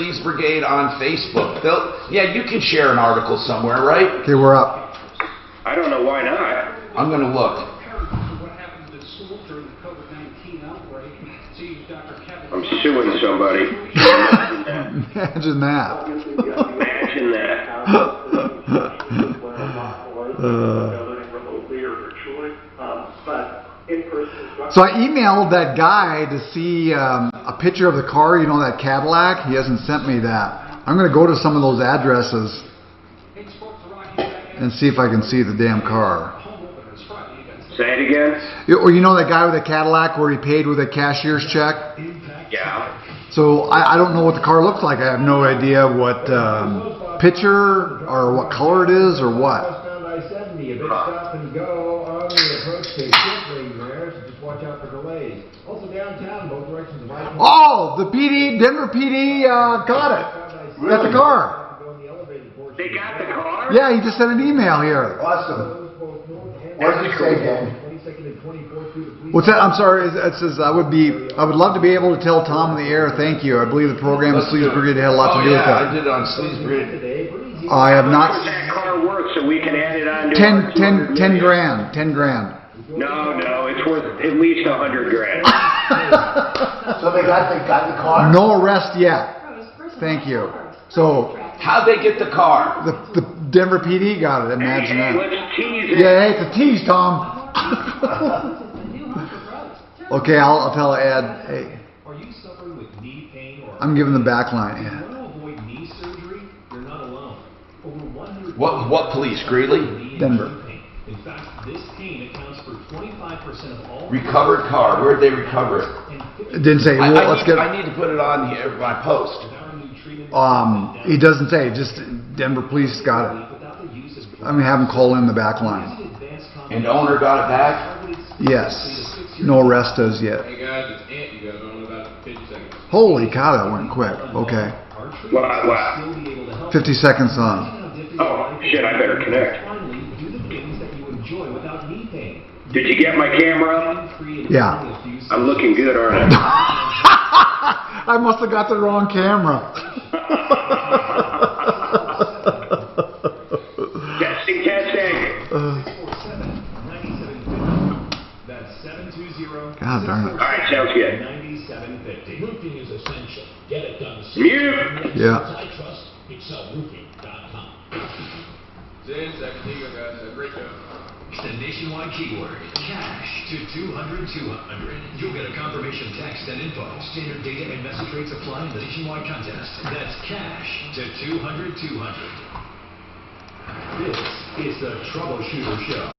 Please Brigade on Facebook. Yeah, you can share an article somewhere, right? Okay, we're up. I don't know why not. I'm going to look. I'm suing somebody. Imagine that. Imagine that. So I emailed that guy to see a picture of the car, you know, that Cadillac. He hasn't sent me that. I'm going to go to some of those addresses and see if I can see the damn car. Say it again? Or you know that guy with the Cadillac where he paid with a cashier's check? Yeah. So I don't know what the car looks like. I have no idea what picture or what color it is or what. Oh, the PD, Denver PD got it. Got the car. They got the car? Yeah, he just sent an email here. Awesome. What did you say, Dan? What's that? I'm sorry. It says I would love to be able to tell Tom in the air. Thank you. I believe the program of Sleaze Brigade had a lot to do with that. I did it on Sleaze Brigade. I have not. How does that car work so we can add it on to 10 grand. 10 grand. No, it's worth at least 100 grand. So they got the car? No arrest yet. Thank you. So how'd they get the car? the Denver PD got it. Imagine Hey, that. let's tease it. Yeah, hey, it's a tease, Tom. Okay, I'll tell Ed. Hey, Are you suffering with knee pain or I'm giving the back line. Yeah. want to avoid knee surgery? You're not alone. Over 100 What police, Greeley? Denver. In fact, this pain accounts for 25% of all Recovered car. Where'd they recover it? It didn't say. Well, let's get. I need to put it on here, my post. He doesn't say. Just Denver police got it. I'm gonna have him call in the back line. And the owner got it back? Yes. No arrest as yet. Hey guys, it's Ant. You guys are only about 50 seconds. Holy cow, that went quick. Okay. Wow. 50 seconds on. Oh, shit, I better connect. Did you get my camera? Yeah. I'm looking good, aren't I? I must have got the wrong camera. Testing. God darn it. All right, sounds good. Roofing is essential. Get it done. Mute. Yeah. I trust excelroofing.com. James, there you go, guys. Have a great show. The nationwide keyword, cash to 200-200. You'll get a confirmation text and info. Standard data and message rates apply in the nationwide contest. That's cash to 200-200. This is the Troubleshooter Show.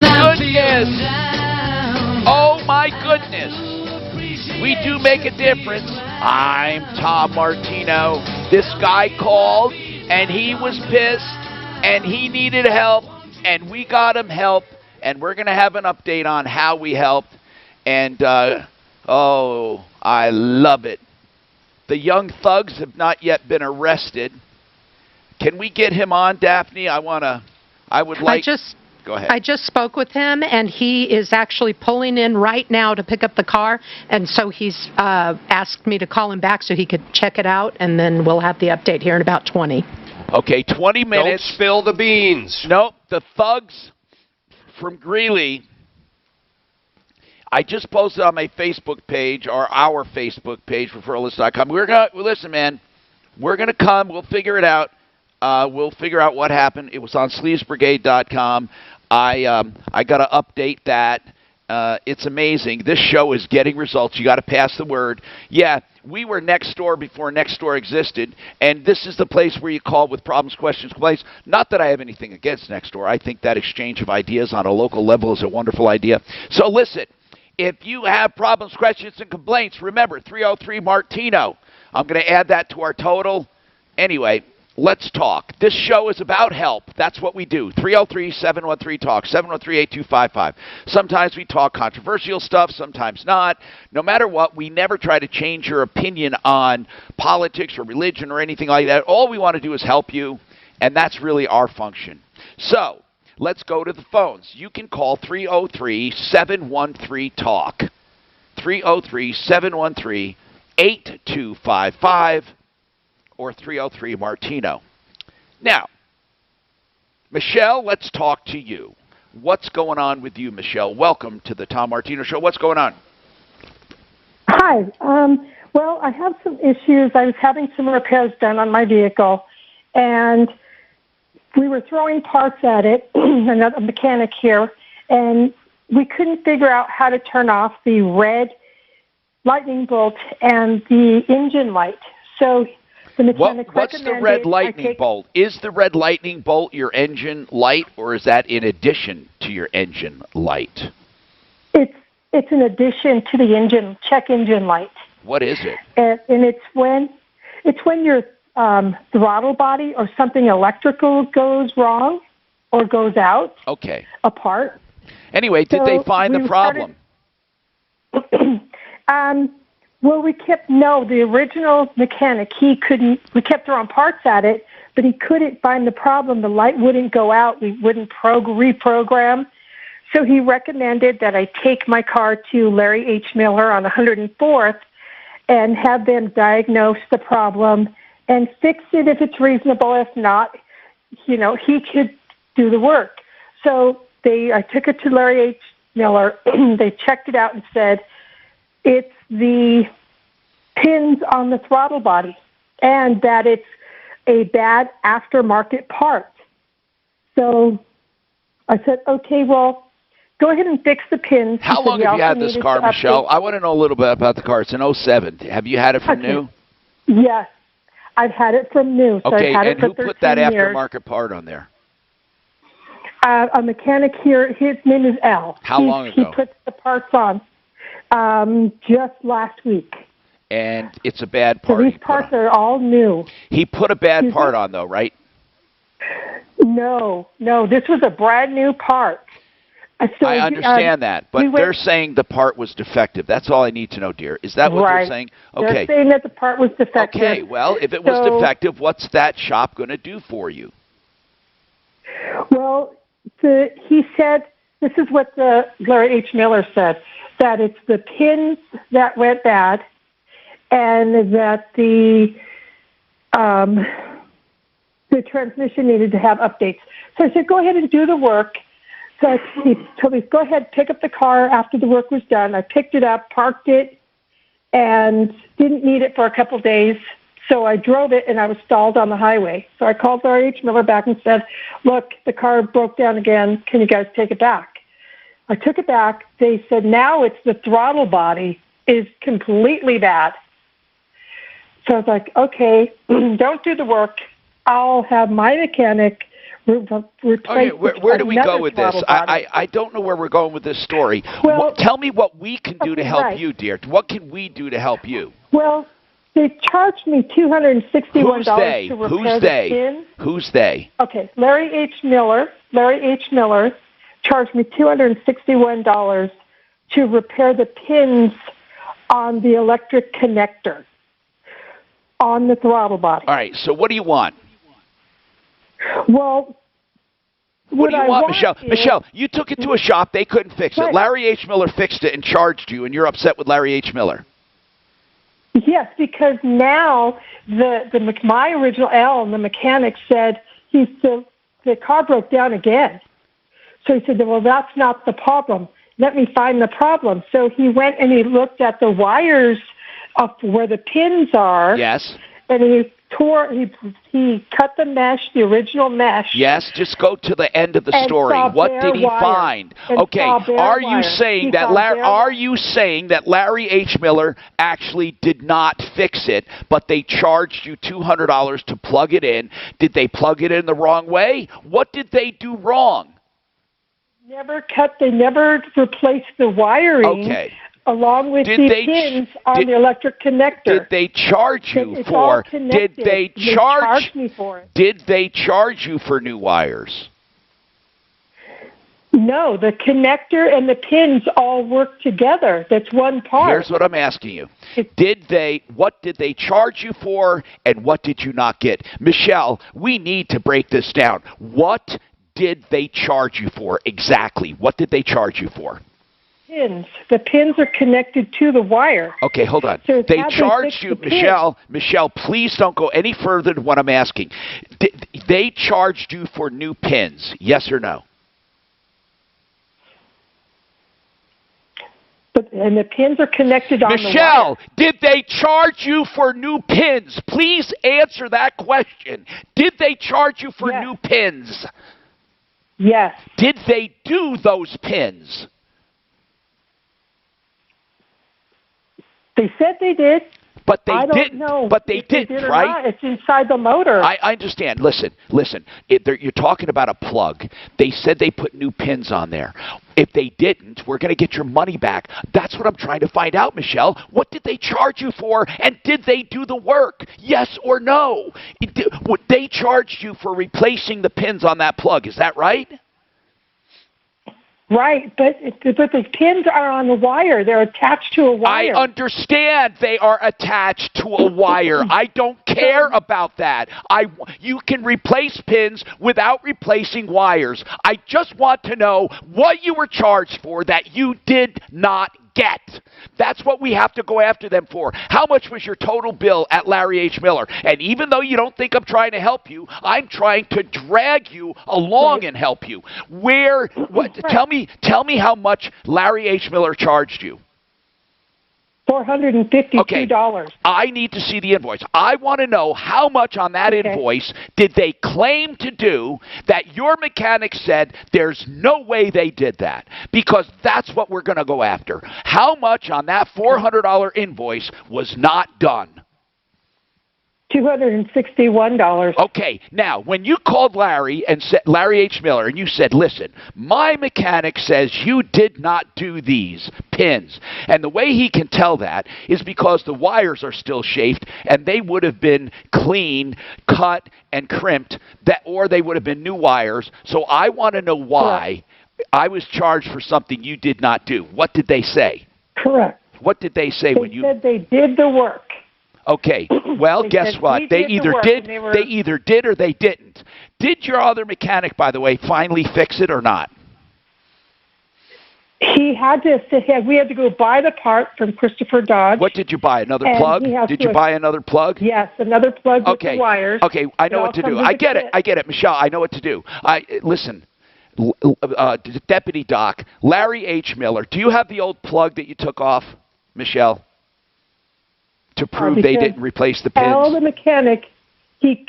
Goodness! Oh my goodness! We do make a difference. I'm Tom Martino. This guy called and he was pissed and he needed help and we got him help and we're going to have an update on how we helped and oh, I love it. The young thugs have not yet been arrested. Can we get him on, Daphne? Go ahead. I just spoke with him, and he is actually pulling in right now to pick up the car, and so he's asked me to call him back so he could check it out, and then we'll have the update here in about 20. Okay, 20 minutes. Don't spill the beans. Nope, the thugs from Greeley. I just posted on my Facebook page, or our Facebook page, referralist.com. Listen, man, we're going to come. We'll figure it out. We'll figure out what happened. It was on sleazebrigade.com. I got to update that. It's amazing. This show is getting results. You got to pass the word. Yeah, we were next door before next door existed, and this is the place where you call with problems, questions, complaints. Not that I have anything against next door. I think that exchange of ideas on a local level is a wonderful idea. So listen, if you have problems, questions, and complaints, remember 303-MARTINO. I'm going to add that to our total. Anyway, let's talk. This show is about help. That's what we do. 303-713-TALK, 713-8255. Sometimes we talk controversial stuff, sometimes not. No matter what, we never try to change your opinion on politics or religion or anything like that. All we want to do is help you, and that's really our function. So, let's go to the phones. You can call 303-713-TALK. 303-713-8255 or 303-MARTINO. Now, Michelle, let's talk to you. What's going on with you, Michelle? Welcome to the Tom Martino Show. What's going on? Hi. Well, I have some issues. I was having some repairs done on my vehicle, and we were throwing parts at it, another mechanic here, and we couldn't figure out how to turn off the red lightning bolt and the engine light. So the mechanic What's the red lightning bolt? Is the red lightning bolt your engine light, or is that in addition to your engine light? It's an addition to the check engine light. What is it? And it's when your throttle body or something electrical goes wrong or goes out. Okay. Apart. Anyway, did they find the problem? Well, the original mechanic, we kept throwing parts at it, but he couldn't find the problem. The light wouldn't go out. We wouldn't reprogram. So he recommended that I take my car to Larry H. Miller on 104th and have them diagnose the problem and fix it if it's reasonable. If not, he could do the work. So I took it to Larry H. Miller. They checked it out and said, it's the pins on the throttle body and that it's a bad aftermarket part. So I said, okay, well, go ahead and fix the pins. How long have you had this car, Michelle? I want to know a little bit about the car. It's an 07. Have you had it from new? Yes. I've had it from new. So okay, I've had and it for who put that 13 years. aftermarket part on there? A mechanic here. His name is Al. How long ago? He puts the parts on just last week. And it's a bad part. So these parts are all new. He put a bad part on, though, right? No. This was a brand new part. So I understand that, but they're saying the part was defective. That's all I need to know, dear. Is that what they're saying? Okay. They're saying that the part was defective. Okay, well, if it was defective, what's that shop going to do for you? Well, he said, this is what the Larry H. Miller said, that it's the pins that went bad and that the transmission needed to have updates. So I said, go ahead and do the work. So he told me, go ahead, pick up the car after the work was done. I picked it up, parked it, and didn't need it for a couple of days. So I drove it, and I was stalled on the highway. So I called Larry H. Miller back and said, look, the car broke down again. Can you guys take it back? I took it back. They said, now it's the throttle body is completely bad. So I was like, okay, don't do the work. I'll have my mechanic okay, where do we go with this? I don't know where we're going with this story. Well, tell me what we can do to help you, dear. What can we do to help you? Well, they charged me $261 to repair Who's the pin. Who's they? Okay, Larry H. Miller charged me $261 to repair the pins on the electric connector on the throttle body. All right, so what do you want? Well, what do you want, Michelle? Michelle, you took it to a shop. They couldn't fix it. Larry H. Miller fixed it and charged you, and you're upset with Larry H. Miller. Yes, because now my original L, the mechanic, said the car broke down again. So he said, well, that's not the problem. Let me find the problem. So he went and he looked at the wires of where the pins are. Yes. And he cut the mesh, the original mesh. Yes, just go to the end of the story. What did he find? Okay, are you saying that Larry H. Miller actually did not fix it, but they charged you $200 to plug it in? Did they plug it in the wrong way? What did they do wrong? They never replaced the wiring. Okay. Along with the pins on the electric connector. Did they charge you for? Did they charge me for it? Did they charge you for new wires? No, the connector and the pins all work together. That's one part. Here's what I'm asking you. What did they charge you for, and what did you not get? Michelle, we need to break this down. What did they charge you for exactly? What did they charge you for? Pins. The pins are connected to the wire. Okay, hold on. So They how they charged fix you, the pin? Michelle, please don't go any further than what I'm asking. They charged you for new pins, yes or no? And the pins are connected on the wire. Michelle, did they charge you for new pins? Please answer that question. Did they charge you for Yes. new pins? Yes. Did they do those pins? They said they did. But they I don't didn't. know But they if they didn't, did or right? not. It's inside the motor. I understand. Listen. You're talking about a plug. They said they put new pins on there. If they didn't, we're going to get your money back. That's what I'm trying to find out, Michelle. What did they charge you for, and did they do the work? Yes or no? They charged you for replacing the pins on that plug. Is that right? Right, but the pins are on the wire. They're attached to a wire. I understand they are attached to a wire. I don't care about that. You can replace pins without replacing wires. I just want to know what you were charged for that you did not get. That's what we have to go after them for. How much was your total bill at Larry H. Miller? And even though you don't think I'm trying to help you, I'm trying to drag you along and help you. Tell me how much Larry H. Miller charged you. $452. Okay. I need to see the invoice. I want to know how much on that invoice did they claim to do that your mechanic said there's no way they did that, because that's what we're going to go after. How much on that $400 invoice was not done? $261. Okay, now, when you called Larry and said, Larry H. Miller, and you said, listen, my mechanic says you did not do these pins. And the way he can tell that is because the wires are still chafed, and they would have been clean, cut, and crimped, or they would have been new wires. So I want to know why I was charged for something you did not do. What did they say? Correct. What did they say when you... They said they did the work. Okay, well, guess what? They either did or they didn't. Did your other mechanic, by the way, finally fix it or not? He had to. We had to go buy the part from Christopher Dodge. What did you buy? Another plug? Did you buy another plug? Yes, another plug with the wires. Okay, I know what to do. I get it, Michelle. I know what to do. Listen, Deputy Doc, Larry H. Miller, do you have the old plug that you took off, Michelle? To prove they didn't replace the pins? Al, the mechanic, he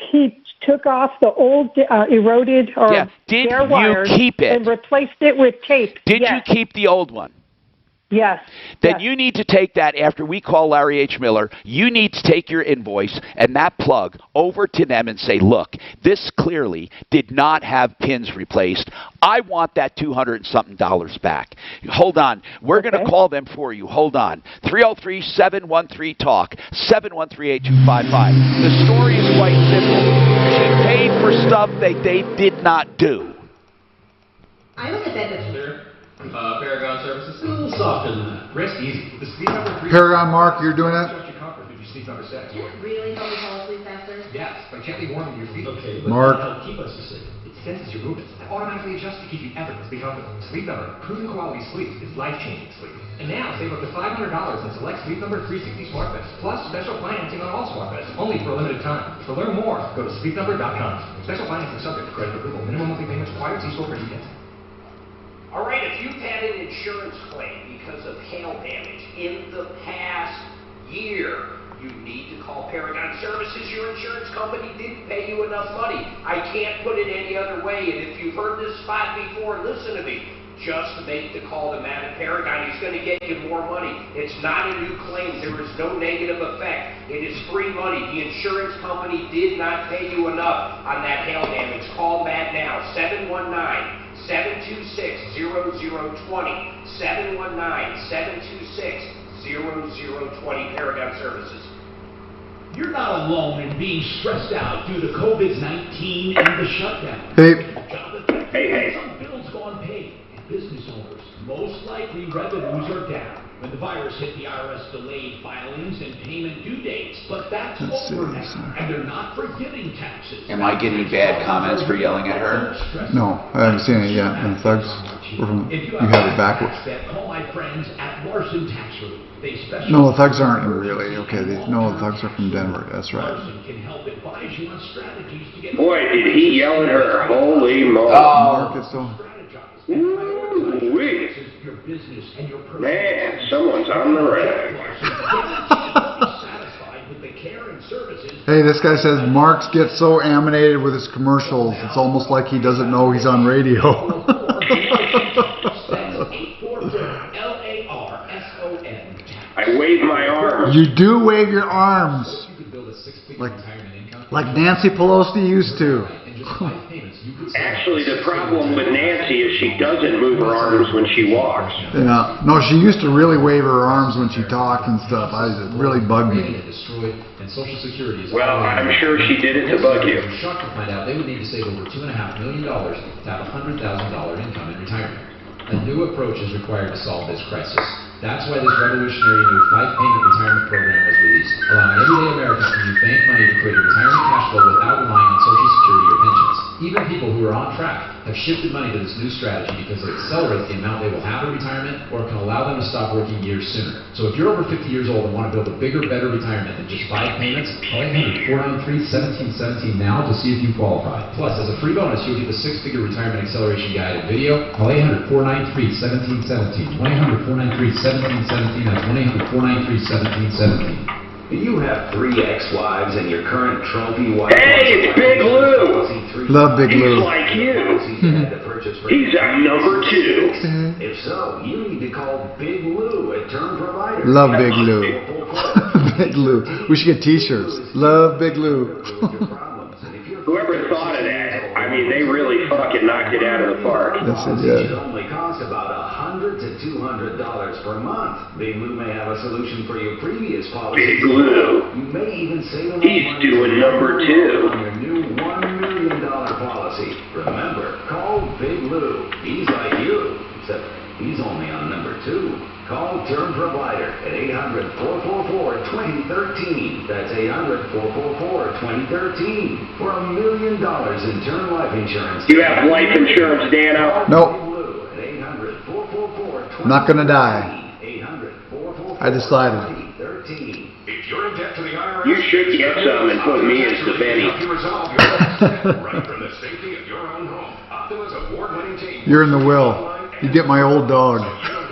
took off the old eroded or bare wires keep it? And replaced it with tape. Did you keep the old one? Yes. Then you need to take that after we call Larry H. Miller. You need to take your invoice and that plug over to them and say, look, this clearly did not have pins replaced. I want that $200 and something back. Hold on. We're going to call them for you. Hold on. 303-713-TALK, 713-8255. The story is quite simple. She paid for stuff they did not do. I look at that as Paragon Services. A little softer than that. Rest easy. The sleep number 3. Paragon, Mark, you're doing it? Starts your comfort with your sleep number 6. Does it really help me fall asleep faster? Yes, by gently warming your feet. Okay, but Mark. it'll keep us asleep. It senses your movements and automatically adjusts to keep you effortlessly comfortable. Sleep Number, proven quality sleep is life-changing sleep. And now, save up to $500 on select Sleep Number 360 smart beds, plus special financing on all smart beds, only for a limited time. To learn more, go to sleepnumber.com. Special financing subject to credit approval. Minimum monthly payments required. See store for details. All right, if you've had an insurance claim because of hail damage in the past year, you need to call Paragon Services. Your insurance company didn't pay you enough money. I can't put it any other way. And if you've heard this spot before, listen to me. Just make the call to Matt at Paragon. He's going to get you more money. It's not a new claim. There is no negative effect. It is free money. The insurance company did not pay you enough on that hail damage. Call Matt now, 719-726-0020, 719-726-0020, Paragon Services. You're not alone in being stressed out due to COVID-19 and the shutdown. Hey. Some bills go unpaid, and business owners most likely revenues are down. When the virus hit, the IRS delayed filings and payment due dates. But that's over now, and they're not forgiving taxes. Am I getting bad comments for yelling at her? No, I haven't seen it yet. And thugs, you have it backwards. Call my friends at Larson Tax Relief. They specialize. No, the thugs aren't really. Okay, no, the thugs are from Denver. That's right. Larson can help advise you on strategies to get. Boy, did he yell at her. Holy moly. Mark is so. Woo-wee. Man, someone's on the rag. Hey, this guy says Marks gets so animated with his commercials, it's almost like he doesn't know he's on radio. I wave my arms. You do wave your arms. Like Nancy Pelosi used to. Actually, the problem with Nancy is she doesn't move her arms when she walks. Yeah. No, she used to really wave her arms when she talked and stuff. It really bugged me. Well, I'm sure she did it to bug you. I'm shocked to find out they would need to save over $2.5 million to have a $100,000 income in retirement. A new approach is required to solve this crisis. That's why this revolutionary new 5-payment retirement program was released, allowing everyday Americans to use bank money to create a retirement cash flow without relying on Social Security or pensions. Even people who are on track have shifted money to this new strategy because it accelerates the amount they will have in retirement or can allow them to stop working years sooner. So if you're over 50 years old and want to build a bigger, better retirement than just 5 payments, call 800-493-1717 now to see if you qualify. Plus, as a free bonus, you'll get the 6-figure retirement acceleration guide and video. Call 800-493-1717. 1-800-493-1717. That's 1-800-493-1717. You have 3 ex-wives and your current trophy wife. Hey, it's Big Lou. Love Big Lou. He's like you. He's our number 2. If so, you need to call Big Lou at Term Provider. Love Big Lou. Big Lou. We should get T-shirts. Love Big Lou. Whoever thought of that, I mean, they really fucking knocked it out of the park. Yes, it did. It only costs about $100 to $200 per month. Big Lou may have a solution for your previous policy. Big Lou. You may even save enough He's money doing number 2. on your new $1 million policy. Remember, call Big Lou. He's like you, except he's only on number 2. Call Term Provider at 800-444-2013. That's 800-444-2013 for $1 million in term life insurance. You have life insurance, Dano? Nope. Not gonna die. I decided. If you're in debt to the IRS, You should get some and put me as the Benny. right from the safety of your own home. Optima's award-winning team. You're in the will. You get my old dog.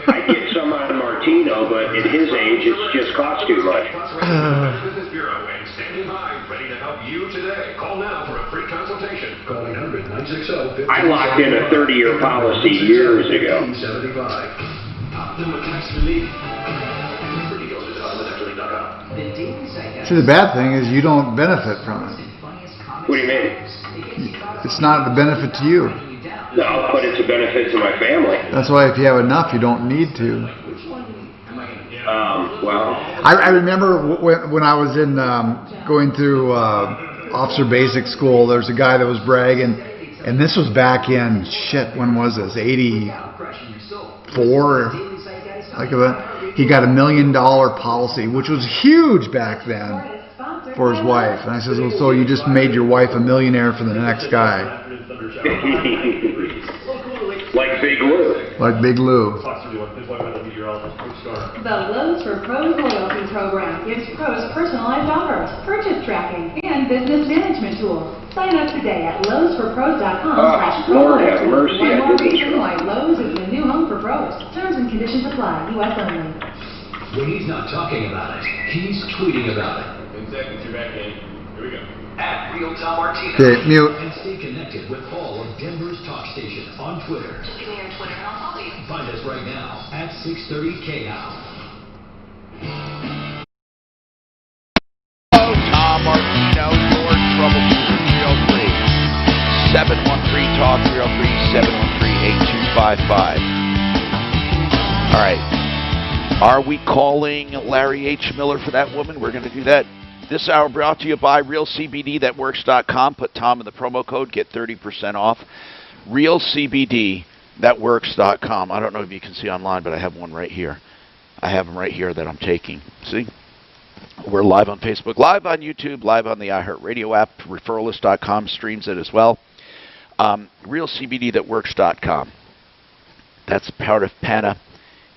I get some on Martino, but at his age, it just costs too much. Business Bureau and standing by, ready to help you today. Call now for a free consultation. Call 800-960-50. I locked in a 30-year policy years ago. Optima Tax Relief. See, the bad thing is you don't benefit from it. What do you mean? It's not a benefit to you. No, but it's a benefit to my family. That's why if you have enough, you don't need to. Well, I remember when I was in going through officer basic school, there was a guy that was bragging, and this was back in, when was this, 84? Like that. He got $1 million policy, which was huge back then for his wife. And I said, well, so you just made your wife a millionaire for the next guy. like Big Lou. Like Big Lou. The Lowe's for Pros loyalty program gives pros personalized offers, purchase tracking, and business management tools. Sign up today at lowesforpros.com/pro. Lord have mercy, One I more did this reason wrong. why Lowe's is the new home for pros. Terms and conditions apply. U.S. only. When he's not talking about it, he's tweeting about it. 10 seconds, you're back in. Here we go. At Real Tom Martinez. Okay, mute. And stay connected with all of Denver's talk station on Twitter. Just give me your Twitter and I'll follow you. Find us right now at 630KNOW. Hello, Tom Martino, your Troubleshooter 303. 713-TALK 303-713-8255. All right. Are we calling Larry H. Miller for that woman? We're going to do that. This hour brought to you by RealCBDThatWorks.com. Put Tom in the promo code. Get 30% off. RealCBD Thatworks.com. I don't know if you can see online, but I have one right here. I have them right here that I'm taking. See? We're live on Facebook, live on YouTube, live on the iHeartRadio app. Referralist.com streams it as well. RealCBD.works.com. That's part of PANA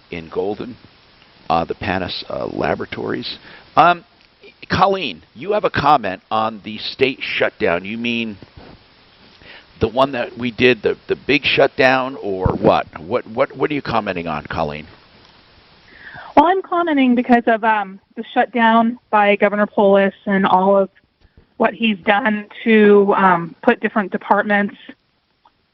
in Golden, the PANA laboratories. Colleen, you have a comment on the state shutdown. You mean the one that we did, the big shutdown, or what? What are you commenting on, Colleen? Well, I'm commenting because of the shutdown by Governor Polis and all of what he's done to put different departments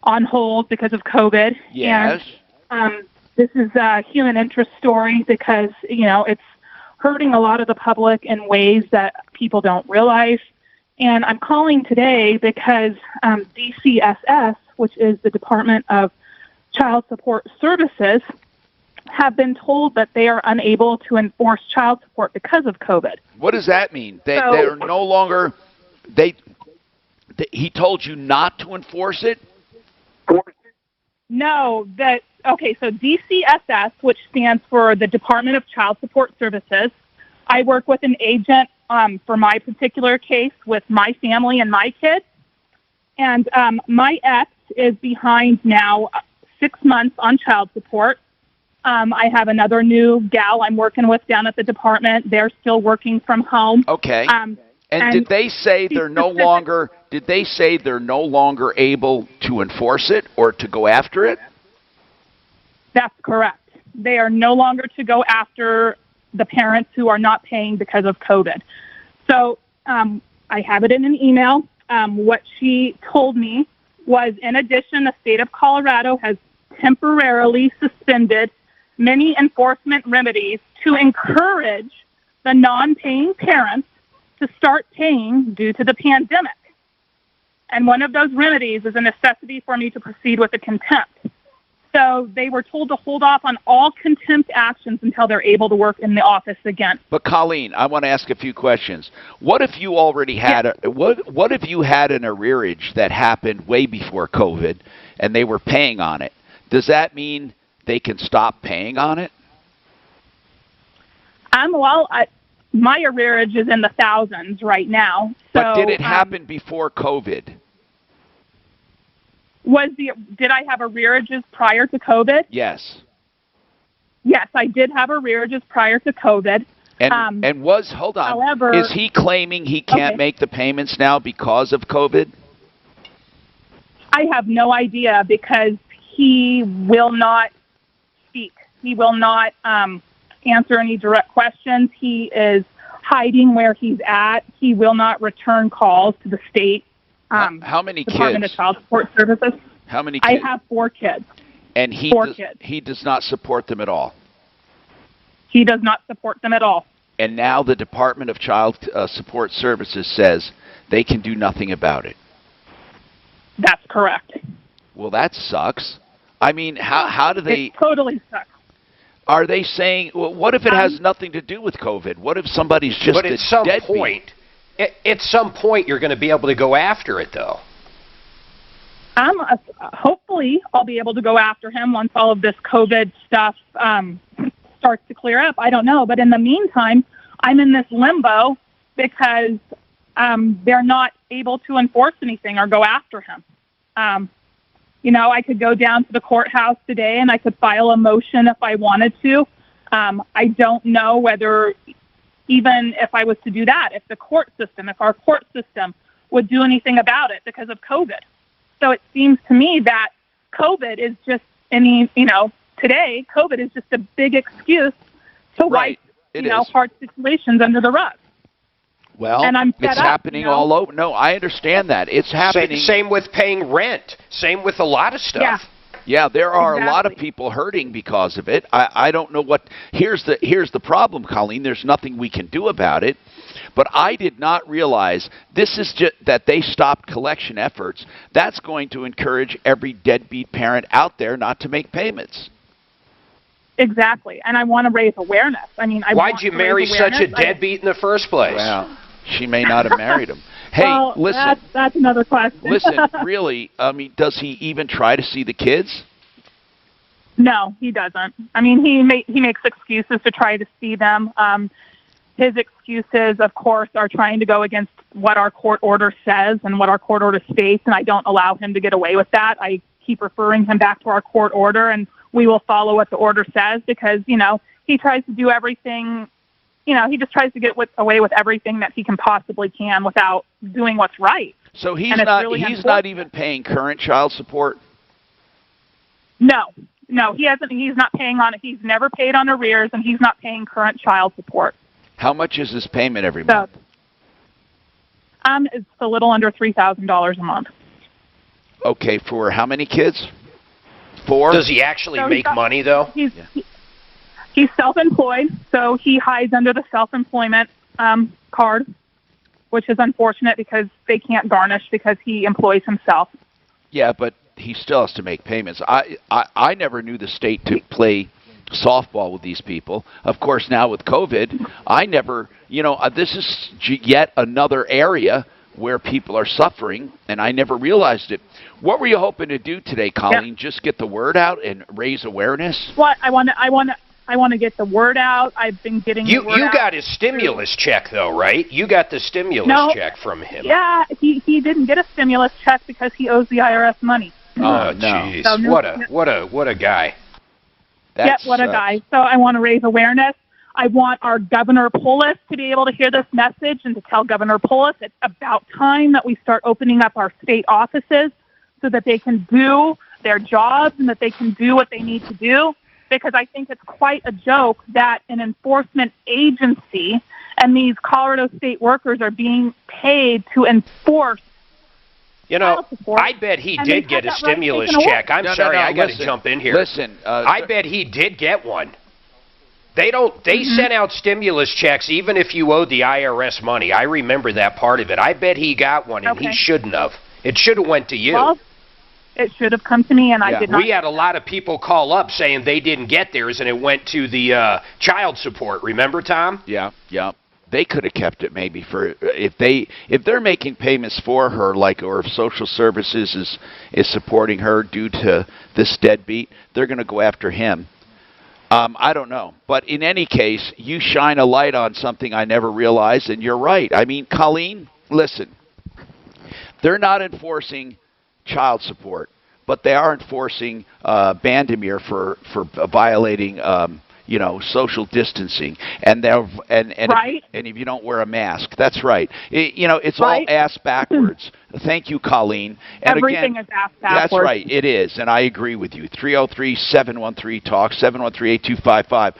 on hold because of COVID. Yes. And this is a human interest story because, it's hurting a lot of the public in ways that people don't realize. And I'm calling today because DCSS, which is the Department of Child Support Services, have been told that they are unable to enforce child support because of COVID. What does that mean? They're no longer... He told you not to enforce it? No, so DCSS, which stands for the Department of Child Support Services, I work with an agent for my particular case with my family and my kids. And my ex is behind now 6 months on child support. I have another new gal I'm working with down at the department. They're still working from home. Okay. And did they say they're no longer? Did they say they're no longer able to enforce it or to go after it? That's correct. They are no longer to go after the parents who are not paying because of COVID. So I have it in an email. What she told me was, in addition, the state of Colorado has temporarily suspended many enforcement remedies to encourage the non-paying parents to start paying due to the pandemic. And one of those remedies is a necessity for me to proceed with a contempt. So they were told to hold off on all contempt actions until they're able to work in the office again. But Colleen, I want to ask a few questions. What if you already had what if you had an arrearage that happened way before COVID and they were paying on it? Does that mean they can stop paying on it? My arrearage is in the thousands right now. But did it happen before COVID? Did I have arrearages prior to COVID? Yes. Yes, I did have arrearages prior to COVID. Hold on. However, is he claiming he can't make the payments now because of COVID? I have no idea because he will not speak. He will not answer any direct questions. He is hiding where he's at. He will not return calls to the state. How many Department kids? of Child Support Services. How many kids? I have 4 kids. And he does not support them at all? He does not support them at all. And now the Department of Child Support Services says they can do nothing about it. That's correct. Well, that sucks. I mean, how do they... It totally sucks. Are they saying, well, what if it has nothing to do with COVID? What if somebody's just But at some point, you're going to be able to go after it, though. Hopefully, I'll be able to go after him once all of this COVID stuff starts to clear up. I don't know. But in the meantime, I'm in this limbo because they're not able to enforce anything or go after him. I could go down to the courthouse today and I could file a motion if I wanted to. I don't know whether, even if I was to do that, if our court system would do anything about it because of COVID. So it seems to me that COVID is just, today, COVID is just a big excuse to wipe, hard situations under the rug. Well, and I'm it's happening all over. No, I understand that. It's happening. Same with paying rent. Same with a lot of stuff. Yeah, there are a lot of people hurting because of it. I don't know what... Here's the problem, Colleen. There's nothing we can do about it. But I did not realize this is just that they stopped collection efforts. That's going to encourage every deadbeat parent out there not to make payments. Exactly. And I want to raise awareness. Why'd you marry such a deadbeat in the first place? Well, she may not have married him. Hey, well, listen. That's another question. Listen, really, does he even try to see the kids? No, he doesn't. I mean, he makes excuses to try to see them. His excuses, of course, are trying to go against what our court order says and what our court order states, and I don't allow him to get away with that. I keep referring him back to our court order, and we will follow what the order says because, he tries to do everything, he just tries to get away with everything that he can possibly can without doing what's right. So he's not even paying current child support? No, he hasn't. He's not paying on it. He's never paid on arrears, and he's not paying current child support. How much is his payment every month? It's a little under $3,000 a month. Okay, for how many kids? 4? Does he actually make money, though? He's self-employed, so he hides under the self-employment card, which is unfortunate because they can't garnish because he employs himself. Yeah, but he still has to make payments. I never knew the state to play softball with these people. Of course, now with COVID, I never, this is yet another area where people are suffering, and I never realized it. What were you hoping to do today, Colleen? Yep. Just get the word out and raise awareness? What I want to get the word out. I've been getting the word out. You got his stimulus check, though, right? You got the stimulus check from him. Yeah, he didn't get a stimulus check because he owes the IRS money. Oh, jeez. So what a guy. What a guy. So I want to raise awareness. I want our Governor Polis to be able to hear this message and to tell Governor Polis it's about time that we start opening up our state offices so that they can do their jobs and that they can do what they need to do. Because I think it's quite a joke that an enforcement agency and these Colorado state workers are being paid to enforce. I bet he did get a stimulus check. I'm sorry, I got to jump in here. Listen, I bet he did get one. They sent out stimulus checks even if you owed the IRS money. I remember that part of it. I bet he got one, and he shouldn't have. It should have went to you. Well, it should have come to me, and I did not. We had a lot of people call up saying they didn't get theirs, and it went to the child support. Remember, Tom? Yeah. They could have kept it maybe for if they're making payments for her, or if social services is supporting her due to this deadbeat, they're going to go after him. I don't know, but in any case, you shine a light on something I never realized, and you're right. I mean, Colleen, listen, they're not enforcing child support, but they are enforcing Bandemir for violating social distancing, and right. If you don't wear a mask, that's right. It's right. All ass backwards. Thank you, Colleen. And everything is ass backwards. That's right. It is, and I agree with you. 303-713-TALK, 713-8255.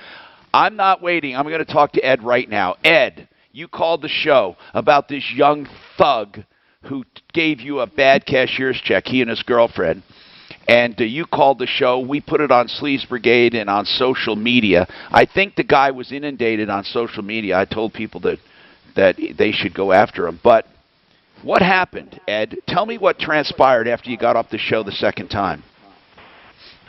I'm not waiting. I'm going to talk to Ed right now. Ed, you called the show about this young thug who gave you a bad cashier's check, he and his girlfriend. And you called the show. We put it on Sleaze Brigade and on social media. I think the guy was inundated on social media. I told people that they should go after him. But what happened, Ed? Tell me what transpired after you got off the show the second time.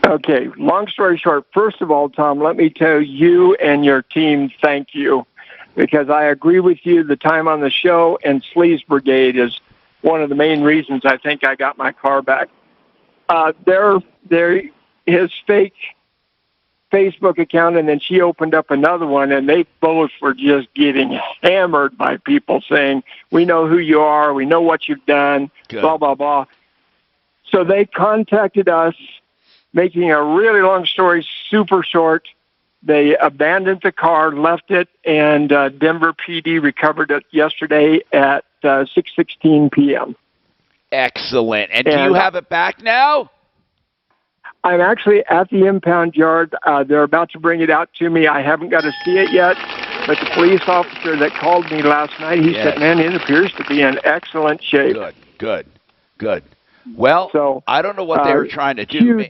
Okay, long story short, first of all, Tom, let me tell you and your team thank you, because I agree with you. The time on the show and Sleaze Brigade is one of the main reasons I think I got my car back. His fake Facebook account, and then she opened up another one, and they both were just getting hammered by people saying, we know who you are, we know what you've done, blah, blah, blah. So they contacted us, making a really long story super short. They abandoned the car, left it, and Denver PD recovered it yesterday at 6:16 p.m. Excellent. And do you have it back now? I'm actually at the impound yard. They're about to bring it out to me. I haven't got to see it yet, but the police officer that called me last night, he said, man, it appears to be in excellent shape. Good. Well, so, I don't know what they were trying to do.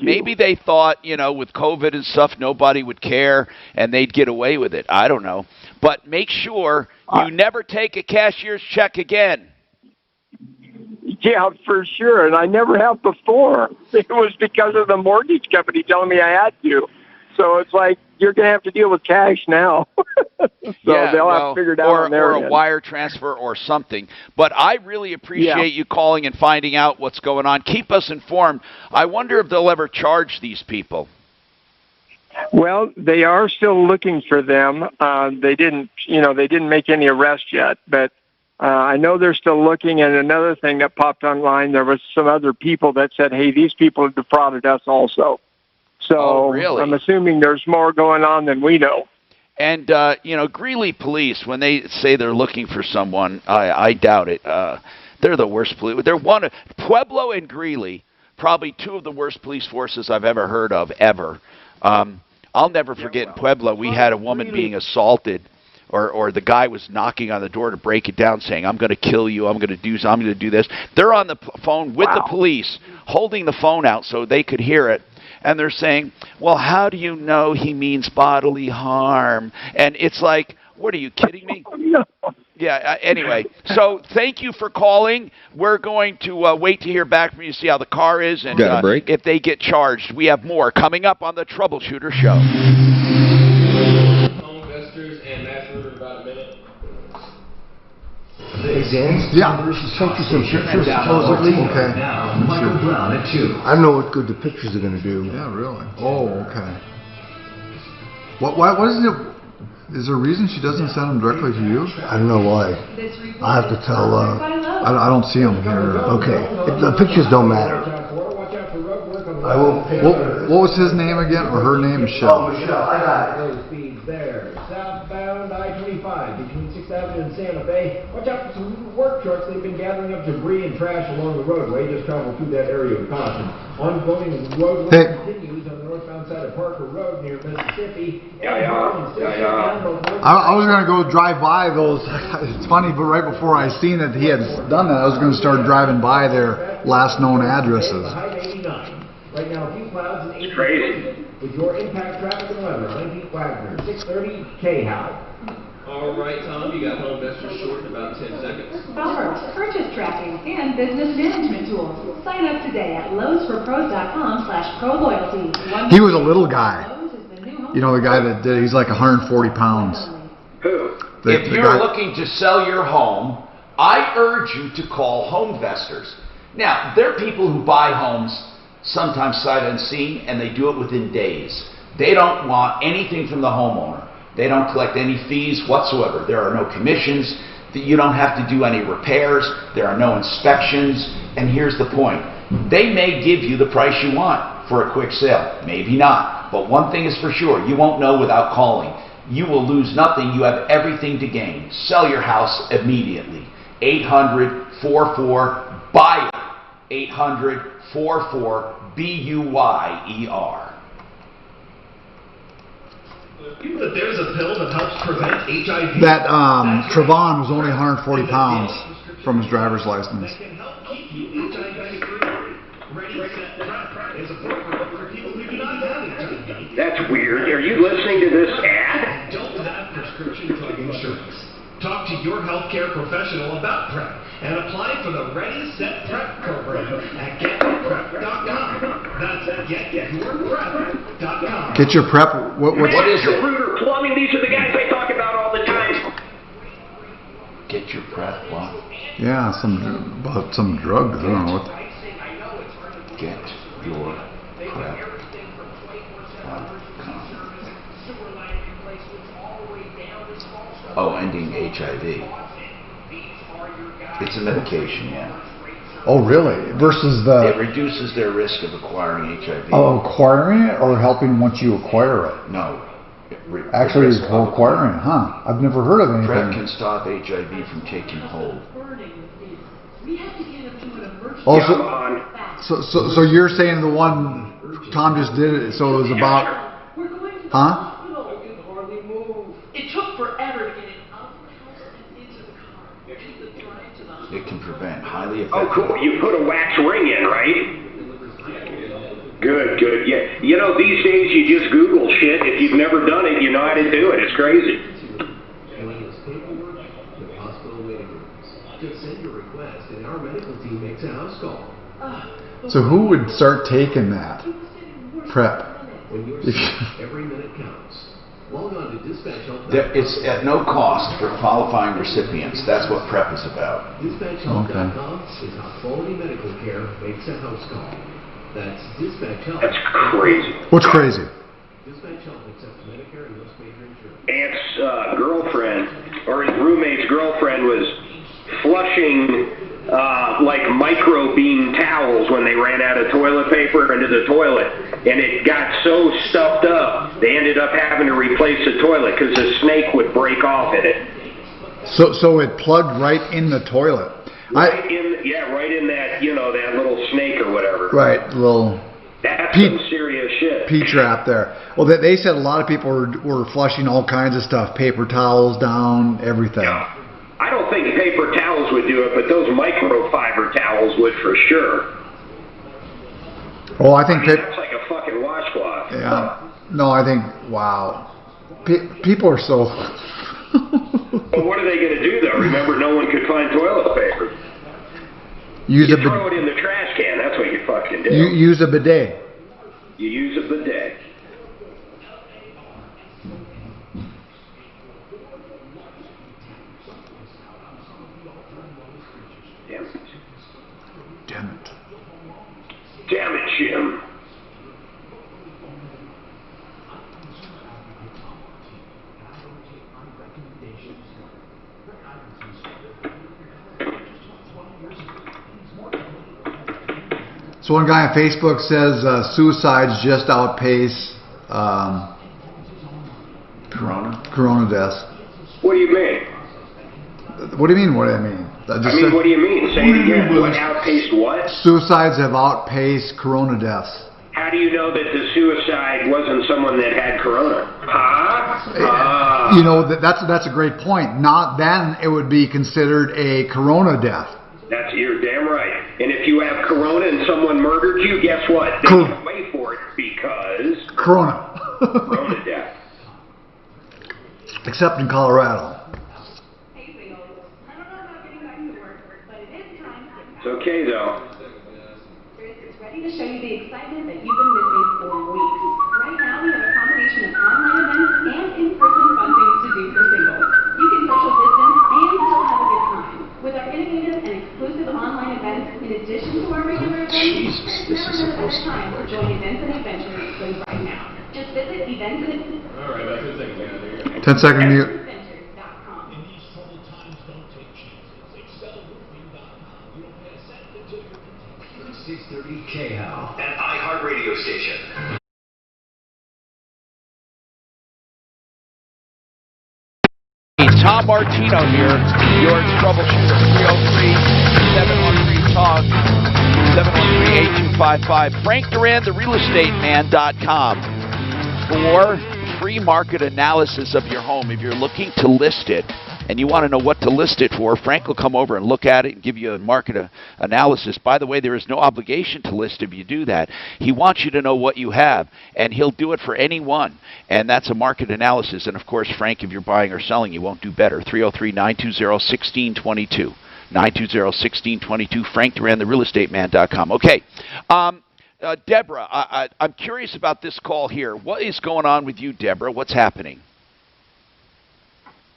Maybe they thought, with COVID and stuff, nobody would care and they'd get away with it. I don't know. But make sure you never take a cashier's check again. Yeah, for sure. And I never have before. It was because of the mortgage company telling me I had to. So it's like, you're going to have to deal with cash now. They'll have to figure it out on their end. Or a wire transfer or something. But I really appreciate you calling and finding out what's going on. Keep us informed. I wonder if they'll ever charge these people. Well, they are still looking for them. They didn't make any arrests yet, but I know they're still looking. And another thing that popped online, there was some other people that said, "Hey, these people have defrauded us also." So really? I'm assuming there's more going on than we know. And, Greeley police, when they say they're looking for someone, I doubt it. They're the worst police. They're Pueblo and Greeley, probably two of the worst police forces I've ever heard of, ever. I'll never forget in Pueblo, we had a woman being assaulted, or the guy was knocking on the door to break it down, saying, "I'm going to kill you, I'm going to do this." They're on the phone with the police, holding the phone out so they could hear it. And they're saying, "Well, how do you know he means bodily harm?" And it's like, what, are you kidding me? Yeah, anyway, so thank you for calling. We're going to wait to hear back from you, see how the car is, and if they get charged. We have more coming up on the Troubleshooter Show. Home investors and Master in about a minute. Hey, Dan? Yeah. Sent you some pictures, supposedly. Okay. Michael Brown at 2. I don't know what good the pictures are going to do. Yeah, really? Oh, okay. What is it? Is there a reason she doesn't send them directly to you? I don't know why. I have to tell, I don't see them here. Okay. The pictures don't matter. I will. What was his name again, or her name? Michelle. Oh, Michelle, I got it. Speeds there. Southbound I-25 between 6th Avenue and Santa Fe. Watch out for some work trucks. They've been gathering up debris and trash along the roadway. Just travel through that area with caution. Ongoing road work continues on the northbound side of Parker Road near Mississippi. I was going to go drive by those. It's funny, but right before I seen that he had done that, I was going to start driving by their last known addresses. Right now, a few clouds and 80 crazy. With your impact traffic and weather, I'm Pete Wagner, 630 K-How. All right, Tom, you got home investors short in about 10 seconds. Offers, purchase tracking, and business management tools. Sign up today at lowesforpros.com/proloyalty. He was a little guy. You know, the guy that did, he's like 140 pounds. Who? If you're looking to sell your home, I urge you to call Homevestors. Now, there are people who buy homes sometimes sight unseen, and they do it within days. They don't want anything from the homeowner. They don't collect any fees whatsoever. There are no commissions. You don't have to do any repairs. There are no inspections. And here's the point. They may give you the price you want for a quick sale. Maybe not. But one thing is for sure. You won't know without calling. You will lose nothing. You have everything to gain. Sell your house immediately. 800-44-BUY-IT. 800-44-BUYER. You know that there's a pill that helps prevent HIV? That Trevon was only 140 pounds from his driver's license. That can help keep you HIV free. Ready, set, prep is a program for people who do not have HIV. That's weird. Are you listening to this ad? Don't have prescription drug insurance. Talk to your healthcare professional about PrEP and apply for the Ready, Set, Prep program at getyourprep.com. That's getyourprep.com. Get your prep. What is it? Troubleshooter Plumbing. These are the guys I talk about all the time. Get your prep. What? Yeah, about some drugs. I don't know what. Get your prep. Oh, ending HIV. It's a medication, yeah. Oh, really? Versus the... It reduces their risk of acquiring HIV. Oh, acquiring it or helping once you acquire it? No. Actually, it's for acquiring it, huh? I've never heard of anything. PrEP can stop HIV from taking hold. Oh, so you're saying the one Tom just did it, so it was about... Huh? It took forever to get it out of the house and into the car. It can prevent highly effective... Oh, cool. You put a wax ring in, right? Good, good. Yeah. You know, these days you just Google shit. If you've never done it, you know how to do it. It's crazy. Just send your request and our medical team makes a house call. So who would start taking that? PrEP. When you're sick, every minute counts. Log on to dispatchhelp.com. It's at no cost for qualifying recipients. That's what PrEP is about. Dispatchhelp.com is how quality medical care makes a house call. That's dispatchhelp. That's crazy. What's crazy? Aunt's girlfriend, or his roommate's girlfriend, was flushing like microbeam towels when they ran out of toilet paper into the toilet, and it got so stuffed up they ended up having to replace the toilet because the snake would break off in it. So it plugged right in the toilet. Right in that, that little snake or whatever. Right, little. That's some serious shit. P-trap there. Well, they said a lot of people were flushing all kinds of stuff, paper towels down, everything. Yeah. I don't think paper towels would do it, but those microfiber towels would for sure. Oh, I think that's like a fucking washcloth. Yeah. No, I think, wow. People are so... But what are they going to do, though? Remember, no one could find toilet paper. You throw it in the trash can. That's what you fucking do. Use a bidet. You use a bidet. Damn it. Damn it, Jim. So one guy on Facebook says suicides just outpace corona deaths. What do you mean? What do you mean? What do I mean? What do you mean? Say it again. What outpaced what? Suicides have outpaced corona deaths. How do you know that the suicide wasn't someone that had corona? You know, that's a great point. Not then it would be considered a corona death. You're damn right. And if you have corona and someone murdered you, guess what? They get away for it because corona death. Except in Colorado. It's okay though. It's ready to show you the excitement that you've been missing for weeks. Right now we have a combination of online events and in-person fun things to do for singles. You can social distance and still have a good time. With our innovative and exclusive online events, in addition to our regular events, there's never been a better time to join Events and Adventures than right now. Just visit Events and Adventures. All right, that's 10 seconds. 10-second mute. In these troubled times, don't take chances. Excelroofing.com. You don't pay a cent until you're protected. 630 KHAL, An iHeart radio station. Tom Martino here, your troubleshooter, 303-713-TALK, 713-8255. Frank Duran, therealestateman.com for free market analysis of your home. If you're looking to list it and you want to know what to list it for, Frank will come over and look at it and give you a market analysis. By the way, there is no obligation to list if you do that. He wants you to know what you have, and he'll do it for anyone, and that's a market analysis. And, of course, Frank, if you're buying or selling, you won't do better. 303-920-1622. 920-1622. Frank Duran, therealestateman.com. Okay. Deborah, I'm curious about this call here. What is going on with you, Deborah? What's happening?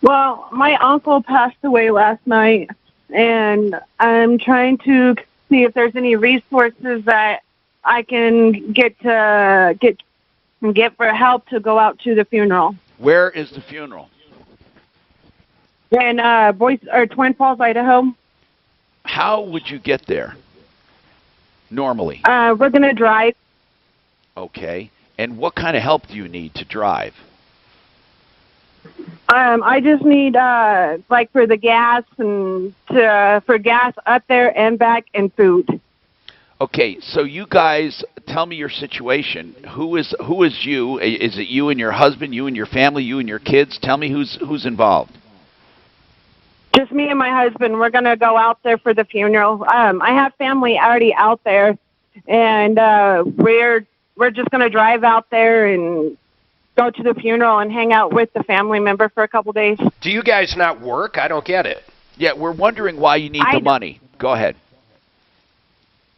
Well, my uncle passed away last night, and I'm trying to see if there's any resources that I can get for help to go out to the funeral. Where is the funeral? In Twin Falls, Idaho. How would you get there normally? We're going to drive. Okay. And what kind of help do you need to drive? I just need for the gas and for gas up there and back and food. Okay, so you guys tell me your situation. Who is you? Is it you and your husband, you and your family, you and your kids? Tell me who's involved. Just me and my husband. We're gonna go out there for the funeral. I have family already out there, and we're just gonna drive out there and go to the funeral and hang out with the family member for a couple days. Do you guys not work? I don't get it. Yeah, we're wondering why you need the money. Go ahead.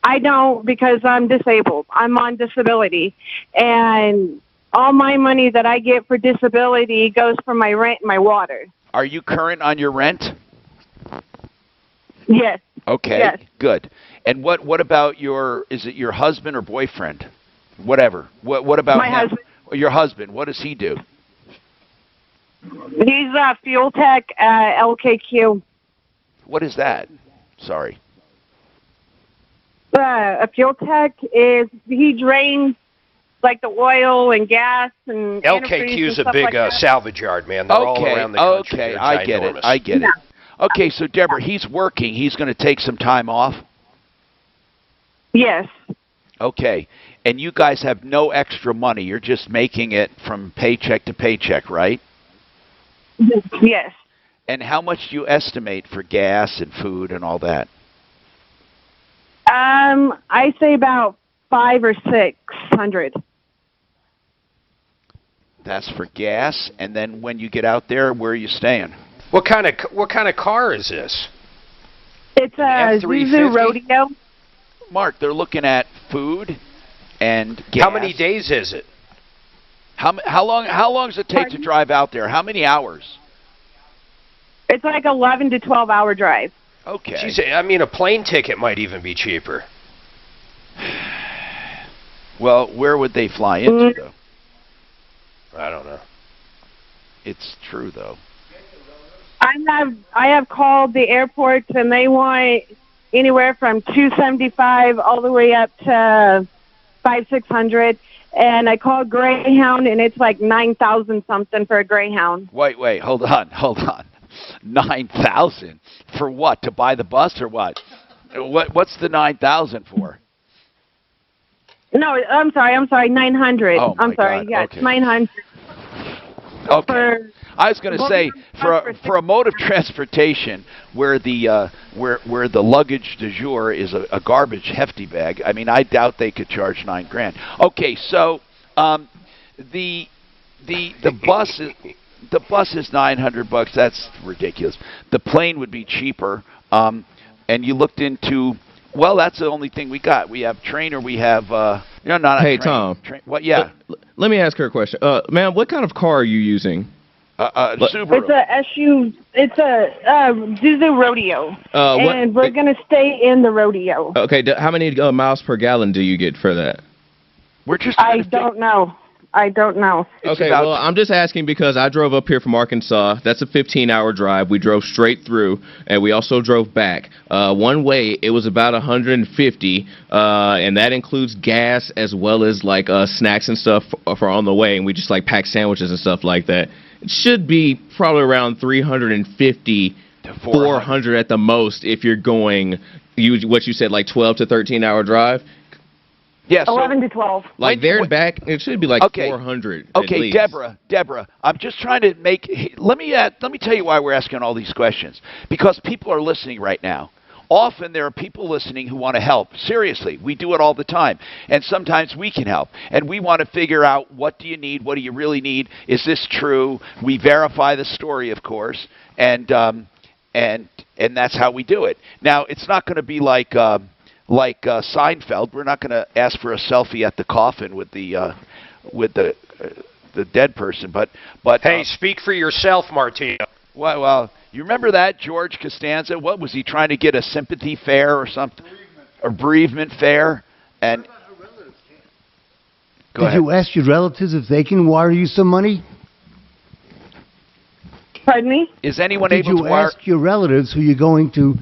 I don't, because I'm disabled. I'm on disability. And all my money that I get for disability goes for my rent and my water. Are you current on your rent? Yes. Okay, yes. Good. And what about is it your husband or boyfriend? Whatever. What about my him? husband? Your husband, what does he do? He's a fuel tech at LKQ. What is that? Sorry. A fuel tech is he drains like the oil and gas and LKQ's a big salvage yard, man. They're all around the country. Okay, They're I get it. ginormous. I get it. Okay, so Deborah, he's working. He's going to take some time off. Yes. Okay, and you guys have no extra money. You're just making it from paycheck to paycheck, right? Yes. And how much do you estimate for gas and food and all that? I say about $500 or $600. That's for gas, and then when you get out there, where are you staying? What kind of car is this? It's a Zuzu Rodeo. Mark, they're looking at food and gas. How many days is it? How long does it take to drive out there? How many hours? It's like 11 to 12-hour drive. Okay. Geez, I mean, a plane ticket might even be cheaper. Well, where would they fly into, though? I don't know. It's true, though. I have called the airports, and they want anywhere from $275 all the way up to $500-600. And I called Greyhound, and it's like $9,000 something for a Greyhound. Wait, hold on. 9,000 for what? To buy the bus or what? What's the 9,000 for? No, I'm sorry, 900. Oh, I'm sorry, God. yes, Okay. 900. Okay. I was going to say for a mode of transportation where the luggage du jour is a garbage hefty bag. I mean, I doubt they could charge $9,000. Okay, so the bus is. The bus is $900. That's ridiculous. The plane would be cheaper. And you looked into, well, that's the only thing we got. We have train, or we have not. Hey, Tom. What? Yeah. Let me ask her a question. Ma'am, what kind of car are you using? Subaru. It's a SU. It's a Zuzu Rodeo, and we're gonna stay in the rodeo. Okay. How many miles per gallon do you get for that? We're just. I don't know. Okay, well, I'm just asking because I drove up here from Arkansas. That's a 15-hour drive. We drove straight through, and we also drove back. One way, it was about $150, and that includes gas as well as like snacks and stuff for on the way. And we just like pack sandwiches and stuff like that. It should be probably around $350 to $400 at the most if you're going. What you said, like 12 to 13-hour drive. Yes. 11 to 12. Like there and back, it should be like 400. Okay, at least. Deborah, I'm just trying to make. Let me tell you why we're asking all these questions. Because people are listening right now. Often there are people listening who want to help. Seriously, we do it all the time, and sometimes we can help. And we want to figure out, what do you need? What do you really need? Is this true? We verify the story, of course, and that's how we do it. Now, it's not going to be like Seinfeld. We're not going to ask for a selfie at the coffin with the dead person, but hey, speak for yourself, Martino. Well, you remember that George Costanza? What was he trying to get, a sympathy fare or something, a bereavement fare? And Did you ask your relatives if they can wire you some money? Pardon me? Is anyone Did able to you wire? ask your relatives who you're going to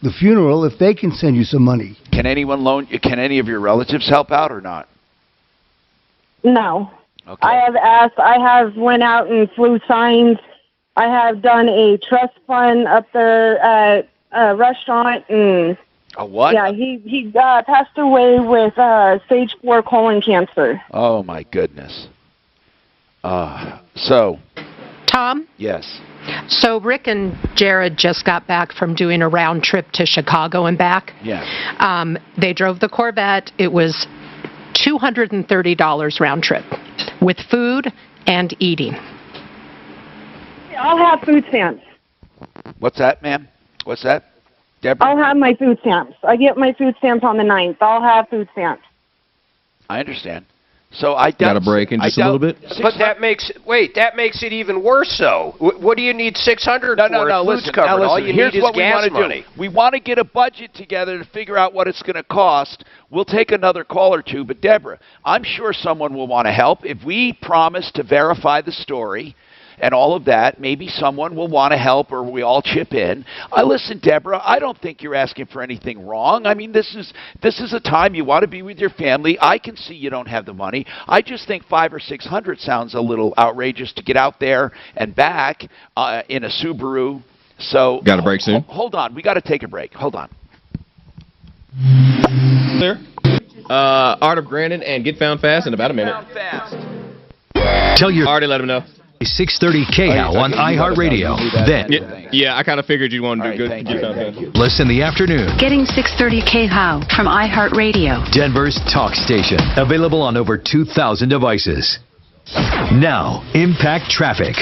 the funeral if they can send you some money? Can anyone loan? Can any of your relatives help out or not? No. Okay. I have asked. I have went out and flew signs. I have done a trust fund up there at a restaurant. And a what? Yeah, he passed away with stage 4 colon cancer. Oh, my goodness. So. Tom? Yes. So Rick and Jared just got back from doing a round trip to Chicago and back. Yeah. They drove the Corvette. It was $230 round trip with food and eating. I'll have food stamps. What's that, ma'am? What's that? Deborah? I'll have my food stamps. I get my food stamps on the 9th. I'll have food stamps. I understand. So I got a break in just a little bit. But that makes it even worse. So what do you need 600 for? No. Listen, all you here's need is what gas we want money. We want to get a budget together to figure out what it's going to cost. We'll take another call or two. But Deborah, I'm sure someone will want to help if we promise to verify the story. And all of that, maybe someone will want to help or we all chip in. Listen, Deborah, I don't think you're asking for anything wrong. I mean, this is a time you want to be with your family. I can see you don't have the money. I just think $500 or $600 sounds a little outrageous to get out there and back in a Subaru. So got a break soon. Hold on, we got to take a break. Hold on. There. Art of Granite and Get Found Fast in about a minute. Tell your already let him know. 630 KHOW on iHeartRadio. Then, yeah, I kind of figured you'd want to do good. Get Found Fast. listen in the afternoon. Getting 630 KHOW from iHeartRadio. Denver's talk station. Available on over 2,000 devices. Now, Impact Traffic.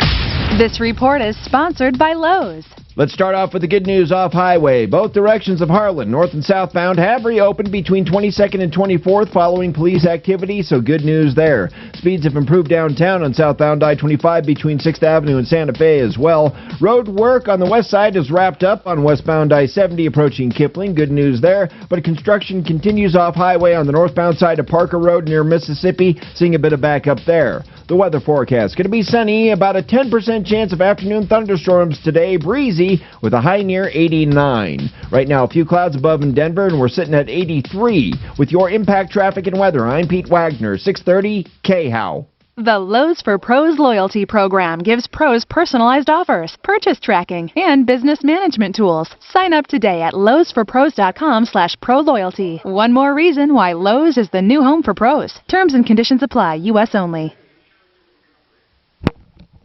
This report is sponsored by Lowe's. Let's start off with the good news off highway. Both directions of Harlan, north and southbound, have reopened between 22nd and 24th following police activity, so good news there. Speeds have improved downtown on southbound I-25 between 6th Avenue and Santa Fe as well. Road work on the west side is wrapped up on westbound I-70 approaching Kipling. Good news there. But construction continues off highway on the northbound side of Parker Road near Mississippi, seeing a bit of backup there. The weather forecast. Going to be sunny, about a 10% chance of afternoon thunderstorms today, breezy with a high near 89. Right now, a few clouds above in Denver, and we're sitting at 83. With your Impact Traffic and Weather, I'm Pete Wagner, 630 KHOW. The Lowe's for Pros loyalty program gives pros personalized offers, purchase tracking, and business management tools. Sign up today at lowesforpros.com/pro-loyalty. One more reason why Lowe's is the new home for pros. Terms and conditions apply. U.S. only.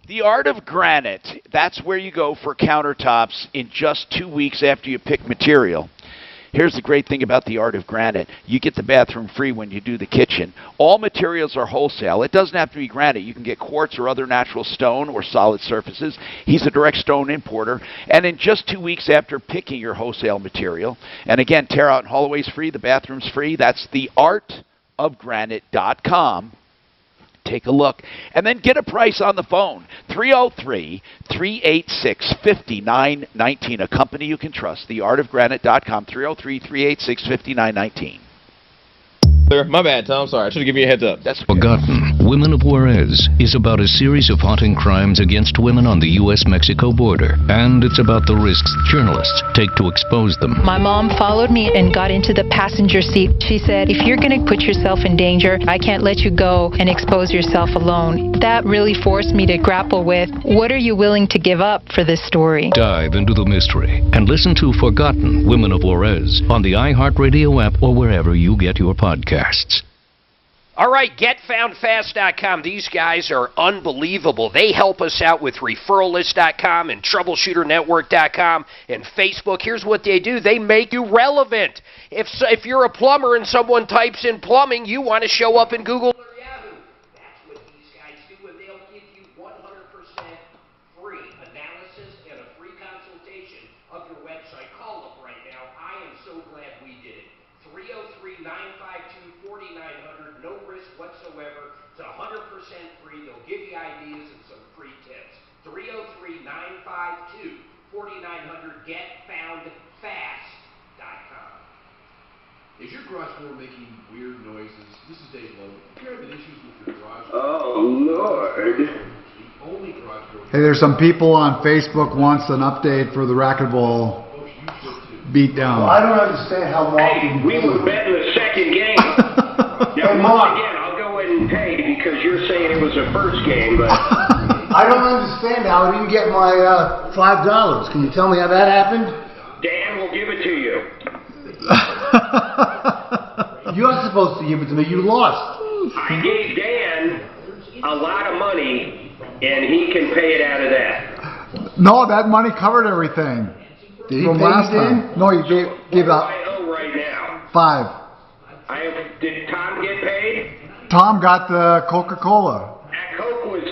The Art of Granite, that's where you go for countertops in just 2 weeks after you pick material. Here's the great thing about the Art of Granite. You get the bathroom free when you do the kitchen. All materials are wholesale. It doesn't have to be granite. You can get quartz or other natural stone or solid surfaces. He's a direct stone importer. And in just 2 weeks after picking your wholesale material, and again, tear out and haul away's free, the bathroom's free, that's theartofgranite.com. Take a look. And then get a price on the phone. 303-386-5919. A company you can trust. Theartofgranite.com. 303-386-5919. My bad, Tom. Sorry. I should have given you a heads up. That's Forgotten. Women of Juarez is about a series of haunting crimes against women on the U.S.-Mexico border. And it's about the risks journalists take to expose them. My mom followed me and got into the passenger seat. She said, if you're going to put yourself in danger, I can't let you go and expose yourself alone. That really forced me to grapple with, what are you willing to give up for this story? Dive into the mystery and listen to Forgotten Women of Juarez on the iHeartRadio app or wherever you get your podcasts. All right, GetFoundFast.com. These guys are unbelievable. They help us out with ReferralList.com and TroubleshooterNetwork.com and Facebook. Here's what they do. They make you relevant. If you're a plumber and someone types in plumbing, you want to show up in Google or Yahoo. That's what these guys do, and they'll give you 100% free analysis and a free consultation of your website. Call them right now. I am so glad we did it. 303-952-4900, no risk whatsoever. It's 100% free. They'll give you ideas and some free tips. 303-952-4900, getfoundfast.com. Is your garage door making weird noises? This is Dave Logan. If you're having issues with your garage door, oh, Lord. the only garage door... Hey, there's some people on Facebook wants an update for the racquetball beatdown. Well, I don't understand how long... Hey, we were betting the second game. Now, once again, I'll go ahead and pay because you're saying it was the first game, but... I don't understand how I didn't get my $5. Can you tell me how that happened? Dan will give it to you. You're supposed to give it to me. You lost. I gave Dan a lot of money, and he can pay it out of that. No, that money covered everything. Did he from pay last you, Dan? time. No, you gave out I owe right now. $5. Did Tom get paid? Tom got the Coca-Cola. That Coke was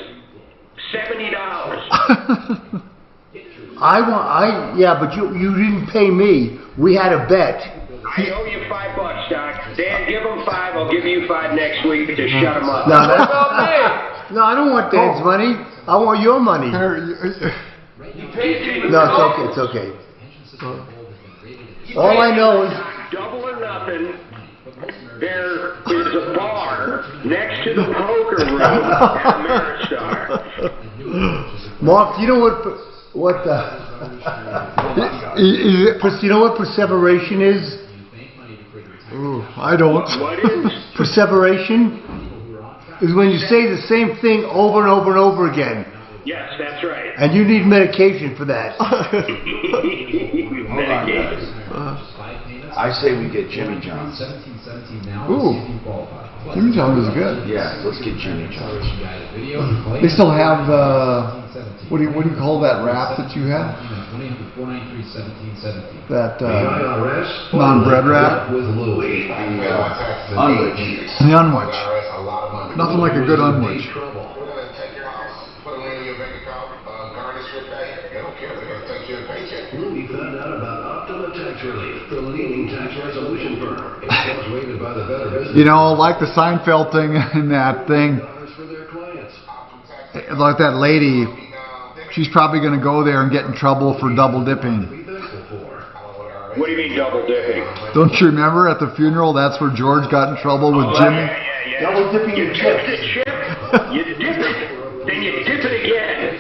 $70. Yeah, but you didn't pay me. We had a bet. I owe you $5, Doc. Dan, give him $5. I'll give you $5 next week to shut him up. No, no, I don't want Dan's money. I want your money. No, it's okay. It's okay. All I know is double or nothing. There is a bar next to the poker room at Ameristar. Mark, you know you know what perseveration is? Ooh, I don't. What is? Perseveration is when you say the same thing over and over and over again. Yes, that's right. And you need medication for that. Medication. I say we get Jimmy John's. Ooh, Jimmy John's is good. Yeah, let's get Jimmy John's. They still have what do you call that wrap that you have? That non-bread wrap. Unwich. The unwich. Nothing like a good unwich. We found out about Optima Tax Relief, the leading tax resolution firm. It was rated by the Better Business. You know, like the Seinfeld thing in that thing. Like that lady, she's probably going to go there and get in trouble for double dipping. What do you mean double dipping? Don't you remember at the funeral? That's where George got in trouble with Jimmy. Yeah. Double dipping your chips. You dip the chip, you dip it, then you dip it again.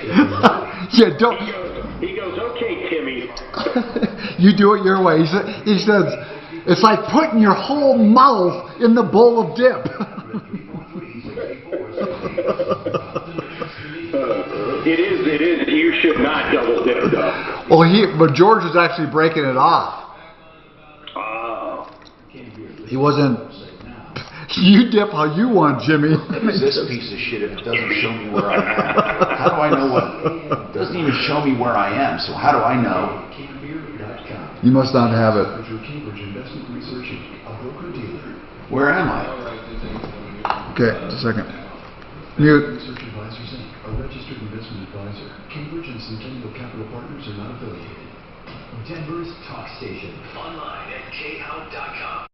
Yeah, don't. He goes, okay, Timmy. You do it your way. He says, it's like putting your whole mouth in the bowl of dip. It is. You should not double dip, though. Well, but George was actually breaking it off. Oh. He wasn't. You dip how you want, Jimmy. What is this piece of shit if it doesn't show me where I am? How do I know what? It doesn't even show me where I am, so how do I know? You must not have it. Where am I? Okay, just a second. Mute. Research Advisors Inc., a registered investment advisor. Cambridge and Centennial Capital Partners are not affiliated. Denver's talk station. Online at khout.com.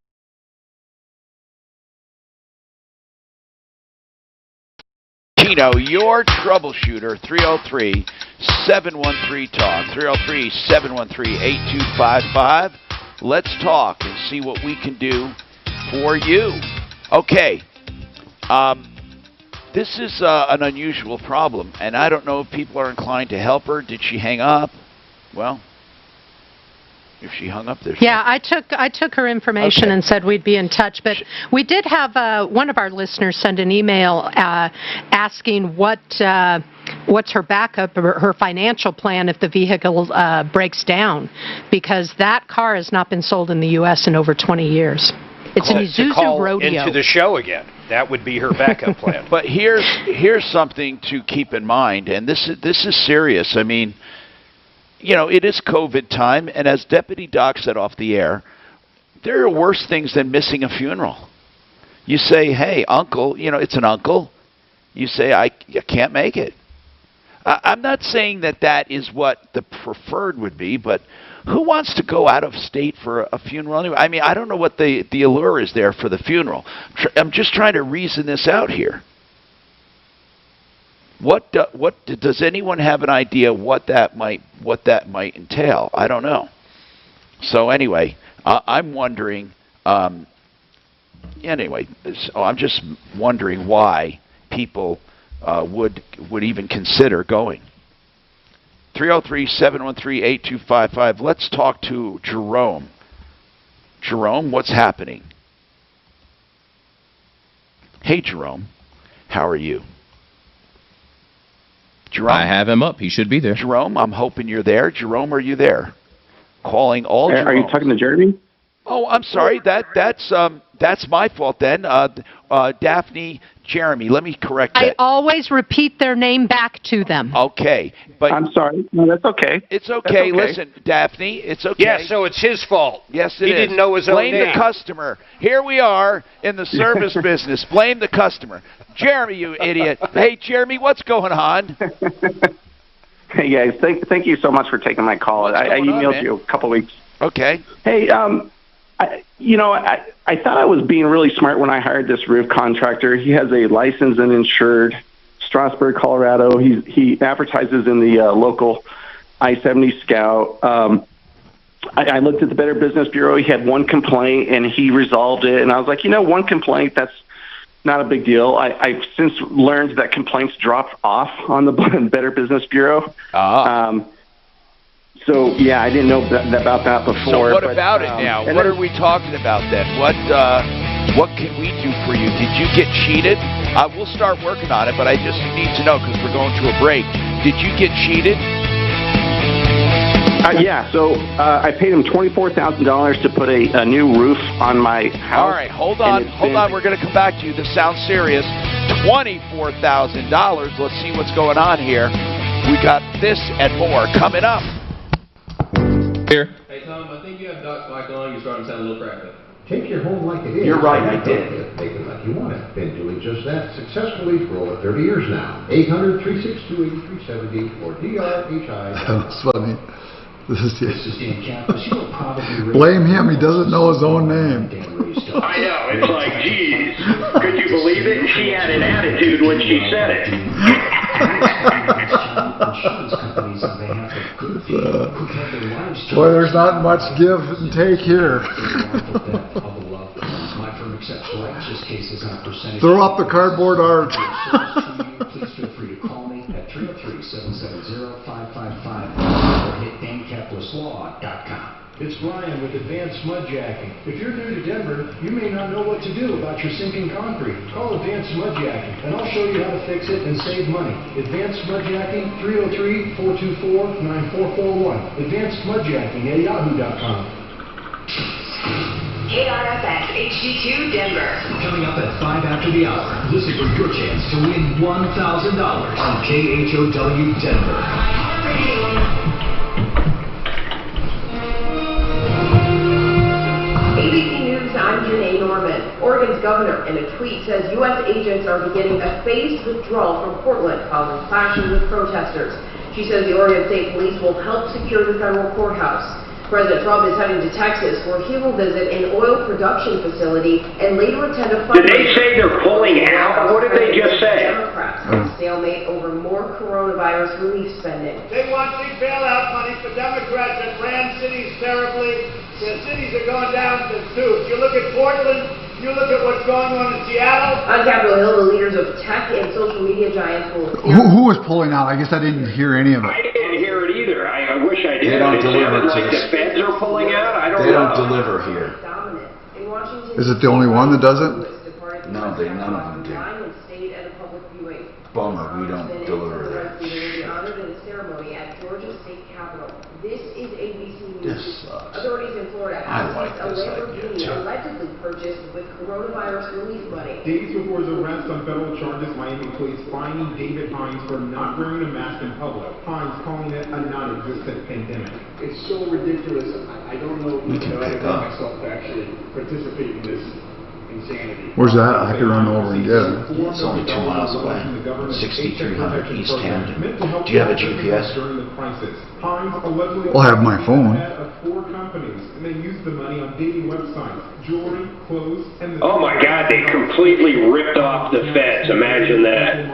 Tino, your troubleshooter, 303-713-TALK, 303-713-8255. Let's talk and see what we can do for you. Okay. This is an unusual problem, and I don't know if people are inclined to help her. Did she hang up? Well, if she hung up, there's... Yeah, I took her information and said we'd be in touch, but we did have one of our listeners send an email asking what's her backup or her financial plan if the vehicle breaks down, because that car has not been sold in the U.S. in over 20 years. It's an Isuzu Rodeo. Into the show again. That would be her backup plan. But here's something to keep in mind, and this is serious. I mean, you know, it is COVID time, and as Deputy Doc said off the air, there are worse things than missing a funeral. You say, hey, uncle, you know, it's an uncle. You say, I can't make it. I'm not saying that is what the preferred would be, but who wants to go out of state for a funeral anyway? I mean, I don't know what the allure is there for the funeral. I'm just trying to reason this out here. What does anyone have an idea what that might entail? I don't know. So anyway, I'm wondering. Anyway, so I'm just wondering why people would even consider going. 303-713-8255. Let's talk to Jerome. Jerome, what's happening? Hey, Jerome. How are you? Jerome? I have him up. He should be there. Jerome, I'm hoping you're there. Jerome, are you there? Calling all Jerome. Are you talking to Jeremy? Oh, I'm sorry. That's my fault then. Daphne, Jeremy. Let me correct that. I always repeat their name back to them. Okay, but I'm sorry. No, that's okay. It's okay. Listen, Daphne, it's okay. Yeah, so it's his fault. Yes, it is. He didn't know his own name. Blame the customer. Here we are in the service business. Blame the customer. Jeremy, you idiot. Hey, Jeremy, what's going on? Hey guys, thank you so much for taking my call. I emailed you a couple weeks. Okay. Hey, I thought I was being really smart when I hired this roof contractor. He has a licensed and insured Strasburg, Colorado. He advertises in the local I-70 Scout. I looked at the Better Business Bureau. He had one complaint, and he resolved it. And I was like, one complaint, that's not a big deal. I've since learned that complaints dropped off on the Better Business Bureau. So, yeah, I didn't know about that before. So what about it now? What are we talking about then? What can we do for you? Did you get cheated? We'll start working on it, but I just need to know because we're going to a break. Did you get cheated? Yeah, so I paid him $24,000 to put a new roof on my house. All right, hold on. We're going to come back to you. This sounds serious. $24,000. Let's see what's going on here. We got this and more coming up. Here. Hey, Tom, I think you have Doc's mic on. You're starting to sound a little cracked up. Take your home like it is. You're right, I did. Make it like you want it. Been doing just that successfully for over 30 years now. 800-362-8370 or DRHI. That's funny. This is blame him. He doesn't know his own name. I know. It's like, geez, could you believe it? She had an attitude when she said it. Boy, there's not much give and take here. Throw up the cardboard art. Please feel free to call me at 303-770-5555 or hit dankeplerslaw.com. It's Brian with Advanced Mudjacking. If you're new to Denver, you may not know what to do about your sinking concrete. Call Advanced Mudjacking, and I'll show you how to fix it and save money. Advanced Mudjacking, 303-424-9441. Advanced Mudjacking at yahoo.com. KRFX HD2 Denver. Coming up at 5 after the hour, listen for your chance to win $1,000 on KHOW Denver. ABC News, I'm Janae Norman. Oregon's governor in a tweet says U.S. agents are beginning a phased withdrawal from Portland following clashes with protesters. She says the Oregon State Police will help secure the federal courthouse. President Trump is heading to Texas, where he will visit an oil production facility and later attend a Did they say they're pulling out? What did they just say? Democrats have a stalemate over more coronavirus relief spending. They want big bailout money for Democrats that ran cities terribly. The cities are going down the tubes. You look at Portland, you look at what's going on in Seattle. On Capitol Hill, the leaders of tech and social media giants will... Who was pulling out? I guess I didn't hear any of it. I didn't hear it either. I wish I did. They don't deliver to like the feds are pulling out. I don't know. They don't deliver here. Is it the only one that does it? No, none of them do. Bummer, we don't deliver there. This is ABC News. This sucks. Authorities in Florida have seized a Lamborghini allegedly purchased with coronavirus relief money. Days before his arrest on federal charges, Miami police fining David Hines for not wearing a mask in public. Hines calling it a non-existent pandemic. It's so ridiculous. I don't know We can I pick allow up. myself to actually participate in this insanity. Where's that? I could run over and get it. It's only 2 miles away. 6300 East Camden. Do you have a GPS? I'll have my phone. Of 4 companies, and they used the money on dating websites, jewelry, clothes, and the... Oh my God, they completely ripped off the feds. Imagine that.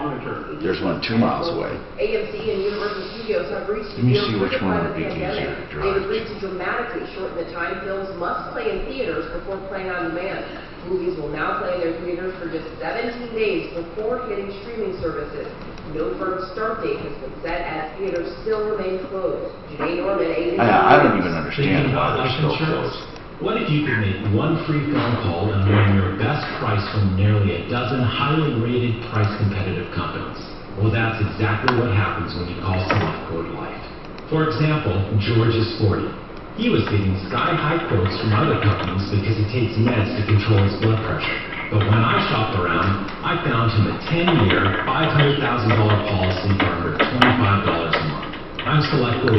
There's one 2 miles away. AMC and Universal Studios have reached Let me see which one would be easier to drive. They've agreed to dramatically shorten the time films must play in theaters before playing on demand. Movies will now play in their theaters for just 17 days before hitting streaming services. No firm start date has been set as theaters still remain closed. Janae Norman, ABC. I don't even understand why they're still closed. What if you could make one free phone call and learn your best price from nearly a dozen highly rated price competitive companies? Well, that's exactly what happens when you call SelectQuote Life. For example, George is 40. He was getting sky-high quotes from other companies because he takes meds to control his blood pressure. But when I shopped around, I found him a 10-year, $500,000 policy for under $25 a month. I'm SelectQuote.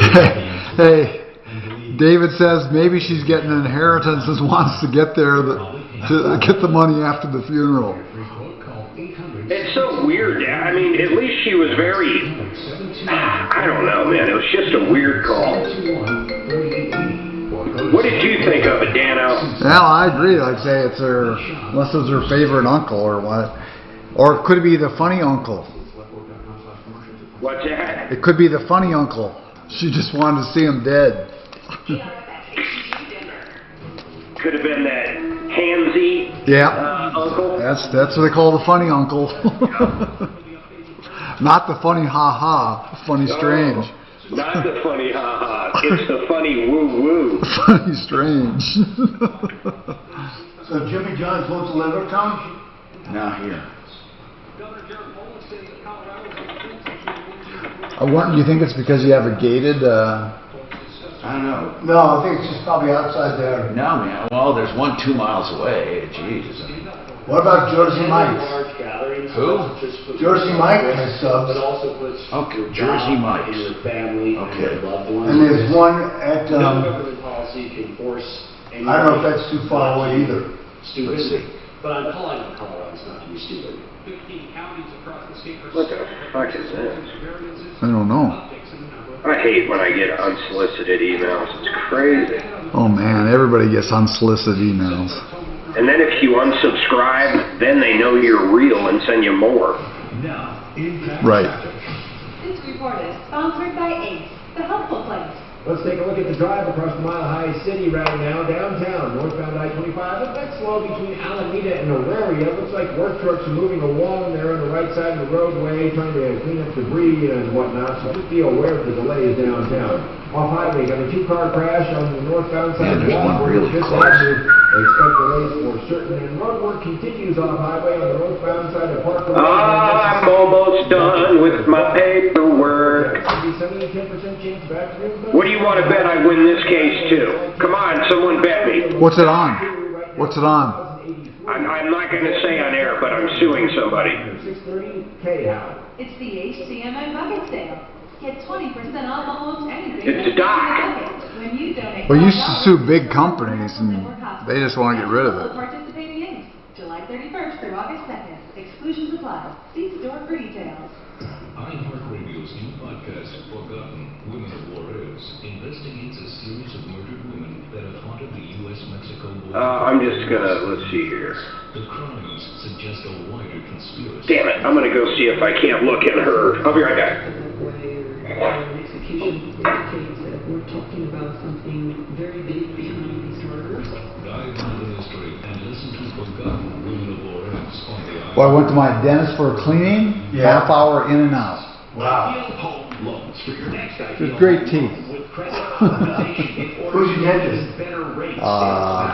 Hey, David says maybe she's getting an inheritance and wants to get there to get the money after the funeral. It's so weird. I mean, at least she was very... I don't know, man. It was just a weird call. What did you think of it, Dano? Well, I agree. Like say it's her, unless it was her favorite uncle or what. Or could it be the funny uncle? What's that? It could be the funny uncle. She just wanted to see him dead. Could have been that handsy uncle. That's what they call the funny uncle. Not the funny ha-ha, funny strange. Not the funny ha-ha. It's the funny woo-woo. Funny strange. So Jimmy John's won't deliver, Tom? Not here. Do you think it's because you have a gated... I don't know. No, I think it's just probably outside there. No, man. Well, there's one 2 miles away. Jeez. What about Jersey Mike's? Who? Jersey Mike has subs. Okay, Jersey Mike's. Okay. And there's one at, I don't know if that's too far away either. Let's see. But I'm calling on Colorado not to be stupid. 15 counties across the state are What the fuck is this? I don't know. I hate when I get unsolicited emails. It's crazy. Oh man, everybody gets unsolicited emails. And then if you unsubscribe, then they know you're real and send you more. Right. This report is sponsored by ACE, the helpful place. Let's take a look at the drive across the Mile High City right now, downtown, northbound I-25. Looks like slow between Alameda and Auraria. Looks like work trucks are moving along there on the right side of the roadway, trying to clean up debris and whatnot. So just be aware of the delays downtown. Off-highway, got a two-car crash on the northbound side of the Avenue. Expect delays for certain, and road work continues off-highway on the northbound side of Parkway. I'm almost done with my paperwork. What do you want to bet I win this case too? Come on, someone bet me. What's it on? What's it on? I'm not going to say on air, but I'm suing somebody. It's the HCMI bucket sale. Get 20% off almost anything. It's a doc. When you donate Well, you used to sue big companies, and they just want to get rid of it. participating in July 31st through August 2nd. Exclusions apply. See store for details. iHeartRadio's new podcast, Forgotten Women of Juarez, investigates a series of murdered women that have haunted the U.S.-Mexico border. I'm just going to, let's see here. The crimes suggest a wider conspiracy. Damn it, I'm going to go see if I can't look at her. I'll be right back. Execution indicates that we're talking about something very big behind these murders. Dive into the history and listen to Forgotten Women of Juarez on the Well, I went to my dentist for a cleaning, half hour in and out. Wow. With great teeth. Who's your dentist?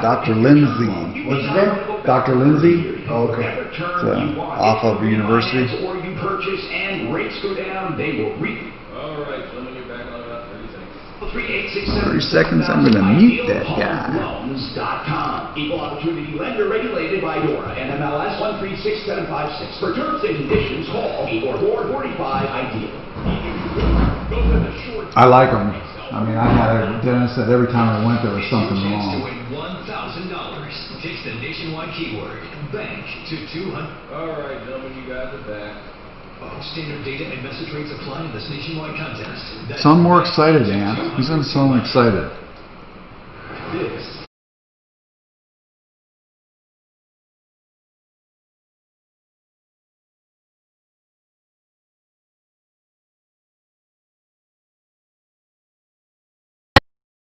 Dr. Lindsay. What's his name? Dr. Lindsay. Oh, okay. It's, off of the university. Or you purchase and rates go down, they will All right, Fleming, you're back on about 30 seconds. 30 seconds, I'm going to mute that guy. Loans.com. Equal opportunity lender regulated by DORA and MLS 136756. For terms and conditions, call 844-45-IDEAL. I like them. I mean, I had a dentist that every time I went there was something wrong. $1,000. Takes the nationwide keyword bank to 200. All right, gentlemen, you guys are back. Standard data and message rates apply in this nationwide contest. Sound more excited, Ant. He's going to sound excited. This.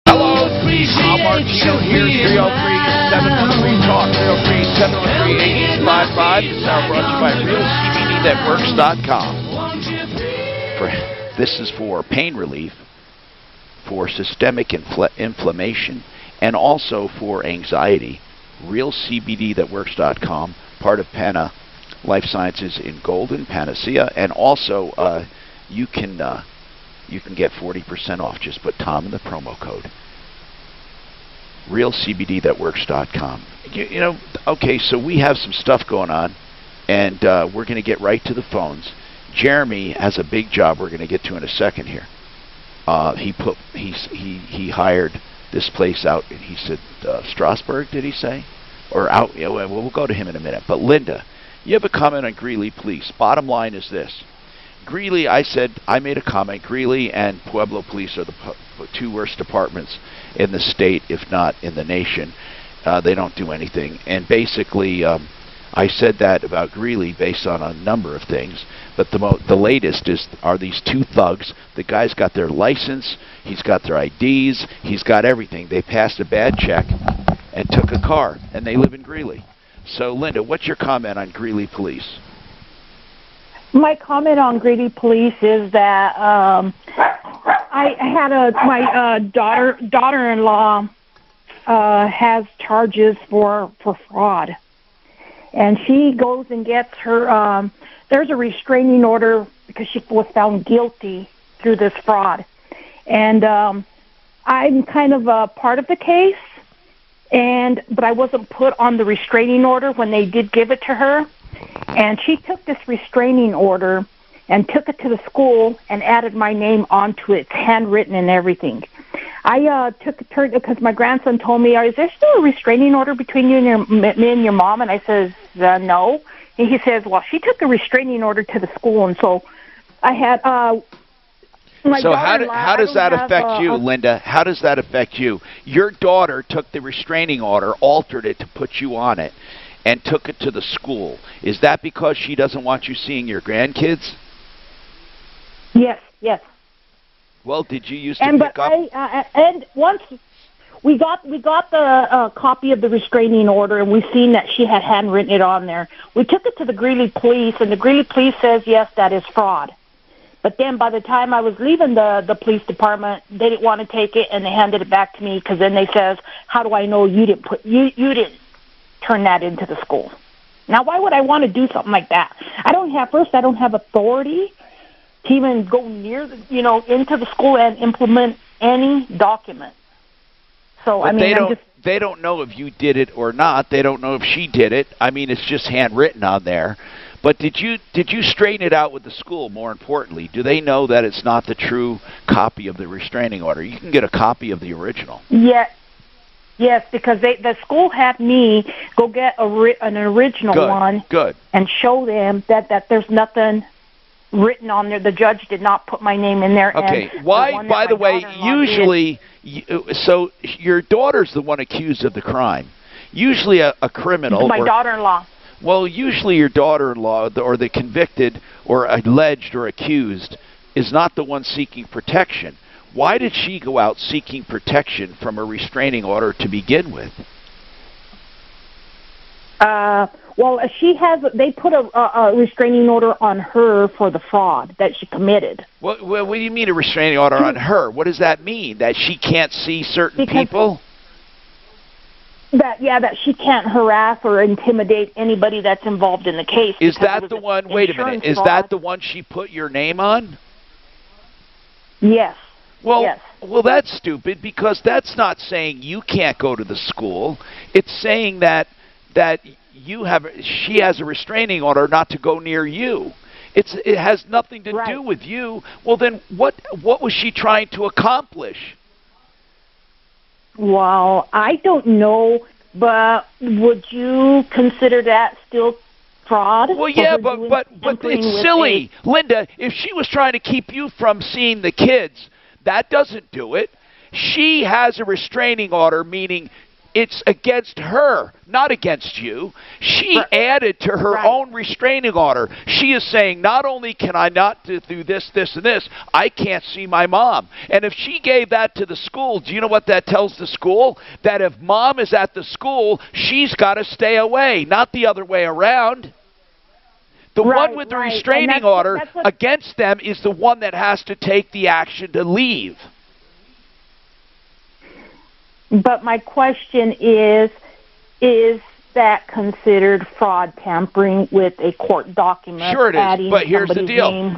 Hello, Al Martino here, 303-713-TALK, 303-713-8855. This hour brought to you by RealCBDThatWorks.com. This is for pain relief, for systemic inflammation, and also for anxiety. RealCBDThatWorks.com, part of Pana Life Sciences in Golden, Panacea, and also you can get 40% off. Just put Tom in the promo code. RealCBDThatWorks.com. You know, okay, so we have some stuff going on, and we're going to get right to the phones. Jeremy has a big job we're going to get to in a second here. He hired this place out. He said Strasbourg, did he say? Or out? Yeah, well, we'll go to him in a minute. But Linda, you have a comment on Greeley, please. Bottom line is this: Greeley, I made a comment. Greeley and Pueblo Police are the two worst departments in the state, if not in the nation. They don't do anything. And basically, I said that about Greeley based on a number of things. But the latest are these two thugs. The guy's got their license. He's got their IDs. He's got everything. They passed a bad check and took a car. And they live in Greeley. So, Linda, what's your comment on Greeley police? My comment on Greeley police is that I had my daughter-in-law has charges for fraud, and she goes and gets her. There's a restraining order because she was found guilty through this fraud, and I'm kind of a part of the case, but I wasn't put on the restraining order when they did give it to her. And she took this restraining order and took it to the school and added my name onto it. It's handwritten and everything. I took a turn because my grandson told me, "Is there still a restraining order between you and me and your mom?" And I says, "No." And he says, "Well, she took a restraining order to the school." And so I had so how does that affect you, Linda? How does that affect you? Your daughter took the restraining order, altered it to put you on it, and took it to the school. Is that because she doesn't want you seeing your grandkids? Yes, yes. Well, did you used to pick up? And once we got the copy of the restraining order, and we seen that she had handwritten it on there. We took it to the Greeley police, and the Greeley police says, yes, that is fraud. But then by the time I was leaving the police department, they didn't want to take it, and they handed it back to me because then they says, how do I know you didn't turn that into the school? Now, why would I want to do something like that? I don't have authority to even go near into the school and implement any document. So, but I mean, they don't know if you did it or not. They don't know if she did it. I mean, it's just handwritten on there. But did you straighten it out with the school, more importantly? Do they know that it's not the true copy of the restraining order? You can get a copy of the original. Yes, because the school had me go get an original one and show them that there's nothing written on there. The judge did not put my name in there. Okay, and why, by the way, usually, so your daughter's the one accused of the crime. Usually a criminal. My daughter-in-law. Well, usually your daughter-in-law or the convicted or alleged or accused is not the one seeking protection. Why did she go out seeking protection from a restraining order to begin with? Well, they put a restraining order on her for the fraud that she committed. What do you mean a restraining order on her? What does that mean? That she can't see certain people? That she can't harass or intimidate anybody that's involved in the case. Is that the one, wait a minute, is that the one she put your name on? Yes. Well, yes. Well, that's stupid because that's not saying you can't go to the school. It's saying that she has a restraining order not to go near you. It has nothing to do with you. Well, then what was she trying to accomplish? Well, I don't know, but would you consider that still fraud? Well, yeah, but it's silly. Linda, if she was trying to keep you from seeing the kids, that doesn't do it. She has a restraining order, meaning it's against her, not against you. She added to her own restraining order. She is saying, not only can I not do this, this, and this, I can't see my mom. And if she gave that to the school, do you know what that tells the school? That if mom is at the school, she's got to stay away, not the other way around. The one with the restraining order against them is the one that has to take the action to leave. But my question is that considered fraud, tampering with a court document? Sure it is, but here's the deal.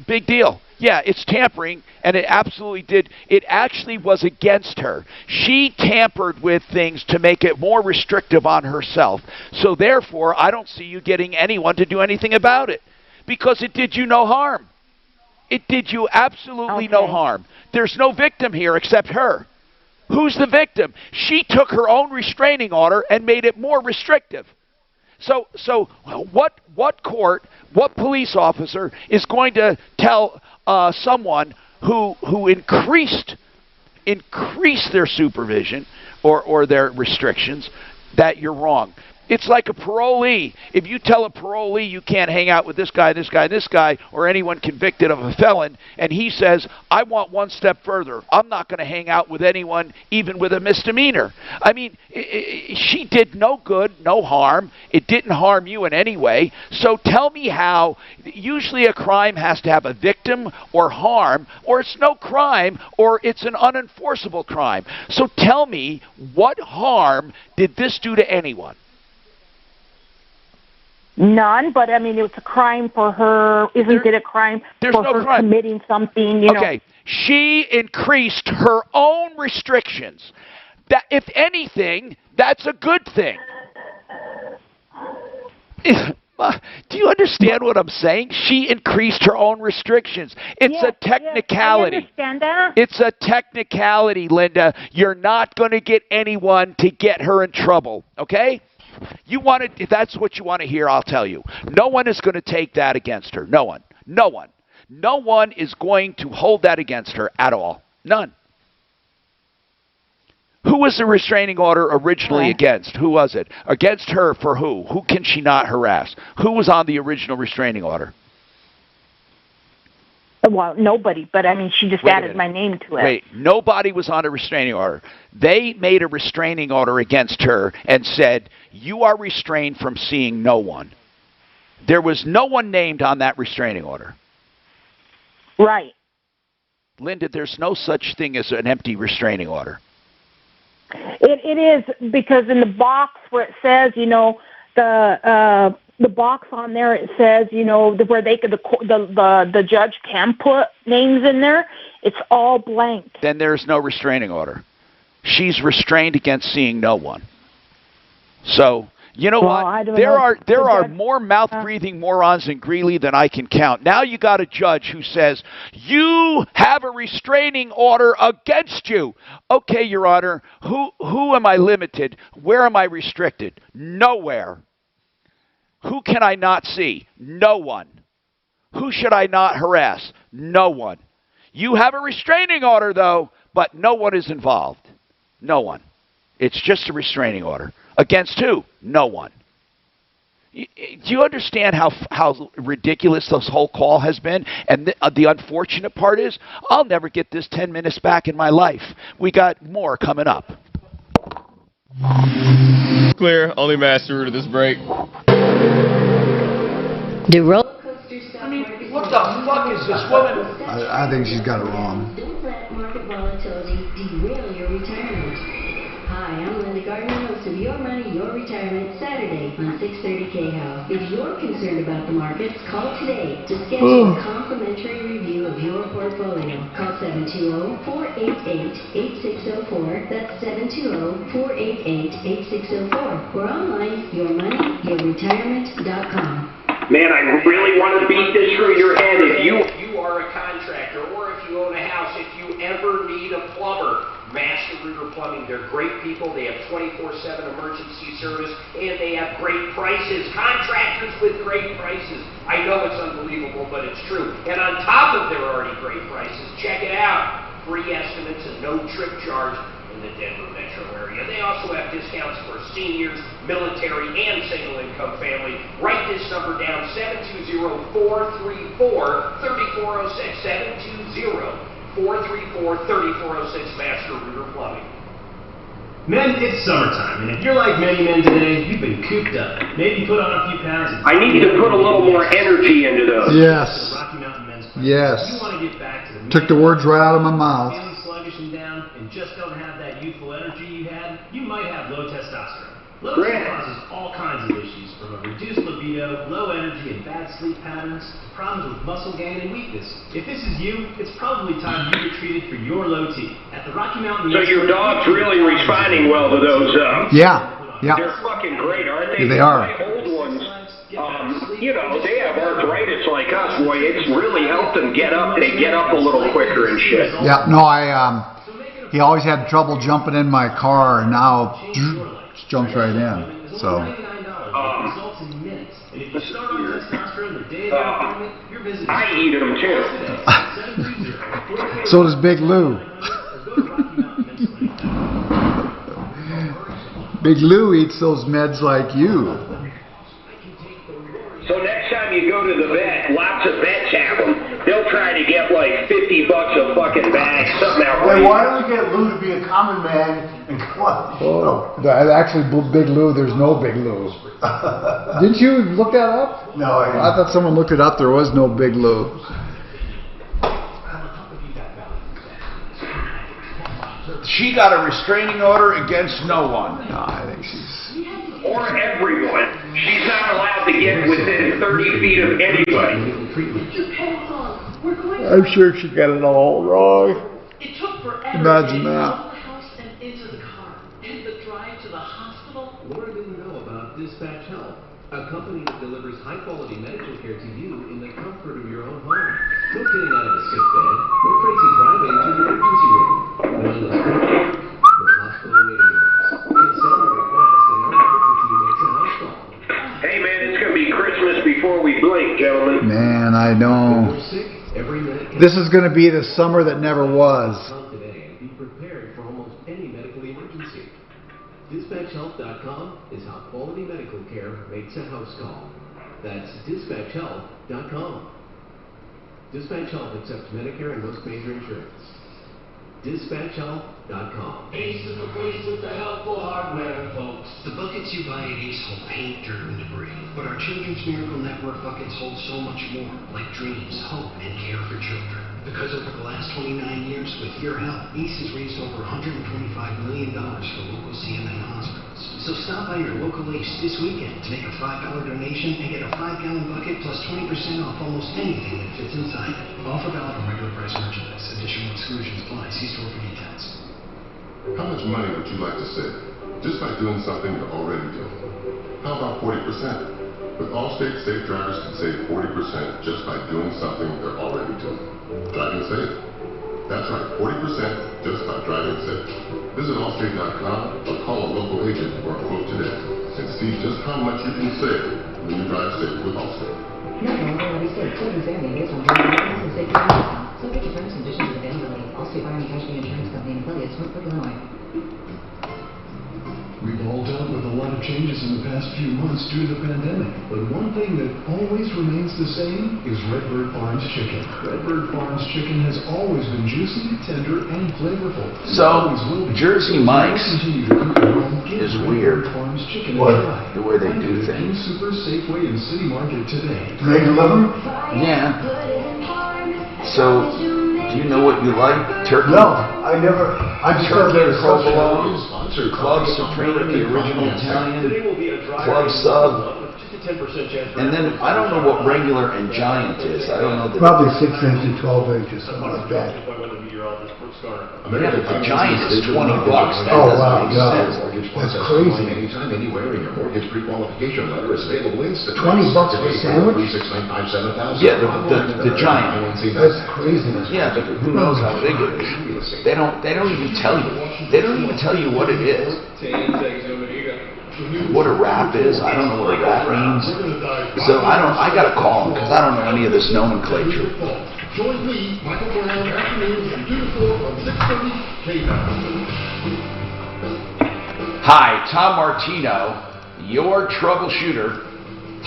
Big deal. Yeah, it's tampering, and it absolutely did. It actually was against her. She tampered with things to make it more restrictive on herself. So therefore, I don't see you getting anyone to do anything about it because it did you no harm. It did you absolutely no harm. There's no victim here except her. Who's the victim? She took her own restraining order and made it more restrictive. So what court, what police officer is going to tell someone who increased their supervision or their restrictions, that you're wrong. It's like a parolee. If you tell a parolee you can't hang out with this guy, this guy, this guy, or anyone convicted of a felon, and he says, I want one step further. I'm not going to hang out with anyone, even with a misdemeanor. I mean, she did no good, no harm. It didn't harm you in any way. So tell me how. Usually a crime has to have a victim or harm, or it's no crime, or it's an unenforceable crime. So tell me, what harm did this do to anyone? None, but I mean, it was a crime for her. Isn't it a crime for her committing something? You know? She increased her own restrictions. That, if anything, that's a good thing. Do you understand what I'm saying? She increased her own restrictions. It's a technicality. Yes, I understand that. It's a technicality, Linda. You're not going to get anyone to get her in trouble, okay? If that's what you want to hear, I'll tell you. No one is going to take that against her. No one. No one. No one is going to hold that against her at all. None. Who was the restraining order originally against? Who was it? Against her for who? Who can she not harass? Who was on the original restraining order? Well, nobody, but I mean, she just added my name to it. Wait, nobody was on a restraining order. They made a restraining order against her and said, you are restrained from seeing no one. There was no one named on that restraining order. Right. Linda, there's no such thing as an empty restraining order. It is, because in the box where it says, you know, the box on there, it says, you know, where they could, the judge can put names in there, it's all blank. Then there's no restraining order. She's restrained against seeing no one. So, you know what? There are more mouth-breathing morons in Greeley than I can count. Now you got a judge who says, you have a restraining order against you. Okay, Your Honor, who am I limited? Where am I restricted? Nowhere. Who can I not see? No one. Who should I not harass? No one. You have a restraining order, though, but no one is involved. No one. It's just a restraining order. Against who? No one. Do you understand how ridiculous this whole call has been? And the unfortunate part is, I'll never get this 10 minutes back in my life. We got more coming up. Clear. Only Master Root of this break. I mean, what the fuck is this woman? I think she's got it wrong. Don't let market volatility derail your retirement. Hi, I'm Linda Gardner, host of Your Money, Your Retirement, Saturday on 630 KHOW. If you're concerned about the markets, call today to schedule a complimentary review of your portfolio. Call 720-488-8604. That's 720-488-8604. Or online, yourmoneyyourretirement.com. Man, I really want to beat this through your head. If you are a contractor, or if you own a house, if you ever need a plumber, Master Rooter Plumbing, they're great people. They have 24/7 emergency service, and they have great prices. Contractors with great prices. I know it's unbelievable, but it's true. And on top of their already great prices, check it out. Free estimates and no trip charge in the Denver metro area. They also have discounts for seniors, military, and single-income family. Write this number down, 720-434-3406, 720-434-3406, Master Rooter Plumbing. Men, it's summertime, and if you're like many men today, you've been cooped up. Maybe put on a few pounds. I need you to put a little more energy into those. Yes. Yes. You want to get back to the Took the words right out of my mouth. Feeling sluggish and down, and just don't have that youthful energy you had, you might have low testosterone. Low testosterone causes all kinds of issues, from a reduced libido, low energy, and bad sleep patterns, to problems with muscle gain and weakness. If this is you, it's probably time you get treated for your low T. At the Rocky Mountain... So your dog's really responding well to those, Yeah. They're fucking great, aren't they? Yeah, they are. My old ones, you know, they have arthritis like us, boy. It's really helped them get up. They get up a little quicker and shit. Yeah, no, he always had trouble jumping in my car, and now just jumps right in. So. I eat them too. So does Big Lou. Big Lou eats those meds like you. So next time you go to the vet, lots of vets have them. They'll try to get like $50 a fucking bag, something outrageous. Hey, why don't we get Lou to be a common man and come on? Oh, actually, Big Lou, there's no Big Lou. Didn't you look that up? No, I didn't. I thought someone looked it up. There was no Big Lou. She got a restraining order against no one. No, I think she's... Or everyone. She's not allowed to get within 30 feet of anybody. I'm sure she got it all wrong. It took forever Imagine to get that. out of the house and into the car. And the drive to the hospital. Laura didn't know about Dispatch Health, a company that delivers high-quality medical care to you in the comfort of your own home. No getting out of a sick bed, no crazy driving to the emergency room. No endless paperwork, no hospital waiting rooms. Just send your request and our medical team makes a house call. Hey man, it's going to be Christmas before we blink, gentlemen. Man, I know. Every minute This is going to be the summer that never was. today and be prepared for almost any medical emergency. DispatchHealth.com is how quality medical care makes a house call. That's DispatchHealth.com. Dispatch Health accepts Medicare and most major insurance. DispatchHealth.com. Ace is the place with the helpful hardware, folks. The buckets you buy at Ace hold paint, dirt, and debris. But our Children's Miracle Network buckets hold so much more, like dreams, hope, and care for children. Because over the last 29 years, with your help, Ace has raised over $125 million for local CMN hospitals. So stop by your local Ace this weekend to make a $5 donation and get a 5-gallon bucket plus 20% off almost anything that fits inside. Offer valid on regular price merchandise. Additional exclusions apply. See store for details. How much money would you like to save just by doing something you're already doing? How about 40%? With Allstate, safe drivers can save 40% just by doing something they're already doing. Driving safe. That's right, 40% just by driving safe. Visit Allstate.com or call a local agent for a quote today and see just how much you can save when you drive safe with Allstate. No, already said. Children's Family based on and safety discount. Subject to terms, conditions, and availability. Allstate Fire and Casualty Insurance Company and affiliates, Northbrook, Illinois. We've all dealt with a lot of changes in the past few months due to the pandemic, but one thing that always remains the same is Redbird Farms chicken. Redbird Farms chicken has always been juicy, tender, and flavorful. So, Jersey Mike's is weird. What? The way they do things. Super Safeway and City Market today. Do they deliver? Yeah. So, do you know what you like? Turkey? No, I never. I just heard Turkey there was such provolone, Club Supreme, the original Italian, Club Sub, and then I don't know what regular and giant is. I don't know the probably 6 inches, 12 inches, something like that. Yeah, but the giant is $20. That Oh doesn't wow, make no, sense. that's crazy. Anytime, anywhere, and your mortgage pre-qualification letter is available instantly. $20 for a sandwich? 36957,000. Yeah, the giant. That's craziness. Yeah, but who knows how big it is? They don't even tell you. They don't even tell you what it is. What a wrap is, I don't know what a wrap means. So I gotta call them because I don't know any of this nomenclature. Join me, Michael Brown, afternoons from 2 to 4 on 630 KPAL. Hi, Tom Martino, your troubleshooter.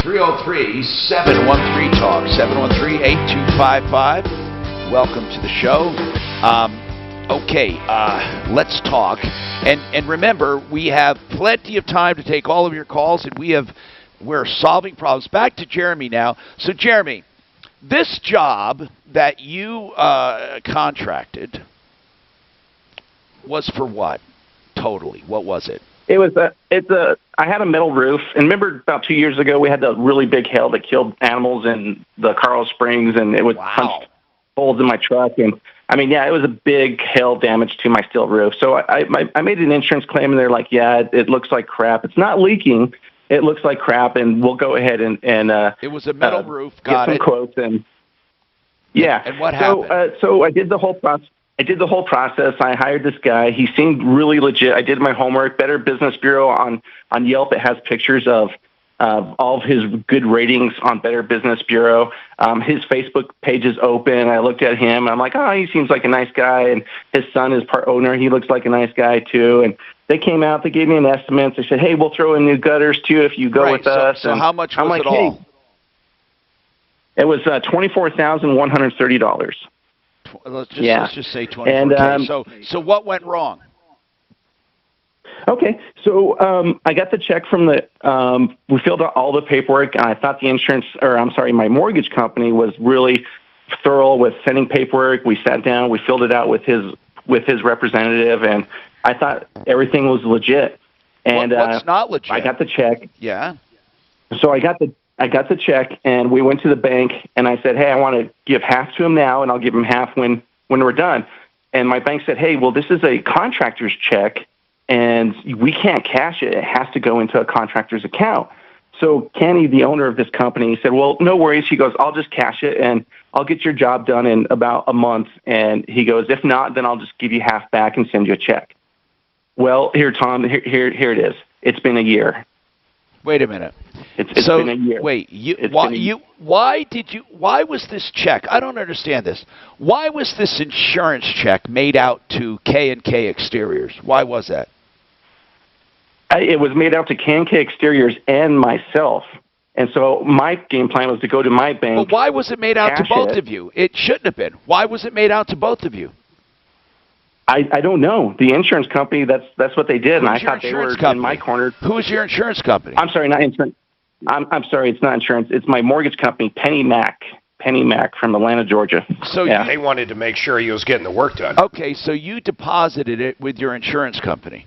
303-713-TALK, 713-8255. Welcome to the show. Okay, let's talk. And remember, we have plenty of time to take all of your calls, and we're solving problems. Back to Jeremy now. So, Jeremy, this job that you contracted was for what? Totally. What was it? I had a metal roof, and remember about 2 years ago we had the really big hail that killed animals in the Carl Springs, and it would punch holes in my truck. And I mean, yeah, it was a big hail damage to my steel roof. So I made an insurance claim, and they're like, yeah, it looks like crap. It's not leaking. It looks like crap, and we'll go ahead and it was a metal roof. Got get some quotes and yeah. And what happened? So I did the whole process. I hired this guy. He seemed really legit. I did my homework. Better Business Bureau on Yelp. It has pictures of all of his good ratings on Better Business Bureau. His Facebook page is open. I looked at him. I'm like, oh, he seems like a nice guy. And his son is part owner. He looks like a nice guy, too. And they came out. They gave me an estimate. They said, hey, we'll throw in new gutters, too, if you go with us. So how much was it hey, all? It was $24,130. Let's just say 24K. And, so what went wrong? Okay, so I got the check from the. We filled out all the paperwork, and I thought my mortgage company was really thorough with sending paperwork. We sat down, we filled it out with his representative, and I thought everything was legit. And what's not legit? I got the check. Yeah. So I got the check, and we went to the bank, and I said, hey, I want to give half to him now, and I'll give him half when we're done. And my bank said, hey, well, this is a contractor's check, and we can't cash it. It has to go into a contractor's account. So Kenny, the owner of this company, said, well, no worries. He goes, I'll just cash it, and I'll get your job done in about a month. And he goes, if not, then I'll just give you half back and send you a check. Well, here, Tom, here it is. It's been a year. Wait a minute. It's been a year. Wait, why was this check? I don't understand this. Why was this insurance check made out to K&K Exteriors? Why was that? It was made out to K&K Exteriors and myself. And so my game plan was to go to my bank. But why was it made out to both of you? It shouldn't have been. Why was it made out to both of you? I don't know. The insurance company, that's what they did, and I thought they were in my corner. Who is your insurance company? I'm sorry, not insurance. I'm sorry, it's not insurance. It's my mortgage company, Penny Mac from Atlanta, Georgia. So they wanted to make sure he was getting the work done. Okay, so you deposited it with your insurance company.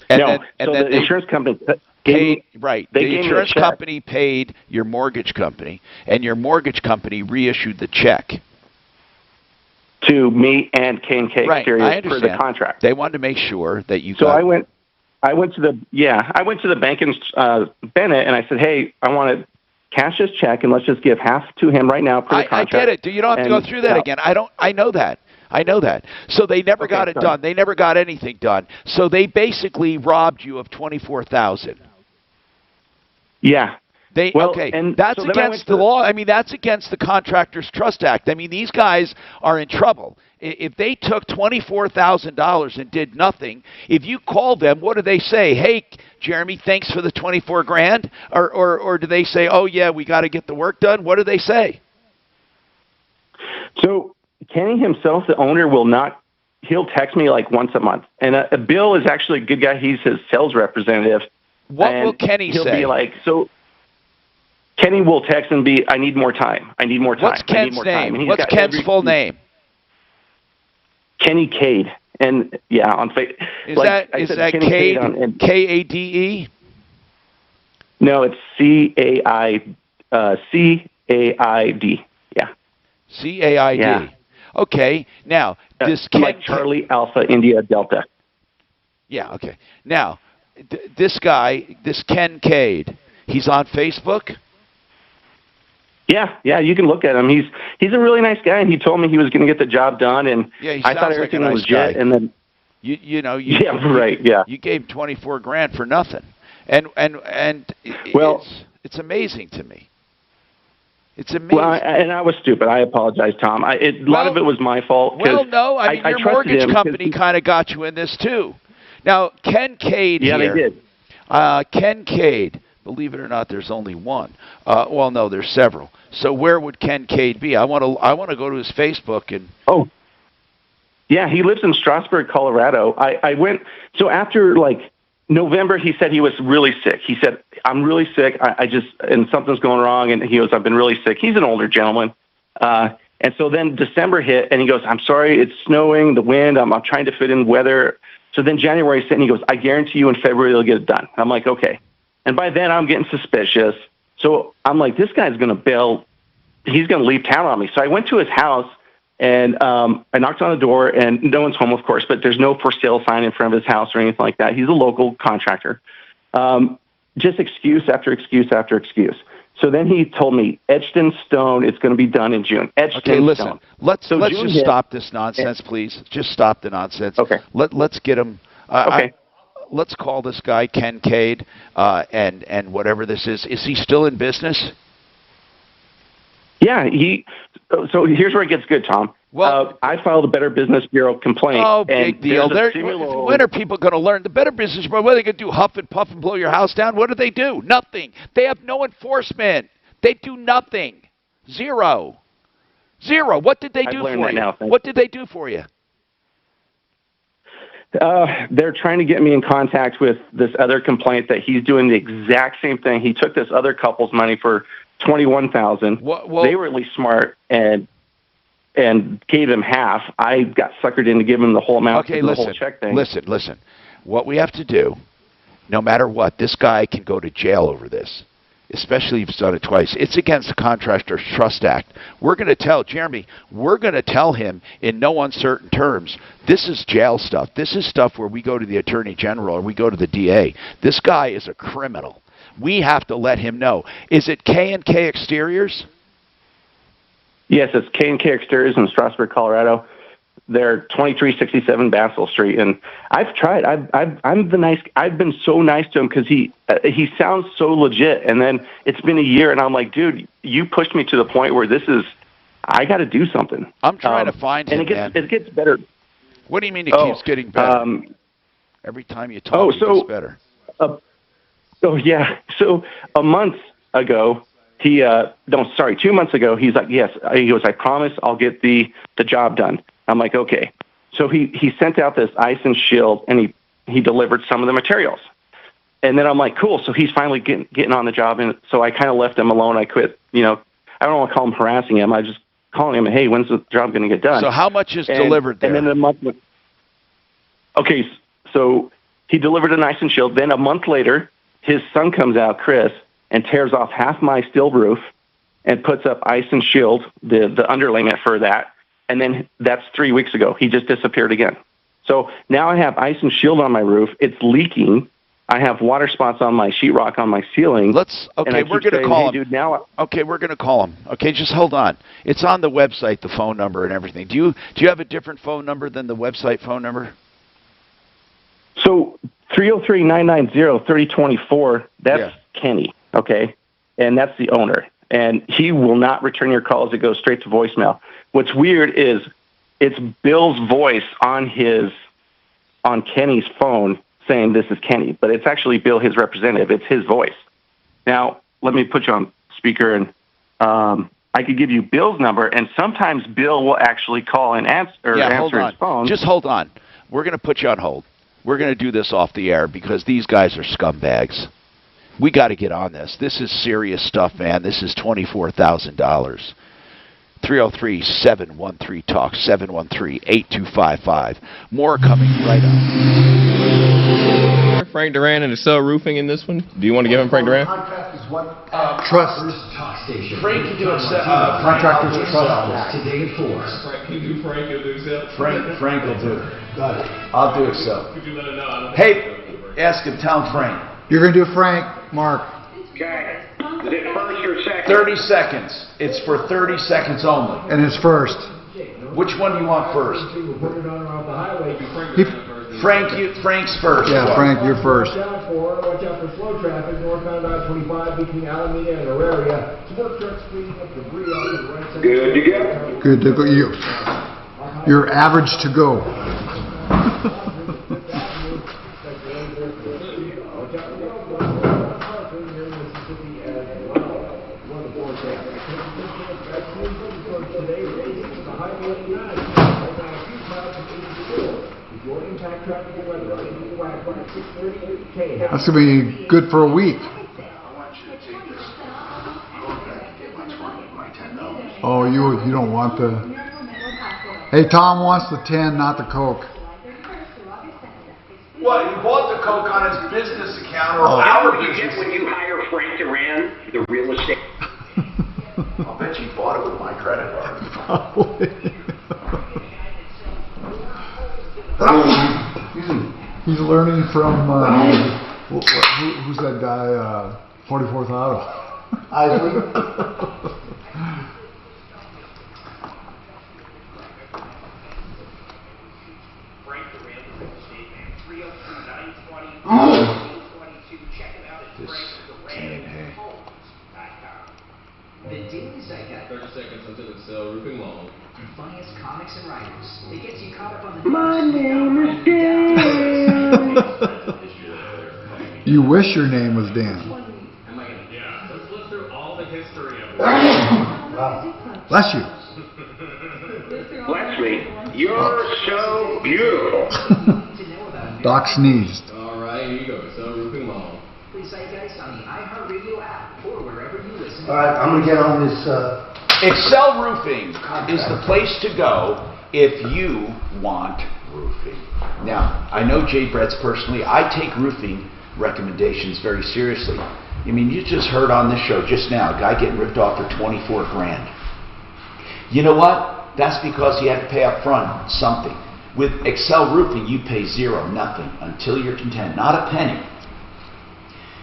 And no, then the insurance company paid. Right, the insurance company paid your mortgage company, and your mortgage company reissued the check to me and K&K Exteriors for the contract. They wanted to make sure that you. So I went to the bank in Bennett, and I said, hey, I want to cash this check, and let's just give half to him right now for the contract. I get it. You don't have to go through that again. I know that. So they never got it done. They never got anything done. So they basically robbed you of $24,000. Yeah. And that's against the law. I mean, that's against the Contractors Trust Act. I mean, these guys are in trouble. If they took $24,000 and did nothing, if you call them, what do they say? Hey, Jeremy, thanks for the $24,000, or do they say, oh yeah, we got to get the work done? What do they say? So Kenny himself, the owner, will not. He'll text me like once a month, and Bill is actually a good guy. He's his sales representative. What will Kenny say? He'll be like, so. Kenny will text and be, I need more time. I need more time. What's Ken's name? What's Ken's full name? Kenny Cade. And yeah, on Facebook. Is that Cade? K-A-D-E? No, it's C-A-I-D. Yeah. C-A-I-D. Yeah. Okay. Now, this like Charlie Alpha India Delta. Yeah, okay. Now, this guy, this Ken Cade, he's on Facebook? Yeah, you can look at him. He's a really nice guy, and he told me he was going to get the job done, and I thought everything was legit. And then you gave him $24,000 for nothing, and it's amazing to me. It's amazing. Well, and I was stupid. I apologize, Tom. A lot of it was my fault. Well, no, I mean your mortgage company kind of got you in this too. Now, Ken Cade here. Yeah, they did. Ken Cade. Believe it or not, there's only one. Well, no, there's several. So where would Ken Cade be? I want to go to his Facebook and. Oh. Yeah, he lives in Strasburg, Colorado. I went. So after like November, he said he was really sick. He said, "I'm really sick. And something's going wrong." And he goes, "I've been really sick." He's an older gentleman. And so then December hit, and he goes, "I'm sorry, it's snowing, the wind. I'm trying to fit in weather." So then January hit, and he goes, "I guarantee you in February they'll get it done." I'm like, "Okay." And by then, I'm getting suspicious. So I'm like, this guy's going to bail. He's going to leave town on me. So I went to his house, and I knocked on the door, and no one's home, of course, but there's no for sale sign in front of his house or anything like that. He's a local contractor. Just excuse after excuse after excuse. So then he told me, etched in stone, it's going to be done in June. Okay, listen. Let's just stop this nonsense, please. Just stop the nonsense. Okay. Let's get him. Okay. let's call this guy Ken Cade, and whatever this is. Is he still in business? Yeah, so here's where it gets good, Tom. Well, I filed a Better Business Bureau complaint. Oh, big deal. When are people going to learn? The Better Business Bureau, what are they going to do, huff and puff and blow your house down? What do they do? Nothing. They have no enforcement. They do nothing. Zero. What did they do for you? What did they do for you? They're trying to get me in contact with this other complaint that he's doing the exact same thing. He took this other couple's money for $21,000. They were at least smart and gave him half. I got suckered into giving him the whole amount. Okay, the whole check thing. Listen. What we have to do, no matter what, this guy can go to jail over this, especially if he's done it twice. It's against the Contractors Trust Act. We're going to tell Jeremy. We're going to tell him in no uncertain terms. This is jail stuff. This is stuff where we go to the Attorney General or we go to the DA. This guy is a criminal. We have to let him know. Is it K&K Exteriors? Yes, it's K&K Exteriors in Strasburg, Colorado. They're 2367 Bassel Street, and I've tried. I've been so nice to him because he sounds so legit. And then it's been a year, and I'm like, dude, you pushed me to the point where I got to do something. I'm trying to find him, and it gets better. What do you mean it keeps getting better? Every time you talk, it gets better. Yeah. So a month ago, 2 months ago, he's like, yes. He goes, I promise I'll get the job done. I'm like, okay. So he sent out this ice and shield, and he delivered some of the materials. And then I'm like, cool. So he's finally getting on the job, and so I kind of left him alone. I quit. I don't want to call him harassing him. I just calling him, hey, when's the job going to get done? So how much is delivered there? And then a month. Okay, so he delivered an ice and shield. Then a month later, his son comes out, Chris, and tears off half my steel roof and puts up ice and shield, the underlayment for that. And then that's 3 weeks ago. He just disappeared again. So now I have ice and shield on my roof. It's leaking. I have water spots on my sheetrock on my ceiling. We're going to call him. Dude, now. Okay, we're going to call him. Okay, just hold on. It's on the website, the phone number and everything. Do you have a different phone number than the website phone number? So 303-990-3024, that's Kenny, okay? And that's the owner. And he will not return your calls. It goes straight to voicemail. What's weird is it's Bill's voice on Kenny's phone saying this is Kenny, but it's actually Bill, his representative. It's his voice. Now, let me put you on speaker, and I could give you Bill's number, and sometimes Bill will actually call and answer his phone. Just hold on. We're going to put you on hold. We're going to do this off the air because these guys are scumbags. We got to get on this. This is serious stuff, man. This is $24,000. 303-713-TALK, 713-8255. More coming right up. Frank Duran and Excel Roofing in this one. Do you want to give him Frank Duran? Trust. Frank can do Contractors Trust. Today at 4. Frank can do Frank will do Excel. Frank will do it. Got it. I'll do Excel. Could you let him know? Hey, ask him. Tell him Frank. You're going to do Frank, Mark. Okay. Is it first or second? 30 seconds. It's for 30 seconds only. And it's first. Which one do you want first? Frank's first. Yeah, Frank, you're first. Watch out for slow traffic northbound I-25 between Alameda and Auraria. Work trucks cleaning up debris off the right side. Good to go. Good to go. You're average to go. That's going to be good for a week. Oh, you don't want the... Hey, Tom wants the 10, not the Coke. What, you bought the Coke on his business account or How our do you business? get when you hire Frank Duran, the real estate? I'll bet you bought it with my credit card. He's learning from who's that guy? 44th Auto. Frank Duran, real estate man, 303-920 30 seconds until Excel Roofing Long. The funniest comics and writers. It gets you caught up on the My news. name is Dan. You wish your name was Dan. Yeah, let's look through all the history of it. Bless you. Bless me. You're so beautiful. Doc sneezed. All right, here you go. Excel Roofing Long. Please say guys on the iHeartRadio app or wherever you listen. All right, I'm gonna get on this. Excel Roofing is the place to go if you want roofing. Now, I know Jay Brett's personally. I take roofing recommendations very seriously. I mean, you just heard on this show just now, a guy getting ripped off for 24 grand. You know what? That's because he had to pay up front something. With Excel Roofing, you pay zero, nothing, until you're content. Not a penny.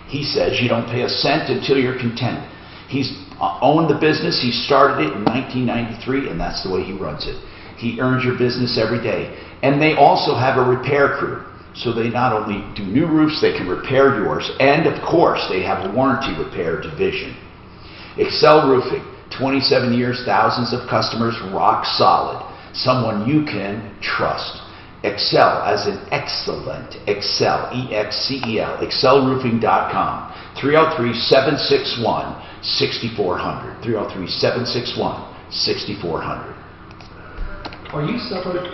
He says you don't pay a cent until you're content. He's owned the business. He started it in 1993, and that's the way he runs it. He earns your business every day. And they also have a repair crew. So they not only do new roofs, they can repair yours. And, of course, they have a warranty repair division. Excel Roofing, 27 years, thousands of customers, rock solid. Someone you can trust. Excel as in excellent. Excel, E-X-C-E-L, excelroofing.com. 303-761-6400. 303-761-6400. Are you suffering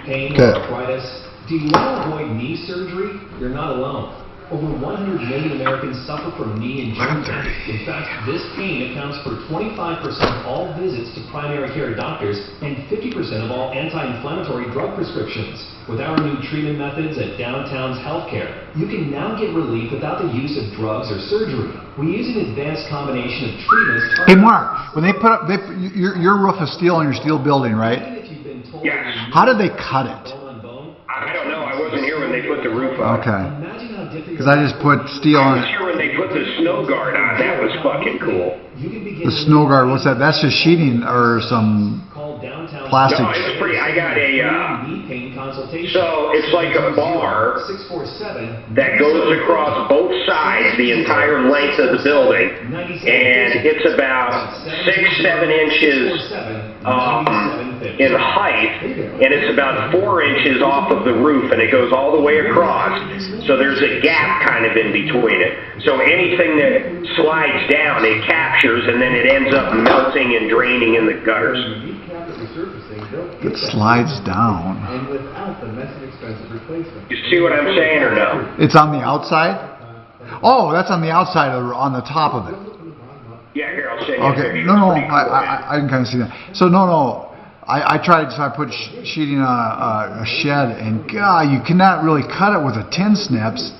pain Okay. or arthritis? Do you want to avoid knee surgery? You're not alone. Over 100 million Americans suffer from knee and joint pain. In fact, this pain accounts for 25% of all visits to primary care doctors and 50% of all anti-inflammatory drug prescriptions. With our new treatment methods at Downtown's Healthcare, you can now get relief without the use of drugs or surgery. We use an advanced combination of treatments. Hey, Mark, when they put up, your roof is steel on your steel building, right? Yes. How did they cut it? I don't know. I wasn't here when they put the roof on. Okay. Because I just put steel I on was it. here when they put the snow guard on. That was fucking cool. The snow guard, what's that? That's just sheeting or some plastic. No, it's pretty. I got a. So it's like a bar that goes across both sides, the entire length of the building, and it's about 6-7 inches in height, and it's about 4 inches off of the roof, and it goes all the way across. So there's a gap kind of in between it. So anything that slides down, it captures, and then it ends up melting and draining in the gutters. It slides down. You see what I'm saying or no? It's on the outside? Oh, that's on the outside or on the top of it. Yeah, here, I'll show you. Okay, no, I can kind of see that. So no, I tried, so I put sheeting on a shed, and God, you cannot really cut it with a 10 snips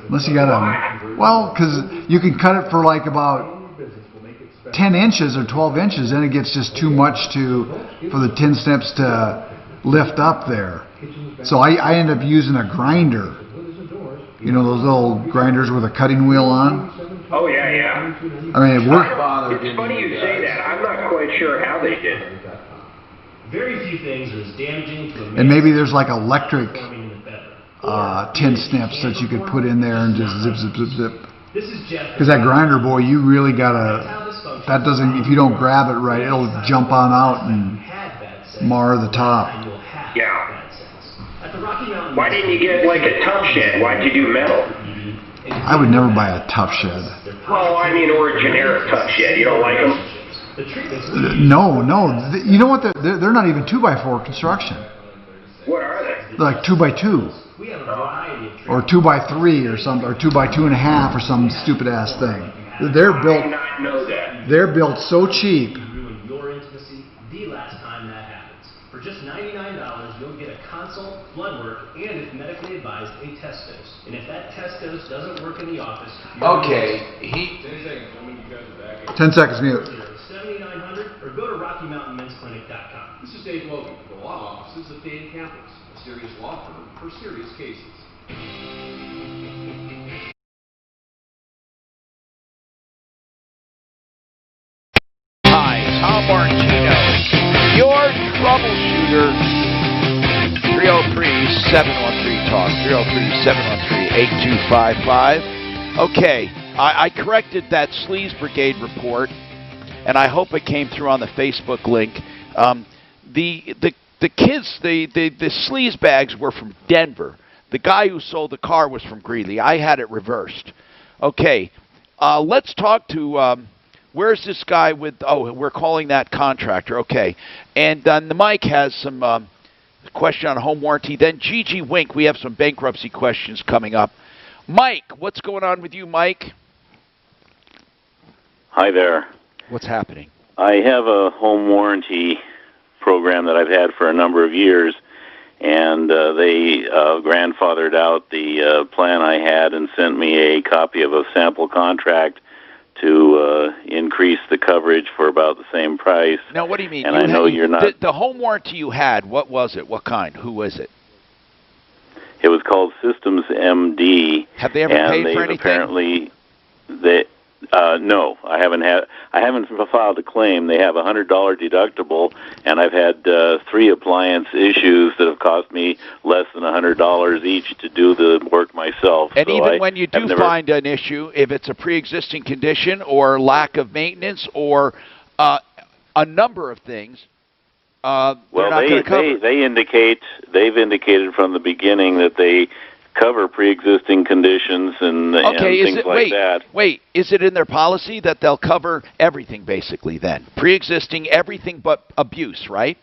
unless you got a, well, because you can cut it for like about 10 inches or 12 inches, then it gets just too much for the 10 snips to lift up there. So I end up using a grinder. You know those little grinders with a cutting wheel on? Oh, yeah. I mean, it worked. It's funny you say that. I'm not quite sure how they did it. Very few things are as damaging to a And maybe there's like electric 10 snips that you could put in there and just zip, zip, zip, zip. Because that grinder, boy, you really gotta, that doesn't, if you don't grab it right, it'll jump on out and mar the top. Yeah. Why didn't you get like a tough shed? Why'd you do metal? I would never buy a tough shed. Well, I mean, or a generic tough shed. You don't like them? No. You know what? They're not even 2x4 construction. What are they? They're like 2x2. Or 2x3 or something, or 2x2.5 or some stupid ass thing. They're built. I did not know that. They're built so cheap. Your intimacy the last time that happens. For just $99, you'll get a consult, blood work, and if medically advised, a test dose. And if that test dose doesn't work in the office, 10 seconds mute. 7900 or go to RockyMountainMen'sClinic.com. This is Dave Logan, the law offices of Dave Campos, a serious law firm for serious cases. Hi, Tom Martino, your troubleshooter. 303-713-TALK, 303-713-8255. Okay, I corrected that Sleaze Brigade report. and I hope it came through on the Facebook link. The kids, the sleaze bags were from Denver. The guy who sold the car was from Greeley. I had it reversed. Okay, let's talk to, where's this guy with, we're calling that contractor. Okay, and the Mike has some question on home warranty. Then Gigi Wink, we have some bankruptcy questions coming up. Mike, what's going on with you, Mike? Hi there. What's happening? I have a home warranty program that I've had for a number of years, and they grandfathered out the plan I had and sent me a copy of a sample contract to increase the coverage for about the same price. Now, what do you mean? And I know you're not... The home warranty you had, what was it? What kind? Who was it? It was called Systems MD. Have they ever paid for anything? Apparently, no, I haven't filed a claim. They have a $100 deductible, and I've had 3 appliance issues that have cost me less than $100 each to do the work myself. And so even when you do find an issue, if it's a pre-existing condition or lack of maintenance or a number of things, well, they've indicated from the beginning that they cover pre-existing conditions and things like that. Wait, is it in their policy that they'll cover everything basically then? Pre-existing, everything but abuse, right?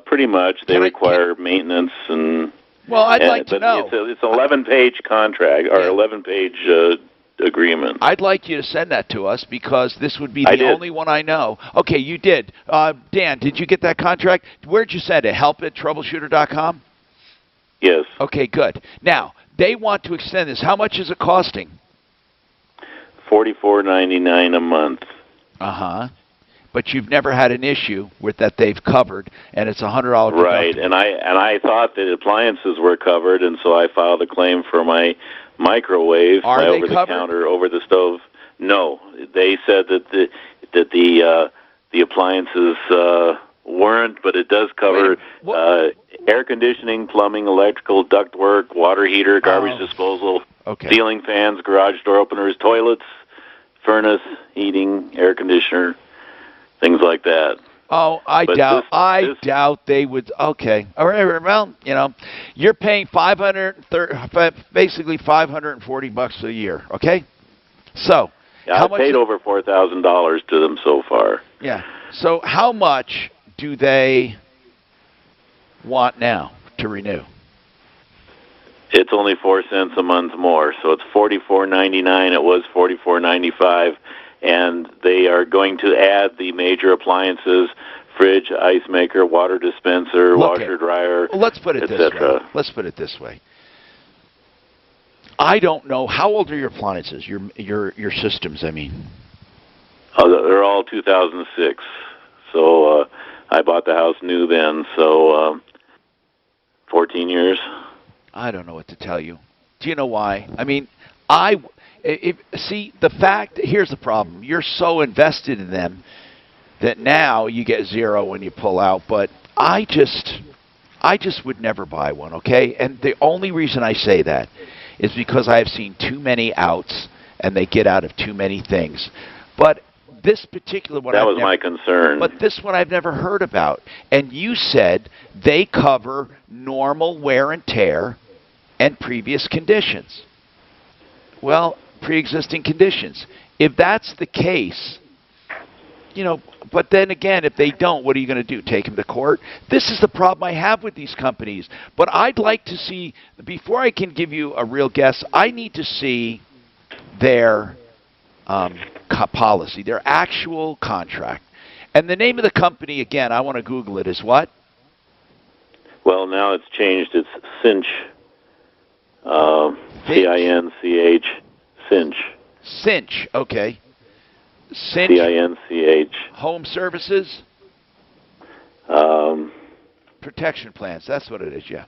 Pretty much. They require maintenance and... Well, I'd like to know. It's an 11-page contract, or 11-page agreement. I'd like you to send that to us because this would be the only one I know. Okay, you did. Dan, did you get that contract? Where'd you send it? help@troubleshooter.com? Yes. Okay, good. Now, they want to extend this. How much is it costing? $44.99 a month. Uh-huh. But you've never had an issue with that they've covered, and it's $100 deductible. Right, and I thought that appliances were covered, and so I filed a claim for my microwave, my over-the-counter, over-the-stove. No, they said that the appliances weren't, but it does cover air conditioning, plumbing, electrical, ductwork, water heater, garbage disposal, ceiling fans, garage door openers, toilets, furnace, heating, air conditioner, things like that. Oh, I doubt they would. Okay, all right. Well, you're paying basically $540 a year. Okay, so I paid over $4,000 to them so far. Yeah. So how much do they want now to renew? It's only 4 cents a month more, so it's $44.99. It was $44.95, and they are going to add the major appliances: fridge, ice maker, water dispenser, washer, dryer. Well, let's put it this way. Let's put it this way. I don't know how old are your appliances, your systems. I mean, they're all 2006. So I bought the house new then. So 14 years. I don't know what to tell you. Do you know why? I mean, see, the fact, here's the problem. You're so invested in them that now you get zero when you pull out. But I just would never buy one, okay? And the only reason I say that is because I have seen too many outs, and they get out of too many things. But this particular one... That was my concern. But this one I've never heard about. And you said they cover normal wear and tear and previous conditions. Well, pre-existing conditions. If that's the case, but then again, if they don't, what are you going to do? Take them to court? This is the problem I have with these companies. But I'd like to see, before I can give you a real guess, I need to see their policy, their actual contract. And the name of the company, again, I want to Google it, is what? Well, now it's changed. It's Cinch. C-I-N-C-H. Cinch. Cinch, okay. Cinch. C-I-N-C-H. Home Services? Protection Plans, that's what it is, yeah.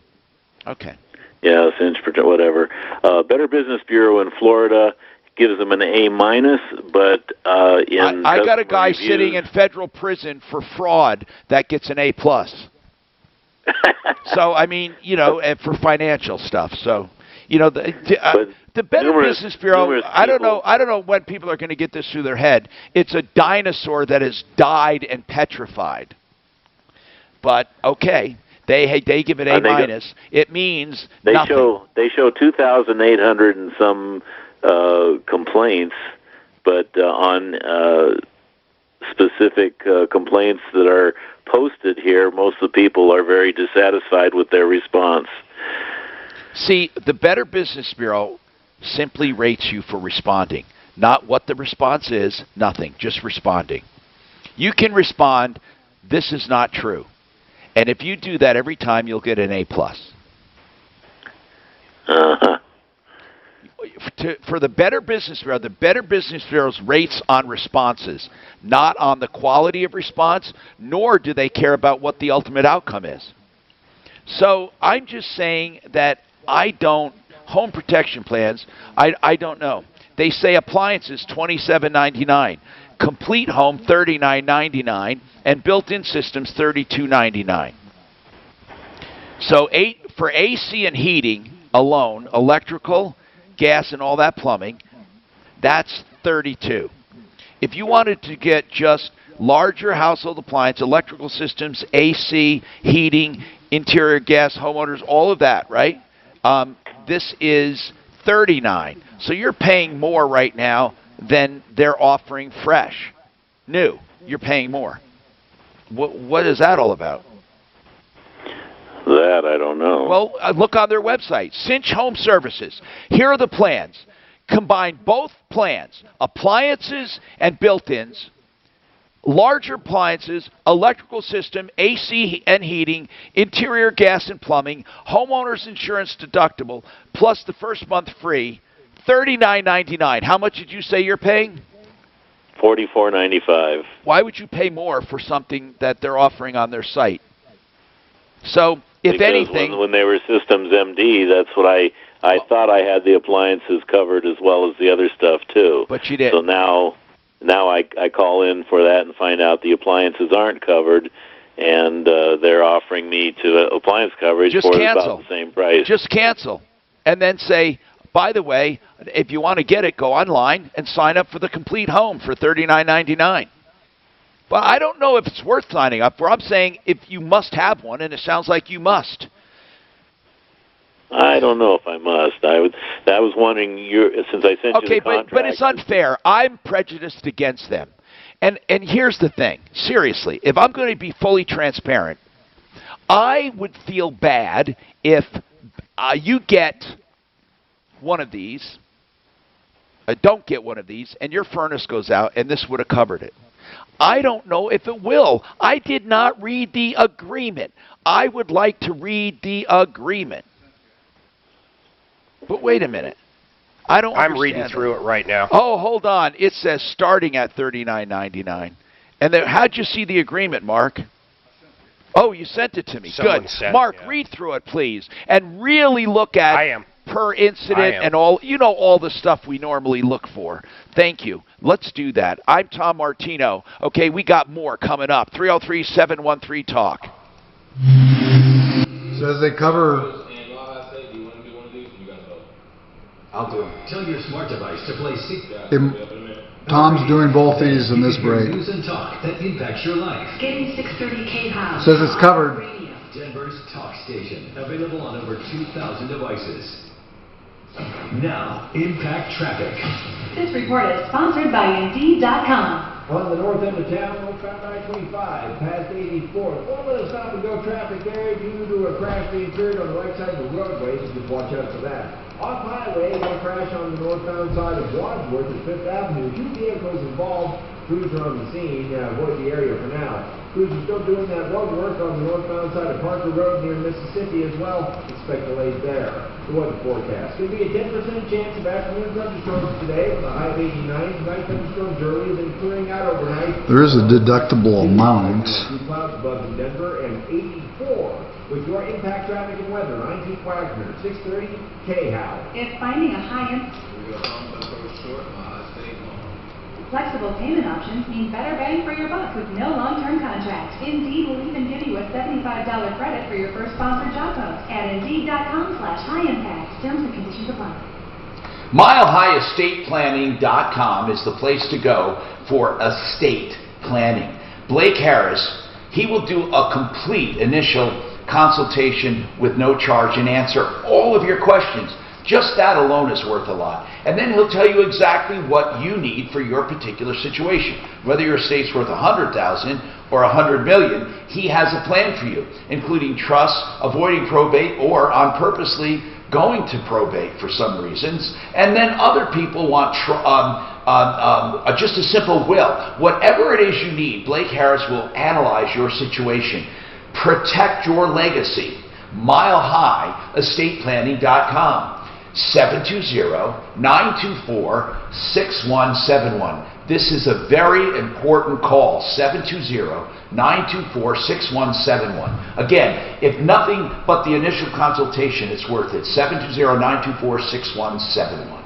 Okay. Yeah, Cinch, whatever. Better Business Bureau in Florida gives them an A-, but in... I got a guy sitting in federal prison for fraud that gets an A+. So, I mean, and for financial stuff. So, You know, the Better Business Bureau, I don't know when people are going to get this through their head. It's a dinosaur that has died and petrified. But okay, they give it A minus. It means nothing. They show 2,800 and some complaints, but on specific complaints that are posted here, most of the people are very dissatisfied with their response. See, the Better Business Bureau simply rates you for responding. Not what the response is, nothing, just responding. You can respond, this is not true. And if you do that every time, you'll get an A+. For the Better Business Bureau, the Better Business Bureau's rates on responses, not on the quality of response, nor do they care about what the ultimate outcome is. So I'm just saying that home protection plans, I don't know. They say appliances $27.99, complete home $39.99, and built-in systems $32.99. So for AC and heating alone, electrical, gas, and all that plumbing, that's $32. If you wanted to get just larger household appliance, electrical systems, AC, heating, interior gas, homeowners, all of that, right? This is $39. So you're paying more right now than they're offering fresh. New. You're paying more. What is that all about? That I don't know. Well, look on their website. Cinch Home Services. Here are the plans. Combine both plans, appliances and built-ins, larger appliances, electrical system, AC and heating, interior gas and plumbing, homeowner's insurance deductible, plus the first month free, $39.99. How much did you say you're paying? $44.95. Why would you pay more for something that they're offering on their site? So, if because anything, when they were Systems MD, that's what I thought I had the appliances covered as well as the other stuff too. But you didn't. So now I call in for that and find out the appliances aren't covered, and they're offering me appliance coverage for about the same price. Just cancel, and then say, by the way, if you want to get it, go online and sign up for the complete home for $39.99. But I don't know if it's worth signing up for. I'm saying if you must have one, and it sounds like you must. I don't know if I must. I was wondering, since I sent you the contract. But it's unfair. I'm prejudiced against them. And here's the thing. Seriously, if I'm going to be fully transparent, I would feel bad if you get one of these, don't get one of these, and your furnace goes out, and this would have covered it. I don't know if it will. I did not read the agreement. I would like to read the agreement. But wait a minute. I'm reading through it right now. Oh, hold on. It says starting at $39.99. And then, how'd you see the agreement, Mark? Oh, you sent it to me. Good. Mark, read through it, please, and really look at per incident and all. You know, all the stuff we normally look for. Thank you. Let's do that. I'm Tom Martino. Okay, we got more coming up. 303-713-TALK. Says they cover. I'll do it. Tell your smart device to play Tom's doing both these in this break. News and talk that impacts your life. Getting 630 K-House. Says it's covered. Denver's talk station, available on over 2,000 devices. Now, impact traffic. This report is sponsored by Indeed.com. On the north end of town, northbound I-25, past 84. Over the stop-and-go traffic there due to a crash being cleared on the right side of the roadway, so just watch out for that. Off highway, a crash on the northbound side of Wadsworth at 5th Avenue. 2 vehicles involved. Crews are on the scene. Avoid the area for now. Crews are still doing that road work on the northbound side of Parker Road near Mississippi as well. Expect delays there. The weather forecast. Could be a 10% chance of afternoon thunderstorms today with a high of 89. Tonight thunderstorms early, then clearing out overnight. There is a deductible amount. Clouds above in Denver and 84. With your impact traffic and weather, I'm Pete Wagner, 630 K-House. If finding a high-end... Flexible payment options mean better bang for your buck with no long-term contract. Indeed will even give you a $75 credit for your first sponsored job post at Indeed.com/high-impact. Terms and conditions apply. MileHighEstatePlanning.com is the place to go for estate planning. Blake Harris, he will do a complete initial consultation with no charge and answer all of your questions. Just that alone is worth a lot. And then he'll tell you exactly what you need for your particular situation. Whether your estate's worth $100,000 or $100 million, he has a plan for you, including trust, avoiding probate, or on purposely going to probate for some reasons. And then other people want just a simple will. Whatever it is you need, Blake Harris will analyze your situation. Protect your legacy. MileHighEstatePlanning.com. 720-924-6171. This is a very important call. 720-924-6171. Again, if nothing but the initial consultation, it's worth it. 720-924-6171.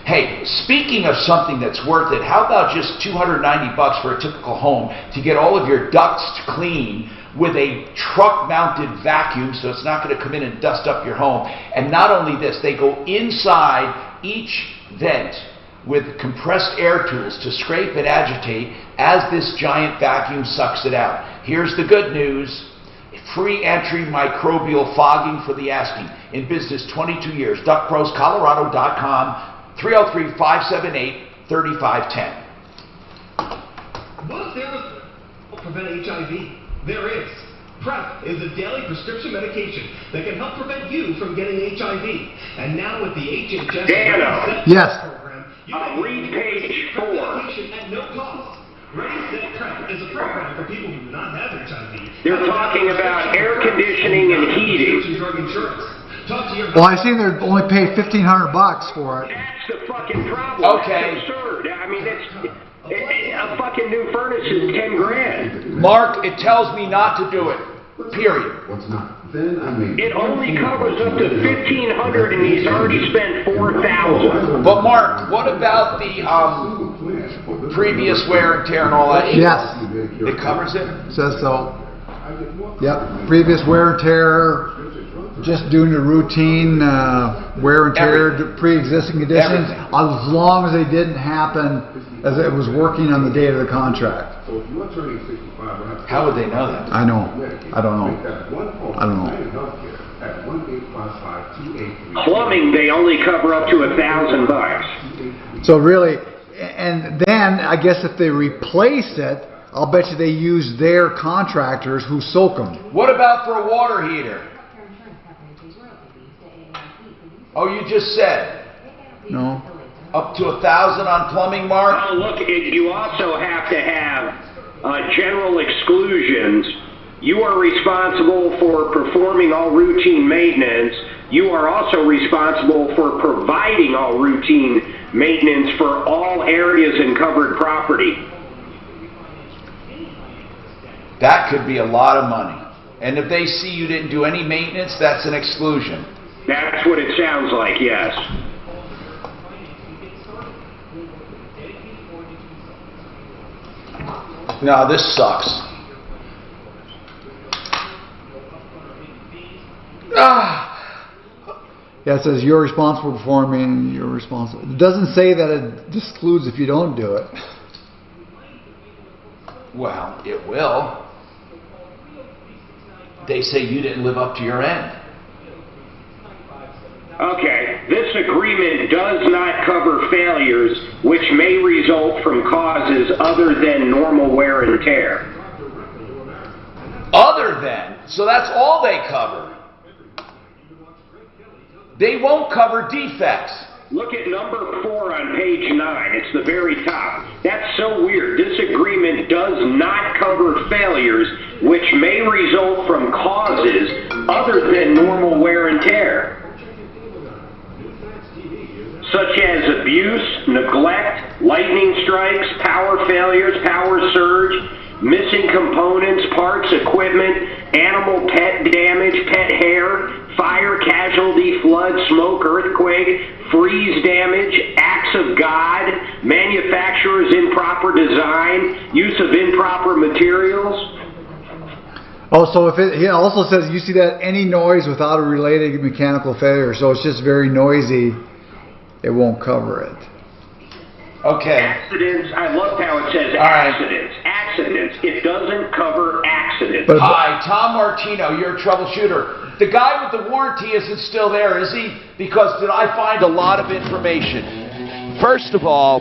Hey, speaking of something that's worth it, how about just $290 for a typical home to get all of your ducts clean with a truck-mounted vacuum, so it's not going to come in and dust up your home. And not only this, they go inside each vent with compressed air tools to scrape and agitate as this giant vacuum sucks it out. Here's the good news. Free entry microbial fogging for the asking. In business 22 years. DuckProsColorado.com, 303-578-3510. What if there was to prevent HIV? There is. PrEP is a daily prescription medication that can help prevent you from getting HIV. And now with the HHS Yes. program, you can read page 4. Medication at no cost. Ready Set PrEP is a program for people who do not have HIV. They're talking about air conditioning and heating. Drug insurance. Talk to your Well, I see they only pay $1,500 for it. That's the fucking problem. Okay. That's absurd. I mean, a fucking new furnace is $10,000. Mark, it tells me not to do it. Period. What's not? Then I mean, it only covers up to $1,500, and he's already spent $4,000. But Mark, what about the previous wear and tear and all that? Yes. It covers it? Says so. Yep. Previous wear and tear, just doing the routine wear and tear, pre-existing conditions, as long as they didn't happen as it was working on the date of the contract. How would they know that? I know. I don't know. I don't know. Plumbing, they only cover up to $1,000. So really, and then I guess if they replace it, I'll bet you they use their contractors who soak them. What about for a water heater? Oh, you just said. No. Up to $1,000 on plumbing, Mark? Oh, look, you also have to have general exclusions. You are responsible for performing all routine maintenance. You are also responsible for providing all routine maintenance for all areas in covered property. That could be a lot of money. And if they see you didn't do any maintenance, that's an exclusion. That's what it sounds like, yes. No, this sucks. Yeah, it says you're responsible for performing, you're responsible. It doesn't say that it excludes if you don't do it. Well, it will. They say you didn't live up to your end. Okay, this agreement does not cover failures which may result from causes other than normal wear and tear. Other than? So that's all they cover. They won't cover defects. Look at number 4 on page 9. It's the very top. That's so weird. This agreement does not cover failures which may result from causes other than normal wear and tear, such as abuse, neglect, lightning strikes, power failures, power surge, missing components, parts, equipment, animal pet damage, pet hair, fire, casualty, flood, smoke, earthquake, freeze damage, acts of God, manufacturer's improper design, use of improper materials. Oh, so he also says you see that any noise without a related mechanical failure, so it's just very noisy, it won't cover it. Okay. Accidents, I loved how it says accidents. Accidents. It doesn't cover accidents. Hi, Tom Martino, you're a troubleshooter. The guy with the warranty isn't still there, is he? Because did I find a lot of information? First of all,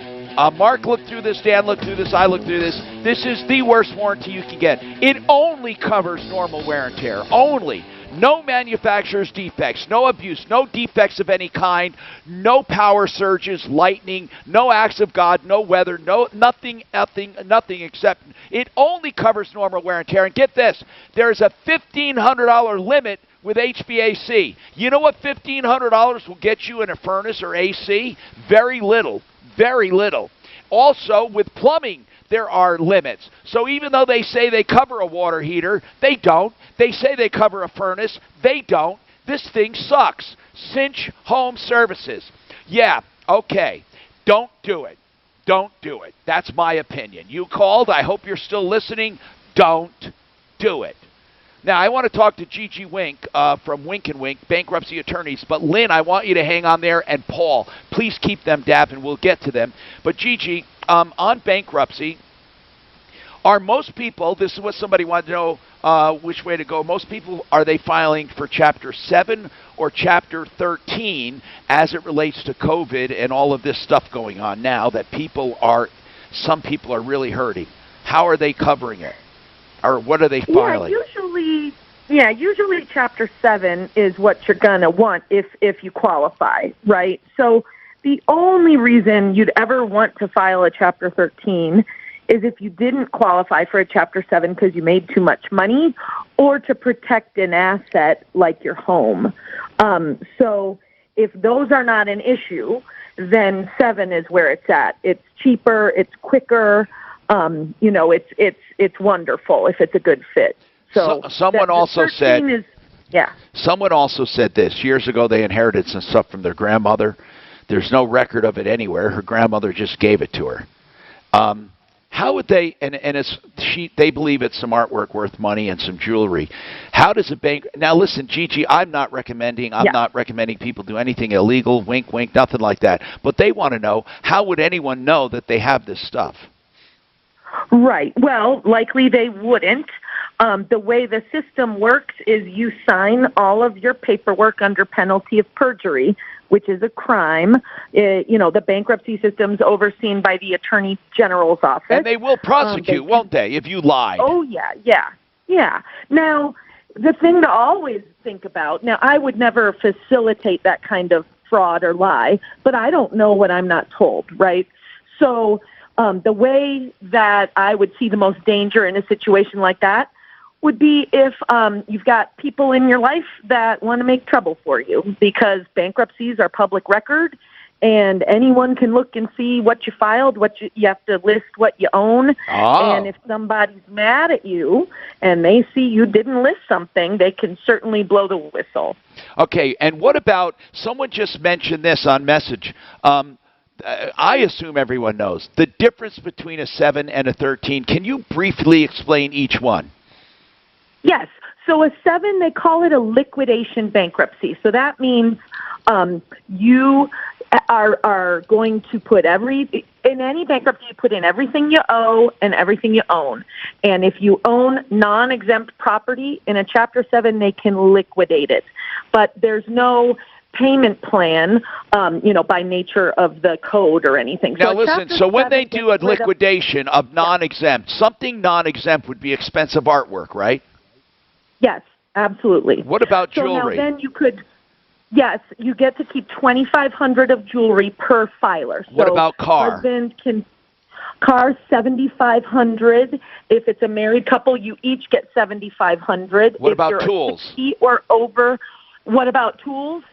Mark looked through this, Dan looked through this, I looked through this. This is the worst warranty you can get. It only covers normal wear and tear. Only. No manufacturer's defects, no abuse, no defects of any kind, no power surges, lightning, no acts of God, no weather, nothing except it only covers normal wear and tear. And get this, there's a $1,500 limit with HVAC. You know what $1,500 will get you in a furnace or AC? Very little. Very little. Also, with plumbing, there are limits. So even though they say they cover a water heater, they don't. They say they cover a furnace, they don't. This thing sucks. Cinch Home Services. Yeah, okay. Don't do it. Don't do it. That's my opinion. You called. I hope you're still listening. Don't do it. Now, I want to talk to Gigi Wink from Wink & Wink, bankruptcy attorneys. But, Lynn, I want you to hang on there. And, Paul, please keep them dapped, and we'll get to them. But, Gigi, on bankruptcy, are most people, this is what somebody wanted to know which way to go, most people, are they filing for Chapter 7 or Chapter 13 as it relates to COVID and all of this stuff going on now that some people are really hurting? How are they covering it? Or what are they filing? Usually Chapter 7 is what you're going to want if you qualify, right? So the only reason you'd ever want to file a Chapter 13 is if you didn't qualify for a Chapter 7 because you made too much money or to protect an asset like your home. So if those are not an issue, then 7 is where it's at. It's cheaper, it's quicker, it's wonderful if it's a good fit. So someone also said, someone also said this. Years ago they inherited some stuff from their grandmother. There's no record of it anywhere. Her grandmother just gave it to her. How would they, they believe it's some artwork worth money and some jewelry. How does a bank, now listen, Gigi, I'm not recommending people do anything illegal, wink, wink, nothing like that. But they want to know, how would anyone know that they have this stuff? Right. Well, likely they wouldn't. The way the system works is you sign all of your paperwork under penalty of perjury, which is a crime. The bankruptcy system's overseen by the Attorney General's office. And they will prosecute, won't they, if you lie? Oh, yeah. Now, the thing to always think about, now, I would never facilitate that kind of fraud or lie, but I don't know what I'm not told, right? So the way that I would see the most danger in a situation like that would be if you've got people in your life that want to make trouble for you, because bankruptcies are public record and anyone can look and see what you filed, you have to list what you own. Oh. And if somebody's mad at you and they see you didn't list something, they can certainly blow the whistle. Okay, and what about, someone just mentioned this on message. I assume everyone knows the difference between a 7 and a 13. Can you briefly explain each one? Yes. So a 7, they call it a liquidation bankruptcy. So that means you are going to put in any bankruptcy, you put in everything you owe and everything you own. And if you own non-exempt property in a Chapter 7, they can liquidate it. But there's no payment plan, by nature of the code or anything. Now listen, so when they do a liquidation of non-exempt, something non-exempt would be expensive artwork, right? Yes, absolutely. What about jewelry? So now then you get to keep $2,500 of jewelry per filer. What about car? Car $7,500. If it's a married couple, you each get $7,500. What about tools? 60 or over. What about tools?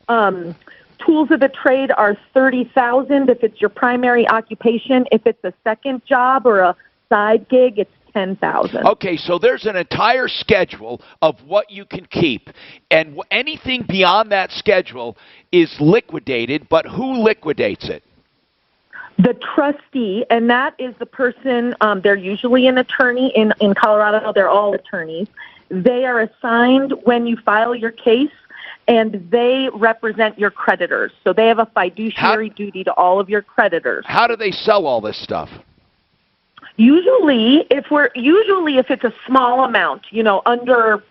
Tools of the trade are $30,000 if it's your primary occupation. If it's a second job or a side gig, it's $10,000. Okay, so there's an entire schedule of what you can keep, and anything beyond that schedule is liquidated, but who liquidates it? The trustee, and that is the person, they're usually an attorney. In Colorado, they're all attorneys. They are assigned when you file your case, and they represent your creditors. So they have a fiduciary duty to all of your creditors. How do they sell all this stuff? Usually, if it's a small amount, under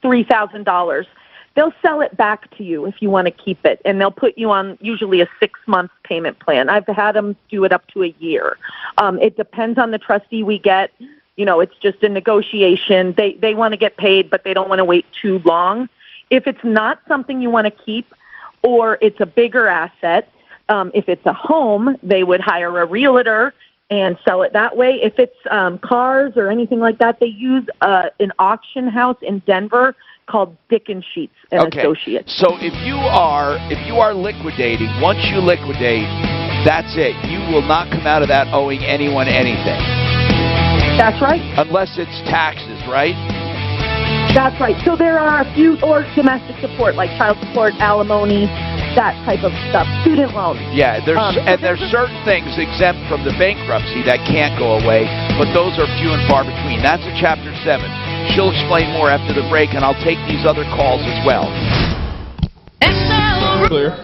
$3,000, they'll sell it back to you if you want to keep it, and they'll put you on usually a 6-month payment plan. I've had them do it up to a year. It depends on the trustee we get. It's just a negotiation. They want to get paid, but they don't want to wait too long. If it's not something you want to keep, or it's a bigger asset, if it's a home, they would hire a realtor and sell it that way. If it's cars or anything like that, they use an auction house in Denver called Dickens Sheets and Associates. So if you are liquidating, once you liquidate, that's it. You will not come out of that owing anyone anything. That's right. Unless it's taxes, right? That's right. So there are a few, or domestic support, like child support, alimony, that type of stuff, student loans. Yeah, there's certain things exempt from the bankruptcy that can't go away, but those are few and far between. That's a Chapter 7. She'll explain more after the break, and I'll take these other calls as well. Clear.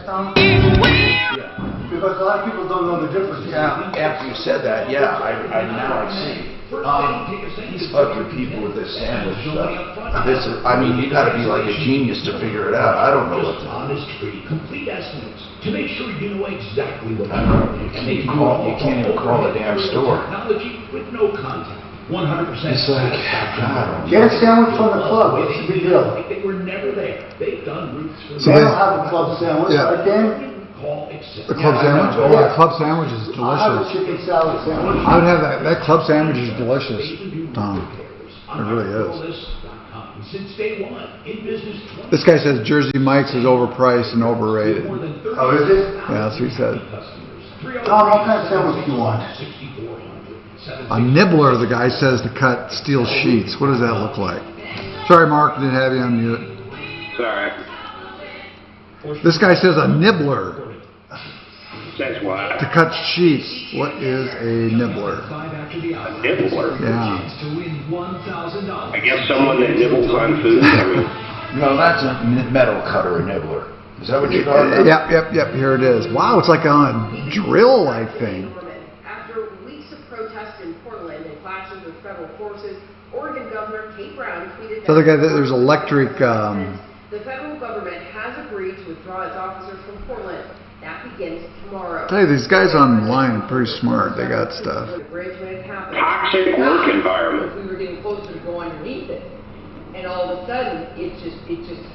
Because a lot of people don't know the difference. Yeah, after you said that, now I see. These fucking people with this sandwich stuff. You got to be like a genius to figure it out. I don't know what to do. Honest, free, complete estimates to make sure you know exactly what you can't even call a damn store. Technology with no contact. 100%. It's like, God. Get a sandwich from the club. What's the big deal? They were never there. They've done roofs for So they don't have a club sandwich, Dan? The club sandwich? Oh, yeah, club sandwich is delicious. I'll have a chicken salad sandwich. I would have that. That club sandwich is delicious, Tom. It really is. Since day one, in business. This guy says Jersey Mike's is overpriced and overrated. Oh, is it? Yeah, that's what he said. Tom, what kind of sandwich do you want? A nibbler, the guy says, to cut steel sheets. What does that look like? Sorry, Mark, didn't have you on mute. Sorry. This guy says a nibbler. Says what? To cut sheets. What is a nibbler? A nibbler? Yeah. I guess someone that nibbles on food. No, that's a metal cutter, a nibbler. Is that what you're talking about? Yep. Here it is. Wow, it's like a drill-like thing. After weeks of protests in Portland and clashes with federal forces, Oregon Governor Kate Brown tweeted So there's electric. The federal government has agreed to withdraw its officers from Portland. That begins tomorrow. I tell you, these guys online are pretty smart. They got stuff. Toxic work environment. We were getting closer to go underneath it, and all of a sudden, it just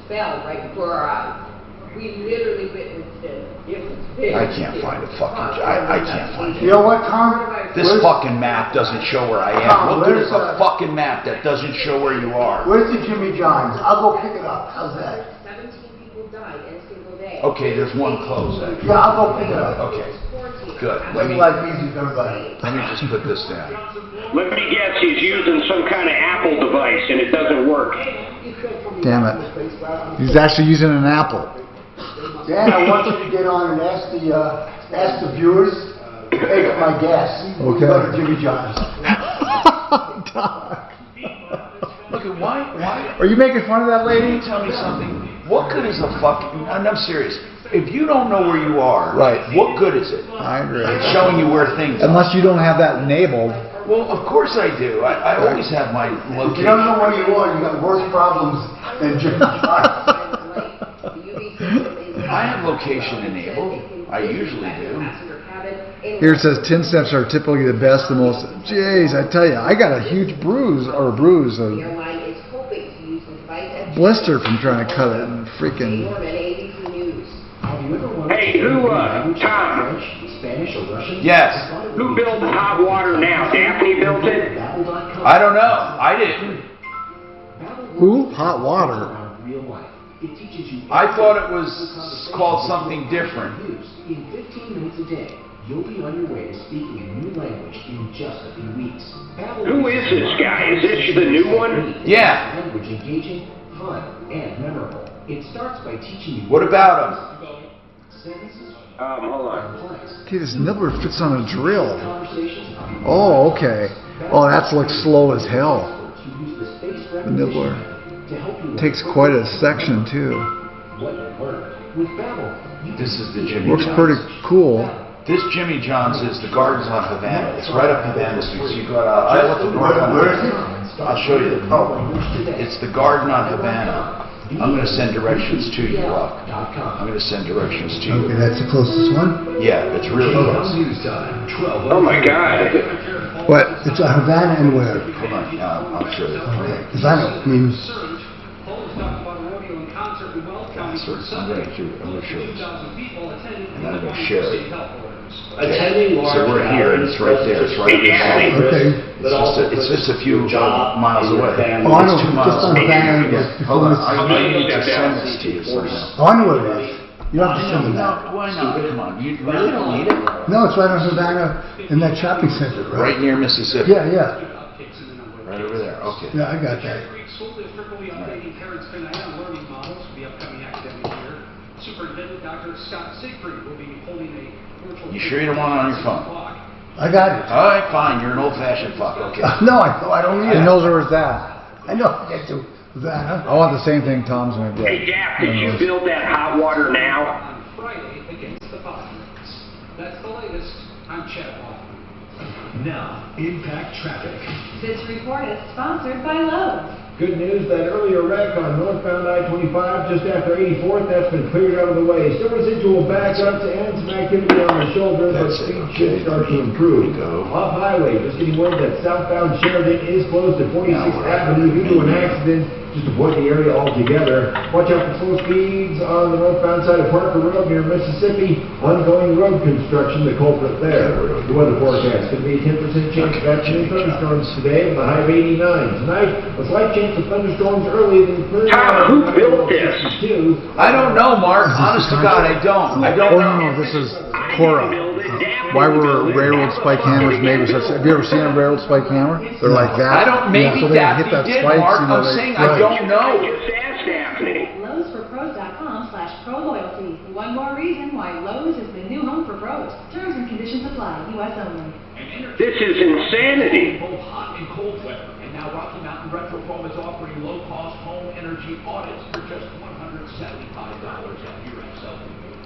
fell right before our eyes. We literally witnessed it. It was big. I can't find it fucking. I can't find it. You know what, Tom? This fucking map doesn't show where I am. Tom, what good is a fucking map that doesn't show where you are? Where's the Jimmy John's? I'll go pick it up. How's that? 17 people died in a single day. Okay, there's one closed. Yeah, I'll go pick it up. Okay, good. Make life easy for everybody. Let me just put this down. Let me guess, he's using some kind of Apple device and it doesn't work. Damn it. He's actually using an Apple. Dan, I want you to get on and ask the viewers to pay for my gas. Okay. Go to Jimmy John's. Look at why? Are you making fun of that lady? Tell me something. What good is a fucking? I'm serious. If you don't know where you are, right? What good is it? I agree. It's showing you where things Unless you don't have that enabled. Well, of course I do. I always have my location. If you don't know where you are, you got worse problems than Jimmy John's. I have location enabled. I usually do. Here it says 10 steps are typically the best, the most. Jeez, I tell you, I got a huge bruise, a blister from trying to cut it and freaking. Hey, Tom? Yes. Who built hot water now? Daphne built it? I don't know. I didn't. Who? Hot water. I thought it was called something different. You'll be on your way to speaking a new language in just a few weeks. Who is this guy? Is this the new one? Yeah. Language engaging, fun, and memorable. It starts by teaching you. What about him? Sentences. Hold on. Gee, this nibbler fits on a drill. Oh, okay. Oh, that's looks slow as hell. The nibbler. Takes quite a section, too. This is the Jimmy Looks John's. pretty cool. This Jimmy John's is the Gardens on Havana. It's right up Havana Street. So you go out. I left the north on I'll show you. It's the Garden on Havana. I'm going to send directions to you, Rock. I'm going to send directions to you. Okay, that's the closest one? Yeah, it's really close. Oh my God. What? It's Havana and where? Hold on, I'll show you. Because I don't mean... I'm going to show you. And I'm going to share it. Attending So we're here, and it's right there. It's right there. Okay. It's just a few miles away. Oh, I know. It's 2 Just miles on away. Havana. Yeah. Hold on. I need to send this to you somehow. Oh, I know what it is. You don't have to send me that. Why not? Come on. You really don't need it? No, it's right on Havana in that shopping center, right? Right near Mississippi. Yeah, yeah. Right over there. Okay. Yeah, I got that. School District will be updating parents tonight on learning models for the upcoming academic year. Superintendent Dr. Scott Siegfried will be holding a virtual... You sure you don't want it on your phone? I got it. All right, fine. You're an old-fashioned fuck. Okay. No, I don't need He it. knows where it's at. I know I get to Havana. I want the same thing Tom's going to get. Hey, Jack, did you build that hot water now? On Friday against the Padres. That's the latest. I'm Chad Walker. Now, impact traffic. This report is sponsored by Lowe's. Good news, that earlier wreck on northbound I-25 just after 84th, that's been cleared out of the way. Still residual backups and some activity on the shoulder, but speed should start to improve. Off highway, just getting word that southbound Sheridan is closed at 46th Avenue due to an accident. Just avoid the area altogether. Watch out for slow speeds on the northbound side of Parker Road near Mississippi. Ongoing road construction, the culprit there. The weather forecast could be a 10% chance of afternoon thunderstorms today, with a high of 89. Tonight, a slight chance of thunderstorms early, then clearing out. Who built this? I don't know, Mark. Honest to God, I don't. I don't know. No, this is Cora. Why were railroad spike hammers made with such... Have you ever seen a railroad spike hammer? They're like that. I don't. Maybe so they Daphne hit that did, spikes, Mark. you know, I'm they- saying I don't know. Lowe'sForPros.com/ProLoyalty. One more reason why Lowe's is the new home for pros. Terms and conditions apply. U.S. only. This is insanity. Both hot and cold weather. And now Rocky Mountain Retro Foam is offering low-cost home energy audits for just $175 at your XL.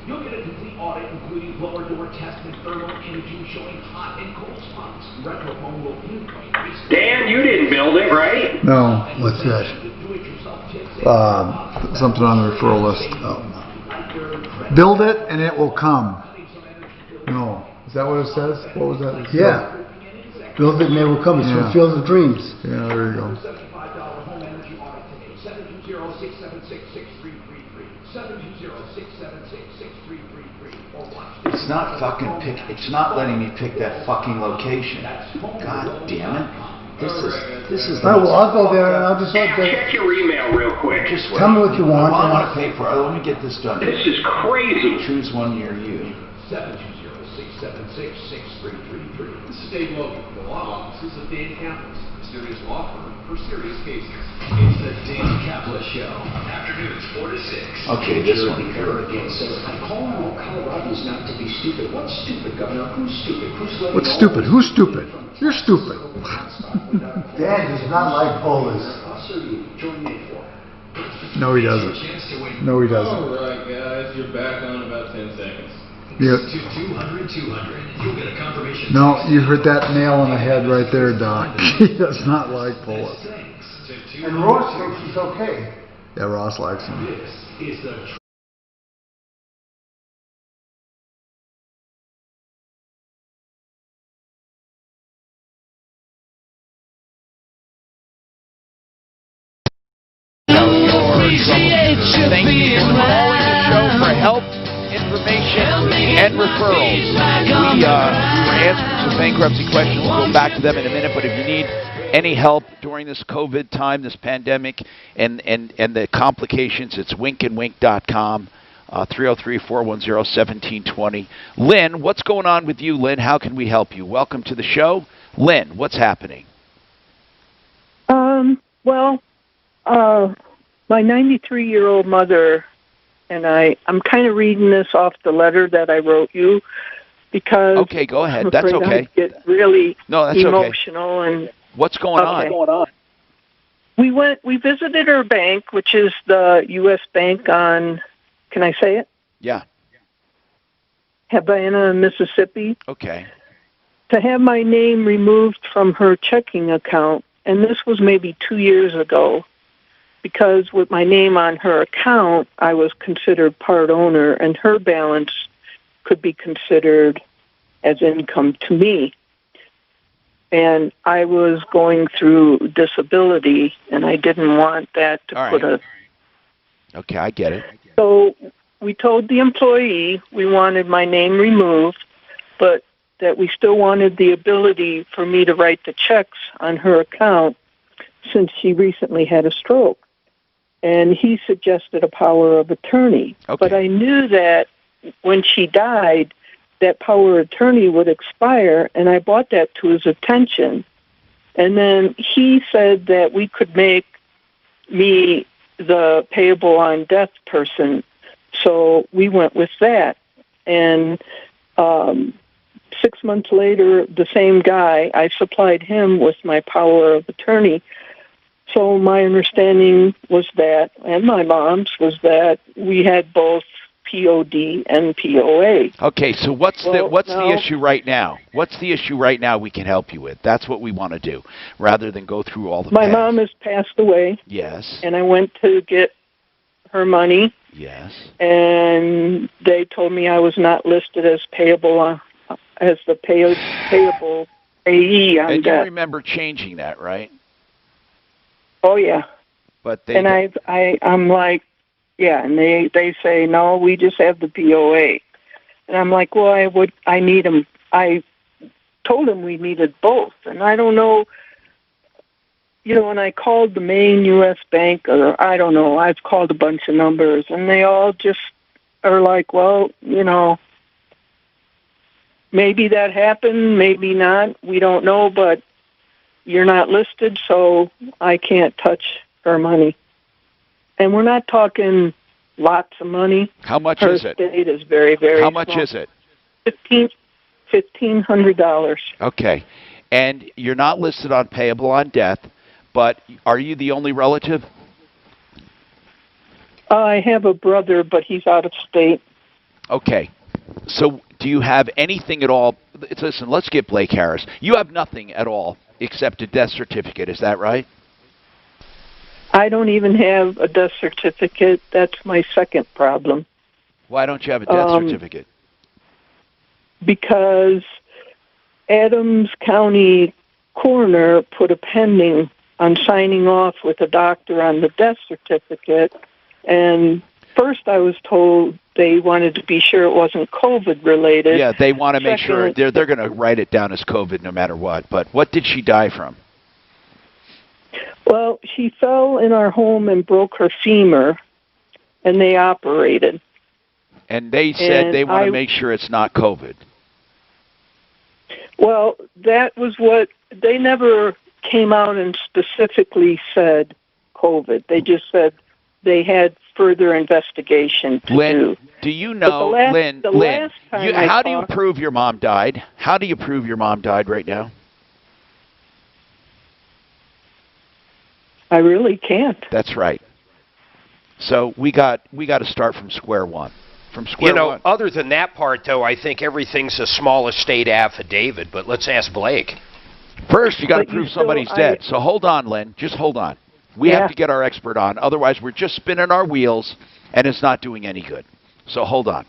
You'll get a complete audit including blower door test and thermal imaging showing hot and cold spots. Retro Foam will pinpoint. Dan, you didn't build it, right? No. What's that? Something on the referral list. Build it and it will come. No. Is that what it says? What was that? Yeah. Build it and they will come. It's Yeah. from Field of Dreams. Yeah, there you go. It's not fucking pick. It's not letting me pick that fucking location. God damn it! This is. All right, well, I'll go there and I'll just Check your email real quick. Just wait. Tell me what you want. I want to pay for it. Let me get this done. This is crazy. Choose one near you. 720-676-6333. This is Dave Logan from the law offices of Dan Kaplan, serious law firm for serious cases. It's the Dan Kaplan Show. Afternoons 4 to 6. Okay, this one. Again says, I'm calling all Coloradans not to be stupid. What's stupid, Governor? Who's stupid? Who's letting What's stupid? Who's stupid? You're stupid. Dad does not like Polish. No, he doesn't. No, he doesn't. All right, guys, you're back on about 10 seconds. Yeah. To 200-200. You'll get a confirmation. No, you heard that nail on the head right there, Doc. He does not like Polis. And Ross thinks he's okay. Yeah, Ross likes him. This is the Thank you for calling the show for help, information, and referrals. We were answering some bankruptcy questions. We'll go back to them in a minute, but if you need any help during this COVID time, this pandemic, and the complications, it's winkandwink.com. 303-410-1720. Lynn, what's going on with you, Lynn? How can we help you? Welcome to the show. Lynn, what's happening? Well, my 93-year-old mother and I'm kind of reading this off the letter that I wrote you because okay, go ahead. That's okay. I get really Okay. emotional and what's going on? We visited her bank, which is the U.S. Bank on, can I say it? Yeah. Havana, Mississippi. Okay. To have my name removed from her checking account, and this was maybe 2 years ago, because with my name on her account, I was considered part owner, and her balance could be considered as income to me. And I was going through disability, and I didn't want that to put a... Okay, I get it. So we told the employee we wanted my name removed, but that we still wanted the ability for me to write the checks on her account since she recently had a stroke. And he suggested a power of attorney. Okay. But I knew that when she died, that power of attorney would expire, and I brought that to his attention. And then he said that we could make me the payable on death person. So we went with that. And 6 months later, the same guy, I supplied him with my power of attorney. So my understanding was that, and my mom's, was that we had both POD and POA. Okay, so what's the issue right now? What's the issue right now we can help you with? That's what we want to do, rather than go through all the My mom has passed away. Yes. And I went to get her money. Yes. And they told me I was not listed as payable as the payable payee on and death. You remember changing that, right? Oh yeah. But I'm like, yeah, and they say no, we just have the POA, and I'm like, well, I need them. I told them we needed both, and I don't know. When I called the main U.S. bank, or I don't know, I've called a bunch of numbers, and they all just are like, well, maybe that happened, maybe not. We don't know, but you're not listed, so I can't touch her money. And we're not talking lots of money. How much her is it? Her estate is very, very How much small. is it? $1,500. Okay. And you're not listed on payable on death, but are you the only relative? I have a brother, but he's out of state. Okay. So do you have anything at all? Listen, let's get Blake Harris. You have nothing at all except a death certificate. Is that right? I don't even have a death certificate. That's my second problem. Why don't you have a death certificate? Because Adams County coroner put a pending on signing off with a doctor on the death certificate. And first I was told they wanted to be sure it wasn't COVID related. Yeah, they want to make sure they're going to write it down as COVID no matter what. But what did she die from? Well, she fell in our home and broke her femur, and they operated. And they said they want to make sure it's not COVID. Well, that was what they never came out and specifically said COVID. They just said they had further investigation to do. Do you know, Lynn, how do you prove your mom died? How do you prove your mom died right now? I really can't. That's right. So we got to start from square one. From square one. Other than that part, though, I think everything's a small estate affidavit. But let's ask Blake. First, you got to prove somebody's dead. So hold on, Lynn. Just hold on. We have to get our expert on. Otherwise, we're just spinning our wheels, and it's not doing any good. So hold on.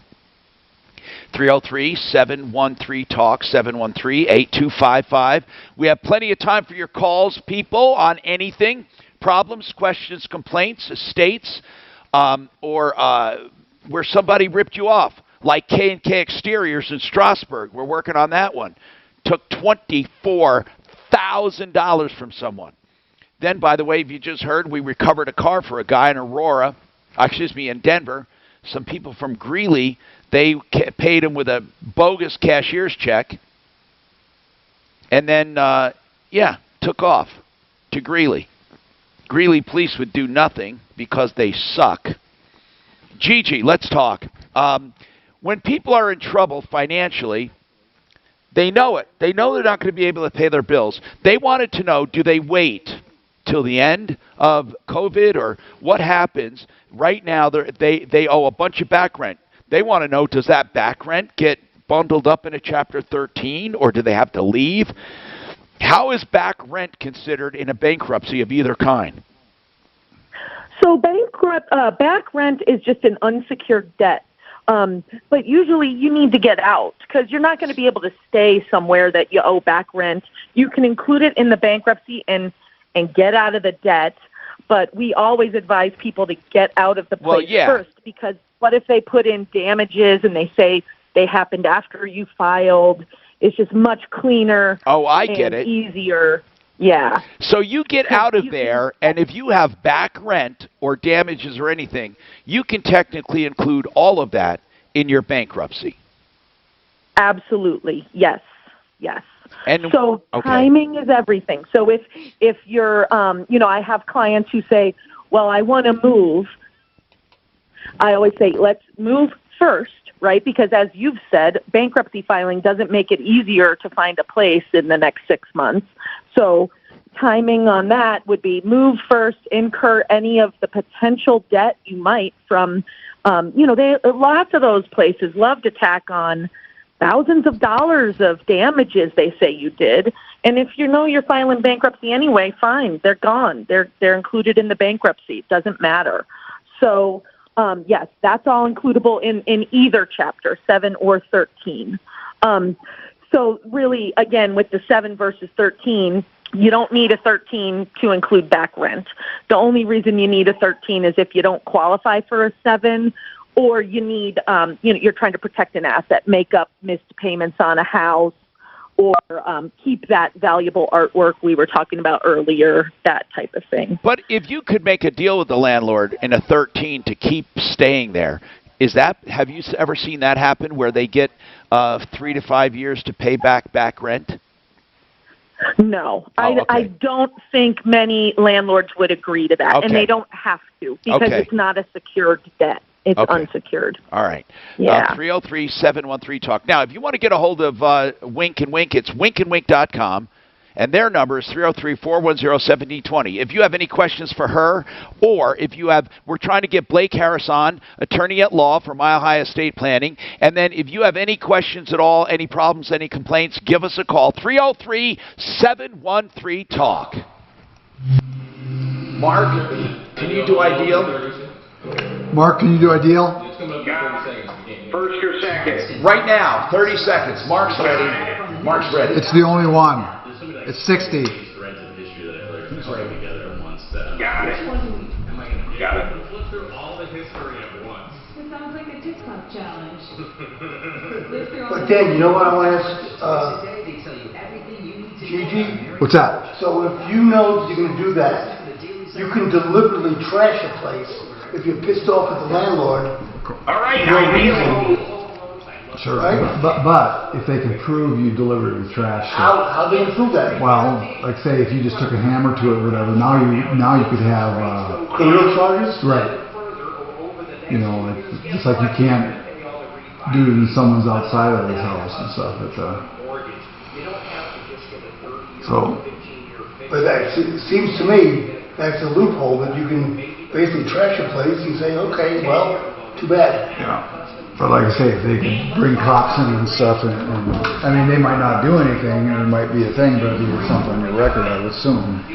303-713-TALK, 713-8255. We have plenty of time for your calls, people, on anything. Problems, questions, complaints, estates, or where somebody ripped you off, like K&K Exteriors in Strasburg. We're working on that one. Took $24,000 from someone. Then, by the way, if you just heard, we recovered a car for a guy in in Denver some people from Greeley, they paid him with a bogus cashier's check, and then, took off to Greeley. Greeley police would do nothing because they suck. Gigi, let's talk. When people are in trouble financially, they know it. They know they're not going to be able to pay their bills. They wanted to know, do they wait till the end of COVID, or what happens? Right now, they owe a bunch of back rent. They want to know, does that back rent get bundled up in a Chapter 13, or do they have to leave? How is back rent considered in a bankruptcy of either kind? So back rent is just an unsecured debt. But usually you need to get out because you're not going to be able to stay somewhere that you owe back rent. You can include it in the bankruptcy and get out of the debt. But we always advise people to get out of the place first, because what if they put in damages and they say they happened after you filed? It's just much cleaner. Oh, I get it. Easier. Yeah. So you get out of there, and if you have back rent or damages or anything, you can technically include all of that in your bankruptcy. Absolutely. Yes. Yes. And so timing is everything. So if you're, I have clients who say, well, I want to move. I always say, let's move first, right? Because as you've said, bankruptcy filing doesn't make it easier to find a place in the next 6 months. So timing on that would be move first, incur any of the potential debt you might from, lots of those places love to tack on thousands of dollars of damages they say you did. And if you know you're filing bankruptcy anyway, fine, they're gone. They're included in the bankruptcy. It doesn't matter. So, yes, that's all includable in either Chapter 7 or 13. So really, again, with the 7 versus 13, you don't need a 13 to include back rent. The only reason you need a 13 is if you don't qualify for a 7, or you need, you're trying to protect an asset, make up missed payments on a house, or keep that valuable artwork we were talking about earlier, that type of thing. But if you could make a deal with the landlord in a 13 to keep staying there, have you ever seen that happen, where they get 3 to 5 years to pay back rent? No, I don't think many landlords would agree to that, and they don't have to, because it's not a secured debt. It's unsecured. All right. Yeah. 303-713-TALK. Now, if you want to get a hold of Wink and Wink, it's winkandwink.com. And their number is 303-410-7020. If you have any questions for her, or if you have, we're trying to get Blake Harris on, attorney at law for Mile High Estate Planning. And then if you have any questions at all, any problems, any complaints, give us a call. 303-713-TALK. Mark, can you do ideal? Mark, can you do ideal? First or second? Right now, 30 seconds. Mark's ready. Mark's ready. It's the only one. It's 60. Got it. Got it. Flip through all the history at once. It sounds like a TikTok challenge. But then, you know what I want to ask Gigi? What's that? So if you know you're going to do that, you can deliberately trash a place if you're pissed off at the landlord. All right, Sure, right? But if they can prove you delivered it with trash, how do they prove that? Well, like say if you just took a hammer to it or whatever, now you could have criminal charges. Right. You know, just like you can't do it in someone's outside of his house and stuff. But that seems to me that's a loophole that you can basically trash a place and say, okay, well, too bad. Yeah. But like I say, if they can bring cops in and stuff, and I mean, they might not do anything, and it might be a thing, but it'll be something on your record, I would assume.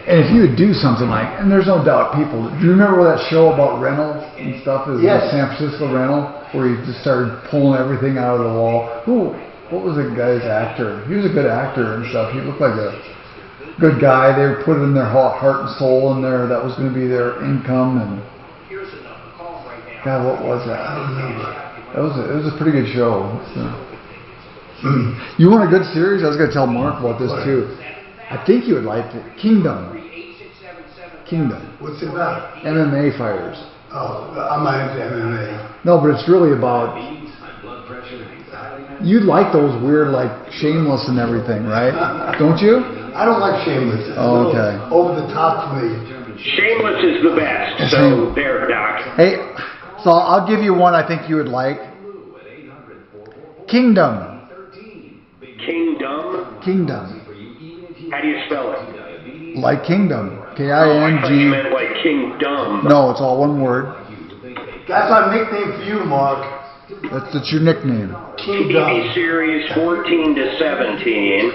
And if you would do something like, and there's no doubt people, do you remember that show about rental and stuff? Is Yes. San Francisco rental, where you just started pulling everything out of the wall? What was the guy's actor? He was a good actor and stuff. He looked like a good guy. They were putting their heart and soul in there. That was going to be their income. And God, what was that? I don't remember. It was a pretty good show. You want a good series? I was going to tell Mark about this too. I think you would like it. Kingdom. Kingdom. What's it about? MMA fighters. Oh, I'm not into MMA. No, but it's really about. You like those weird, like Shameless and everything, right? Don't you? I don't like Shameless. It's oh, okay. Over the top for me. Shameless is the best. So there, Doc. Hey, so I'll give you one I think you would like. Kingdom. Kingdom? Kingdom. How do you spell it? Like Kingdom. K-I-N-G. Oh, I thought you meant like Kingdom. No, it's all one word. That's my nickname for you, Mark. That's your nickname. TV series 14 to 17.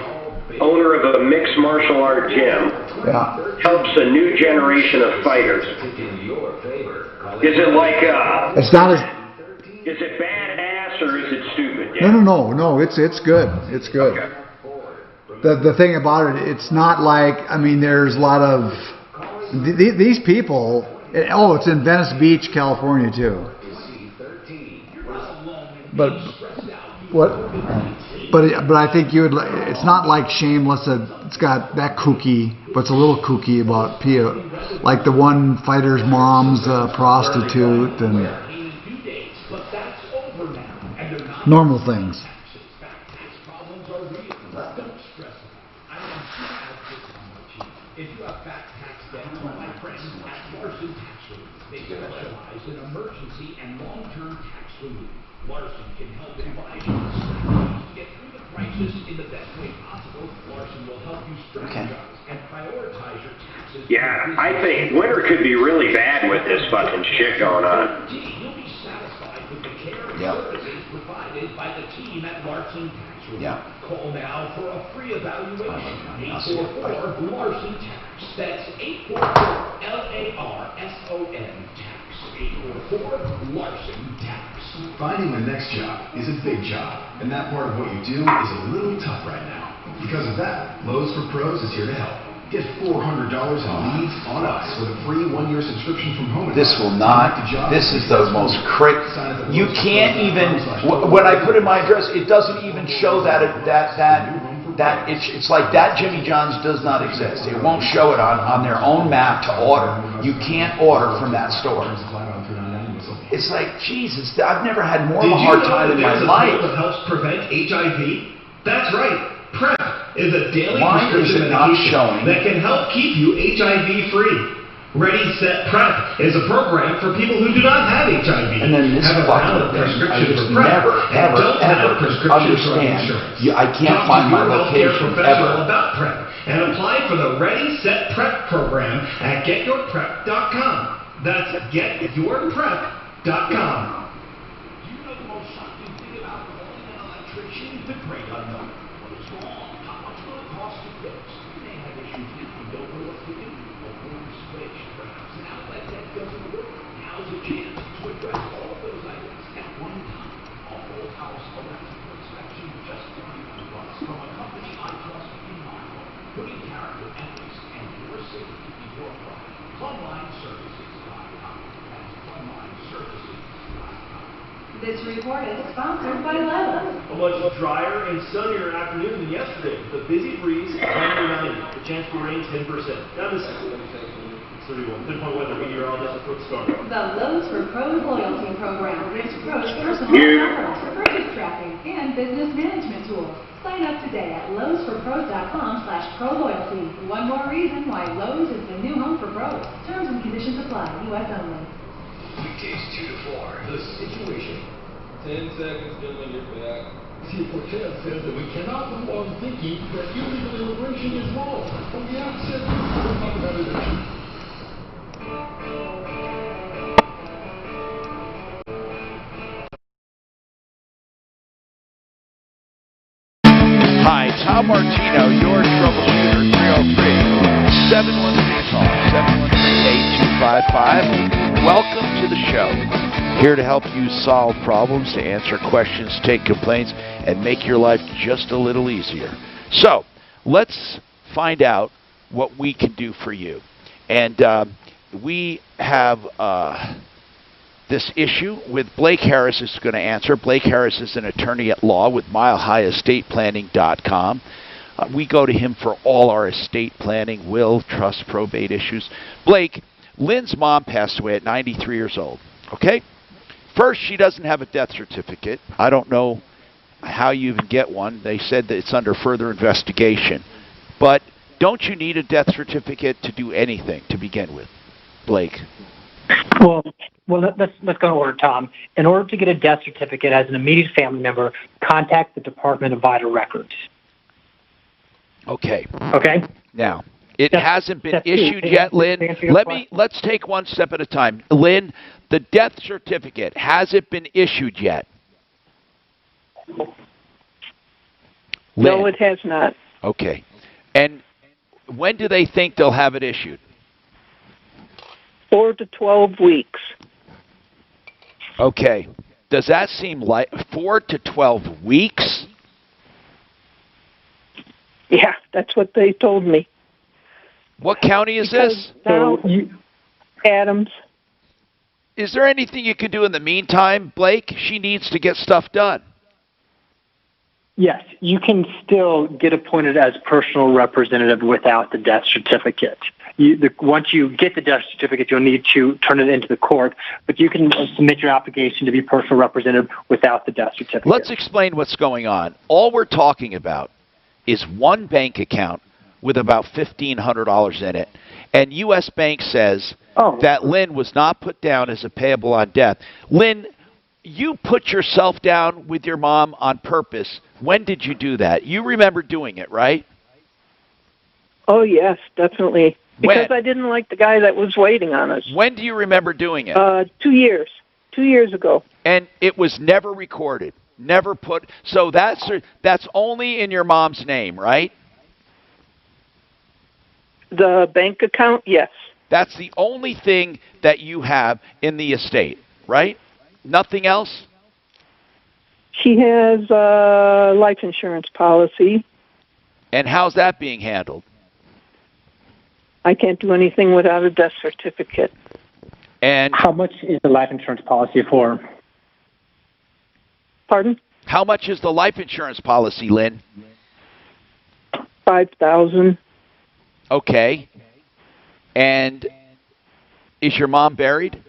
Owner of a mixed martial art gym. Yeah. Helps a new generation of fighters. Is it like It's not as. Is it badass or is it stupid? Yeah. No. It's good. It's good. Okay. The thing about it, it's not like, I mean, there's a lot of these people. It's in Venice Beach, California too. But what? But I think you would. It's not like Shameless. It's got that kooky, but it's a little kooky about Pia, like the one fighter's mom's a prostitute and normal things. If you have back tax debt, call my friends at Larson Tax Relief. They specialize in emergency and long-term tax relief. Larson can help advise you to get through the crisis in the best way possible. Larson will help you strategize and prioritize your taxes. Yeah, I think winter could be really bad with this fucking shit going on. You'll be satisfied with the care and services provided by the team at Larson Tax Relief. Call now for a free evaluation. 844-LARSON TAX. That's 844-LARSON TAX. 844-LARSON TAX. Finding the next job is a big job, and that part of what you do is a little tough right now. Because of that, Lowe's for Pros is here to help. Get $400 in leads on us with a free 1-year subscription from Home. This will not. This is the most You can't even. When I put in my address, it doesn't even show that it's like that Jimmy John's does not exist. It won't show it on their own map to order. You can't order from that store. It's like Jesus. I've never had more of a hard time in my life. That helps prevent HIV. That's right. PrEP is a daily prescription medication that can help keep you HIV free. Ready, Set, PrEP is a program for people who do not have HIV. And then this fucking thing, I just never, ever understand. I can't find my location ever. About PrEP and apply for the Ready, Set, PrEP program at getyourprep.com. That's getyourprep.com. You know the most shocking thing about calling an electrician? The great unknown. What is wrong? How much will it cost to fix? You may have issues now. You don't know what to do. A warm switch, perhaps an outlet that doesn't work. Now's a chance to address all of those items at one time. A whole house electrical inspection just $31 from a company I trust in my home. Putting character, ethics, and your safety before pride. PlumlineServices.com. That's PlumlineServices.com. This report is sponsored by Lowe's. A much drier and sunnier afternoon than yesterday, with a busy breeze, under 90, the chance for rain 10%. Now this is 31. Pinpoint weather meteorologist at Brookstar. The Lowe's for Pros loyalty program gives pros personal offers, purchase tracking, and business management tools. Sign up today at lowesforpros.com/proloyalty. One more reason why Lowe's is the new home for pros. Terms and conditions apply. U.S. only. Weekdays 2 to 4. The Situation. 10 seconds, gentlemen, you're back. Chief Cortez says that we cannot go on thinking that illegal immigration is wrong. From the outset, we'll talk about it. Hi, Tom Martino, your troubleshooter, 303-713-8255. Welcome to the show. Here to help you solve problems, to answer questions, take complaints, and make your life just a little easier. So, let's find out what we can do for you. And we have this issue with Blake Harris is going to answer. Blake Harris is an attorney at law with MileHighEstatePlanning.com. We go to him for all our estate planning, will, trust, probate issues. Blake, Lynn's mom passed away at 93 years old, okay? First, she doesn't have a death certificate. I don't know how you even get one. They said that it's under further investigation. But don't you need a death certificate to do anything to begin with, Blake? Well, let's go in order, Tom. In order to get a death certificate as an immediate family member, contact the Department of Vital Records. Okay. Okay. Now, it hasn't been issued yet, Lynn. Let's take one step at a time. Lynn, the death certificate, has it been issued yet? No, it has not. Okay. And when do they think they'll have it issued? 4 to 12 weeks. Okay. Does that seem like 4 to 12 weeks? Yeah, that's what they told me. What county is this? Adams. Is there anything you can do in the meantime, Blake? She needs to get stuff done. Yes, you can still get appointed as personal representative without the death certificate. Once you get the death certificate, you'll need to turn it into the court, but you can submit your application to be personal representative without the death certificate. Let's explain what's going on. All we're talking about is one bank account with about $1,500 in it, and U.S. Bank says that Lynn was not put down as a payable on death. Lynn, you put yourself down with your mom on purpose. When did you do that? You remember doing it, right? Oh, yes, definitely. Because When? I didn't like the guy that was waiting on us. When do you remember doing it? 2 years. 2 years ago. And it was never recorded. Never put. So that's only in your mom's name, right? The bank account, yes. That's the only thing that you have in the estate, right? Nothing else? She has a life insurance policy. And how's that being handled? I can't do anything without a death certificate. And how much is the life insurance policy for? Pardon? How much is the life insurance policy, Lynn? $5,000. Okay. And is your mom buried?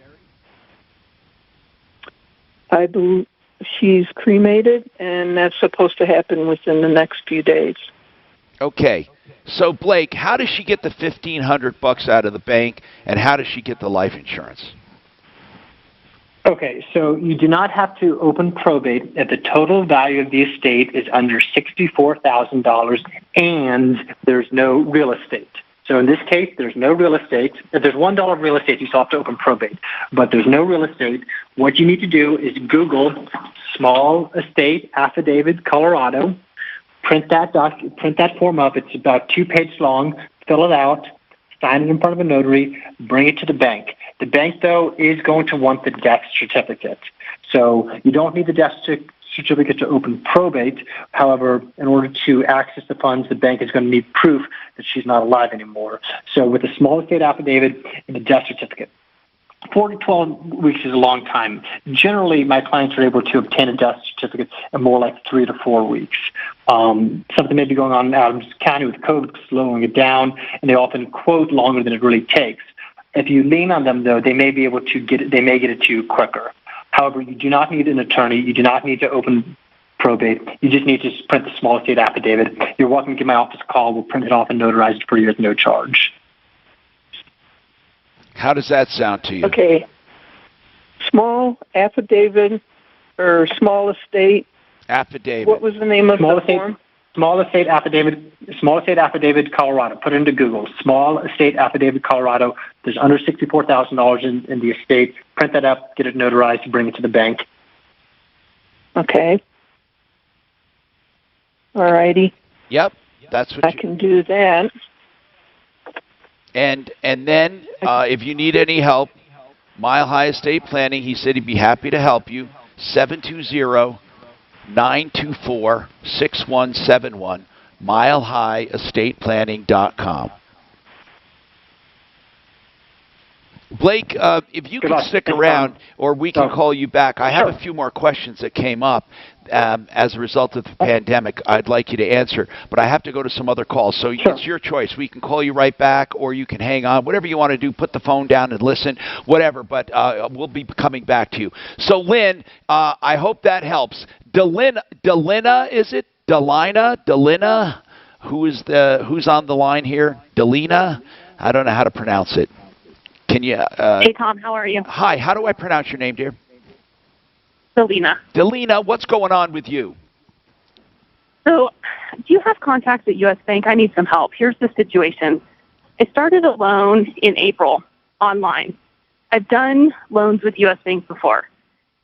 I believe she's cremated, and that's supposed to happen within the next few days. Okay. So, Blake, how does she get the $1,500 out of the bank, and how does she get the life insurance? Okay, so you do not have to open probate if the total value of the estate is under $64,000 and there's no real estate. So in this case, there's no real estate. If there's $1 of real estate, you still have to open probate. But there's no real estate. What you need to do is Google small estate affidavit Colorado. Print that form up. It's about 2 pages long. Fill it out. Sign it in front of a notary. Bring it to the bank. The bank, though, is going to want the death certificate. So you don't need the death certificate to open probate. However, in order to access the funds, the bank is going to need proof that she's not alive anymore. So with a small estate affidavit and a death certificate. 4 to 12 weeks is a long time. Generally, my clients are able to obtain a death certificate in more like 3 to 4 weeks. Something may be going on in Adams County with COVID slowing it down, and they often quote longer than it really takes. If you lean on them, though, they may be able to get it. They may get it to you quicker. However, you do not need an attorney. You do not need to open probate. You just need to print the small estate affidavit. You're welcome to give my office a call. We'll print it off and notarize it for you at no charge. How does that sound to you? Okay. Small affidavit or small estate. Affidavit. What was the name of the form? Small estate affidavit, Colorado. Put it into Google. Small estate affidavit, Colorado. There's under $64,000 in the estate. Print that up, get it notarized, bring it to the bank. Okay. All righty. Yep, that's what I can do that. And then, if you need any help, Mile High Estate Planning, he said he'd be happy to help you. 720-924-6171, milehighestateplanning.com. Blake, if you can stick around, or we can call you back. I have a few more questions that came up as a result of the pandemic. I'd like you to answer, but I have to go to some other calls. So it's your choice. We can call you right back, or you can hang on. Whatever you want to do, put the phone down and listen, whatever. But we'll be coming back to you. So, Lynn, I hope that helps. Delina, is it? Delina? Who's on the line here? Delina? I don't know how to pronounce it. Can you? Hey, Tom, how are you? Hi, how do I pronounce your name, dear? Delina. Delina, what's going on with you? So, do you have contacts at U.S. Bank? I need some help. Here's the situation. I started a loan in April online. I've done loans with U.S. Bank before,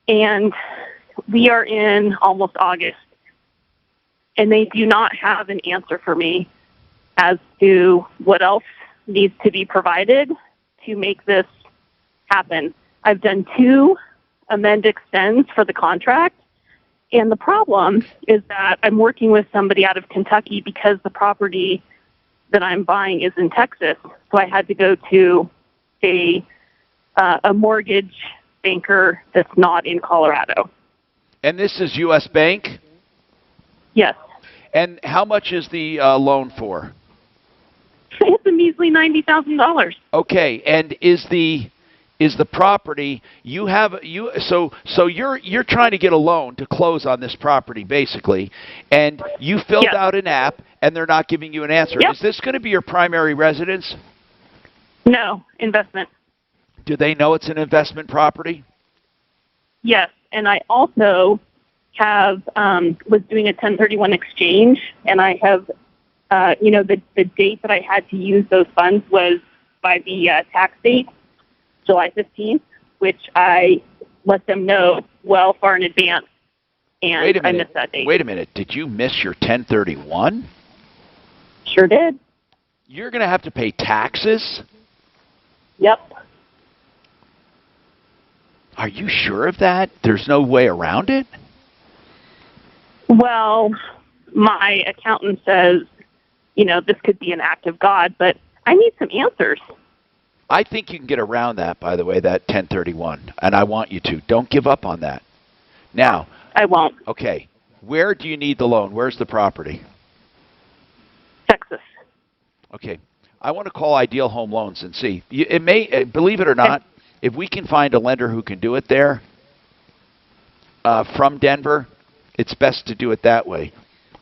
and we are in almost August, and they do not have an answer for me as to what else needs to be provided to make this happen. I've done 2 amend extends for the contract, and the problem is that I'm working with somebody out of Kentucky because the property that I'm buying is in Texas, so I had to go to a mortgage banker that's not in Colorado. And this is U.S. Bank? Yes. And how much is the loan for? It's a measly $90,000. Okay, and is the property so you're trying to get a loan to close on this property basically, and you filled out an app and they're not giving you an answer. Is this going to be your primary residence? No, investment. Do they know it's an investment property? Yes, and I also have was doing a 1031 exchange, and I have the date that I had to use those funds was by the tax date, July 15th, which I let them know well far in advance, and I missed that date. Wait a minute. Did you miss your 1031? Sure did. You're going to have to pay taxes? Yep. Are you sure of that? There's no way around it? Well, my accountant says, this could be an act of God, but I need some answers. I think you can get around that, by the way, that 1031, and I want you to. Don't give up on that. Now. I won't. Okay. Where do you need the loan? Where's the property? Texas. Okay. I want to call Ideal Home Loans and see. It may, believe it or not, if we can find a lender who can do it there from Denver, it's best to do it that way.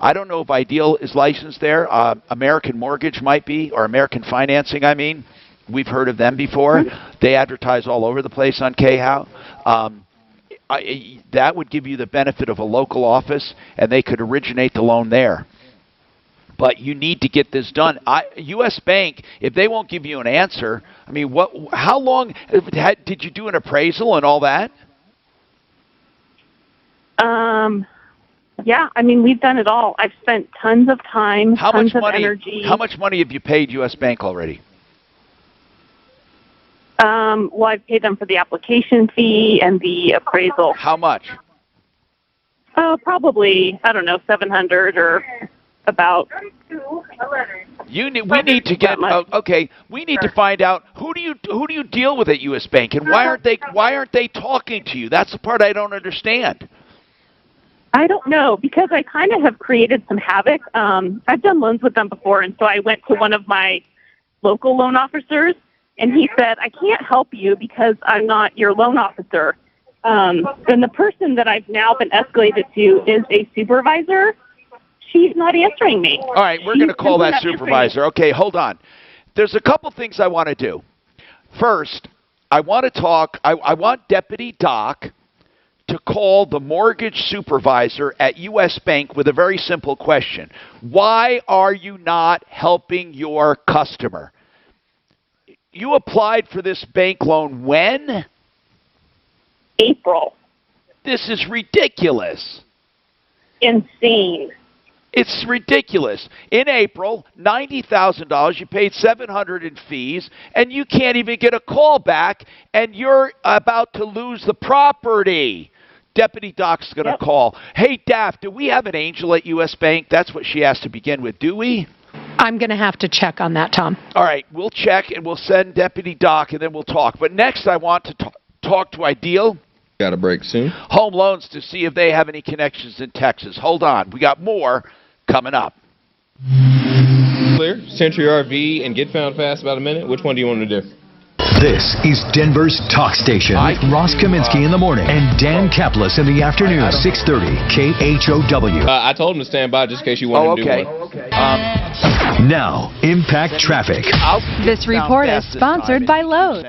I don't know if Ideal is licensed there. American Mortgage might be, or American Financing, I mean. We've heard of them before. They advertise all over the place on KHOW. That would give you the benefit of a local office, and they could originate the loan there. But you need to get this done. U.S. Bank, if they won't give you an answer, I mean, how long did you do an appraisal and all that? Yeah, I mean, we've done it all. I've spent tons of time, tons of energy. How much money have you paid U.S. Bank already? Well, I've paid them for the application fee and the appraisal. How much? Probably, I don't know, $700 or about. We need to get okay. We need to find out who do you deal with at U.S. Bank, and why aren't they talking to you? That's the part I don't understand. I don't know, because I kind of have created some havoc. I've done loans with them before, and so I went to one of my local loan officers, and he said, I can't help you because I'm not your loan officer. And the person that I've now been escalated to is a supervisor. She's not answering me. All right, we're going to call that supervisor. Okay, hold on. There's a couple things I want to do. First, I want to talk, I want Deputy Doc to call the mortgage supervisor at U.S. Bank with a very simple question. Why are you not helping your customer? You applied for this bank loan when? April. This is ridiculous. Insane. It's ridiculous. In April, $90,000, you paid $700 in fees, and you can't even get a call back, and you're about to lose the property. Deputy Doc's going to call. Hey, Daff, do we have an angel at U.S. Bank? That's what she has to begin with. Do we? I'm going to have to check on that, Tom. All right, we'll check and we'll send Deputy Doc and then we'll talk. But next I want to talk to Ideal. Got a break soon. Home Loans to see if they have any connections in Texas. Hold on. We got more coming up. Clear. Century RV and Get Found Fast about a minute. Which one do you want to do? This is Denver's Talk Station with Ross Kaminsky in the morning and Dan Kaplis in the afternoon, 6:30 KHOW. I told him to stand by just in case you wanted to do one. Now, Impact Traffic. This report is sponsored by Lowe's.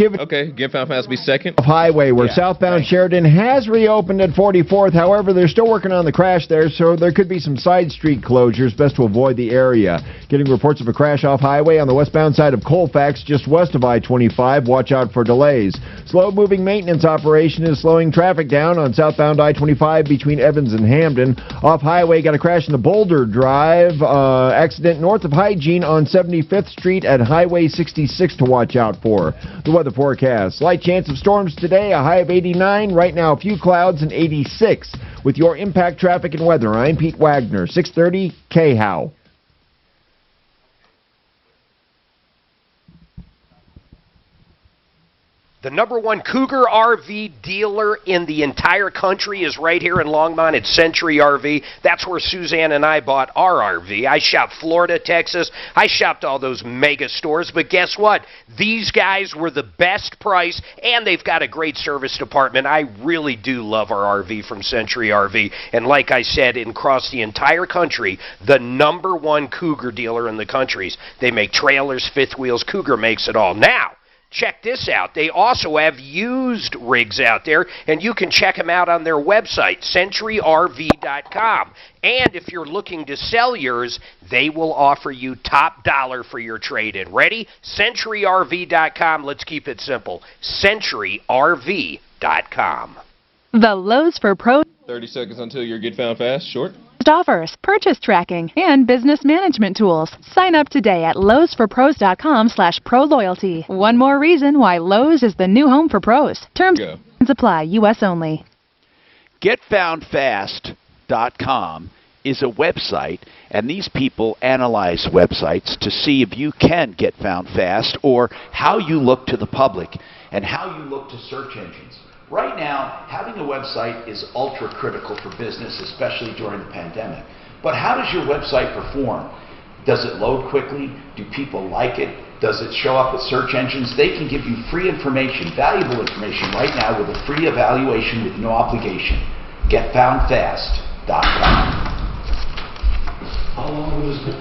Okay, Get Found Fast will be second. Highway where southbound Sheridan has reopened at 44th. However, they're still working on the crash there, so there could be some side street closures. Best to avoid the area. Getting reports of a crash off highway on the westbound side of Colfax, just west of I-25. Watch out for delays. Slow-moving maintenance operation is slowing traffic down on southbound I-25 between Evans and Hamden. Off highway, got a crash in the Boulder Drive. Accident north of Hygiene on 75th Street at Highway 66 to watch out for. The weather forecast. Slight chance of storms today, a high of 89. Right now, a few clouds and 86. With your Impact Traffic and Weather, I'm Pete Wagner, 630 KHOW. The #1 Cougar RV dealer in the entire country is right here in Longmont at Century RV. That's where Suzanne and I bought our RV. I shopped Florida, Texas. I shopped all those mega stores. But guess what? These guys were the best price, and they've got a great service department. I really do love our RV from Century RV. And like I said, across the entire country, the #1 Cougar dealer in the country. They make trailers, fifth wheels. Cougar makes it all. Now, check this out. They also have used rigs out there, and you can check them out on their website, CenturyRV.com. And if you're looking to sell yours, they will offer you top dollar for your trade-in. Ready? CenturyRV.com. Let's keep it simple. CenturyRV.com. The Lowe's for Pros 30 seconds until your Get Found Fast. Short. offers, purchase tracking, and business management tools. Sign up today at lowesforpros.com/proloyalty. One more reason why Lowe's is the new home for pros. Terms and apply. U.S. only. GetFoundFast.com is a website, and these people analyze websites to see if you can get found fast or how you look to the public and how you look to search engines. Right now, having a website is ultra critical for business, especially during the pandemic. But how does your website perform? Does it load quickly? Do people like it? Does it show up at search engines? They can give you free information, valuable information right now with a free evaluation with no obligation. GetFoundFast.com. How long will this be?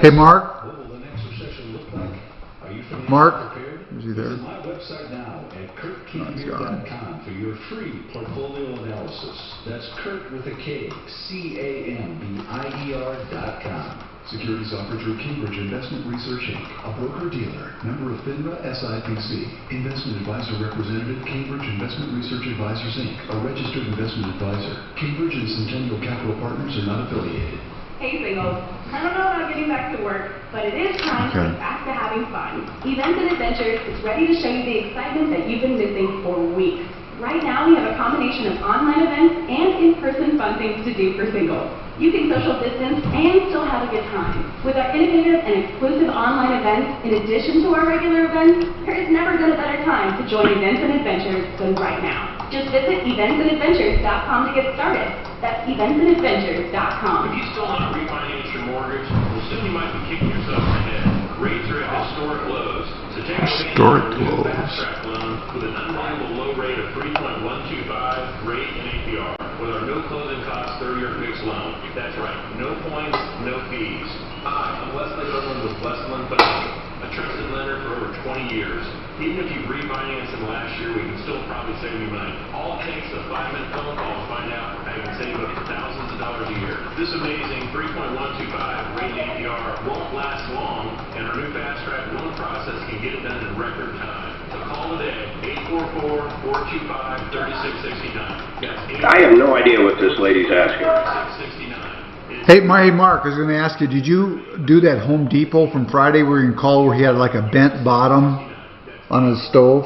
Hey, Mark. What will the next recession look like? Are you financially Mark, prepared? is he there? Visit my website now at KurtKeeper.com for your free portfolio analysis. That's Kurt with a K, CAMBIER.com. Securities offered through Cambridge Investment Research Inc., a broker-dealer, member of FINRA SIPC. Investment advisor representative, Cambridge Investment Research Advisors Inc., a registered investment advisor. Cambridge and Centennial Capital Partners are not affiliated. Hey singles, I don't know about getting back to work, but it is time to get back to having fun. Events and Adventures is ready to show you the excitement that you've been missing for weeks. Right now we have a combination of online events and in-person fun things to do for singles. You can social distance and still have a good time. With our innovative and exclusive online events, in addition to our regular events, there has never been a better time to join Events and Adventures than right now. Just visit eventsandadventures.com to get started. That's eventsandadventures.com. If you still want to refinance your mortgage, well, soon you might be kicking yourself in the head. Rates are at historic lows, so take advantage of a fast track loan with an unbelievable low rate of 3.125 rate and APR with our no closing costs 30-year fixed loan. That's right, no points, no fees. Hi, I'm Leslie Goodman with Westland Financial, a trusted lender for over 20 years. Even if you refinanced in last year, we can still probably save you money. All it takes is a 5-minute phone call to find out how you can save up to thousands of dollars a year. This amazing 3.125 rate APR won't last long, and our new fast track loan process can get it done in record time. So call today, 844-425-3669. I have no idea what this lady's asking. Hey, Mark, I was going to ask you, did you do that Home Depot from Friday where you can call where he had like a bent bottom on his stove?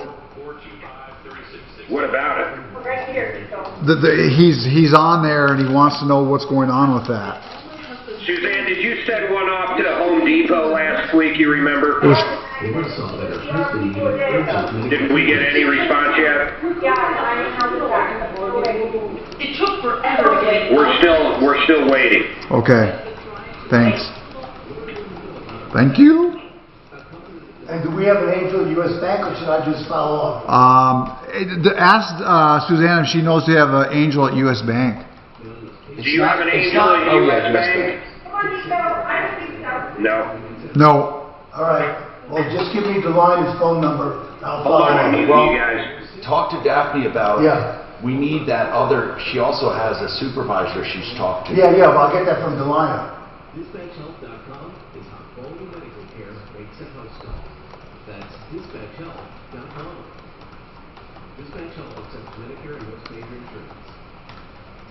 What about it? Right here. He's on there and he wants to know what's going on with that. Suzanne, did you send one off to Home Depot last week, you remember? Did we get any response yet? It took forever to get. We're still waiting. Okay. Thanks. Thank you. And do we have an angel at U.S. Bank, or should I just follow up? Ask Suzanne if she knows they have an angel at U.S. Bank. Do you have an angel at U.S. Bank? No. No. All right. Well, just give me Delina's phone number. I'll Hold follow on, up. Well, you guys. talk to Daphne about. Yeah. We need that other. She also has a supervisor she's talked to. Yeah, well, I'll get that from Delina. DispatchHealth.com is how quality medical care makes a house call. That's DispatchHealth.com. Dispatch Health accepts Medicare and most major insurance.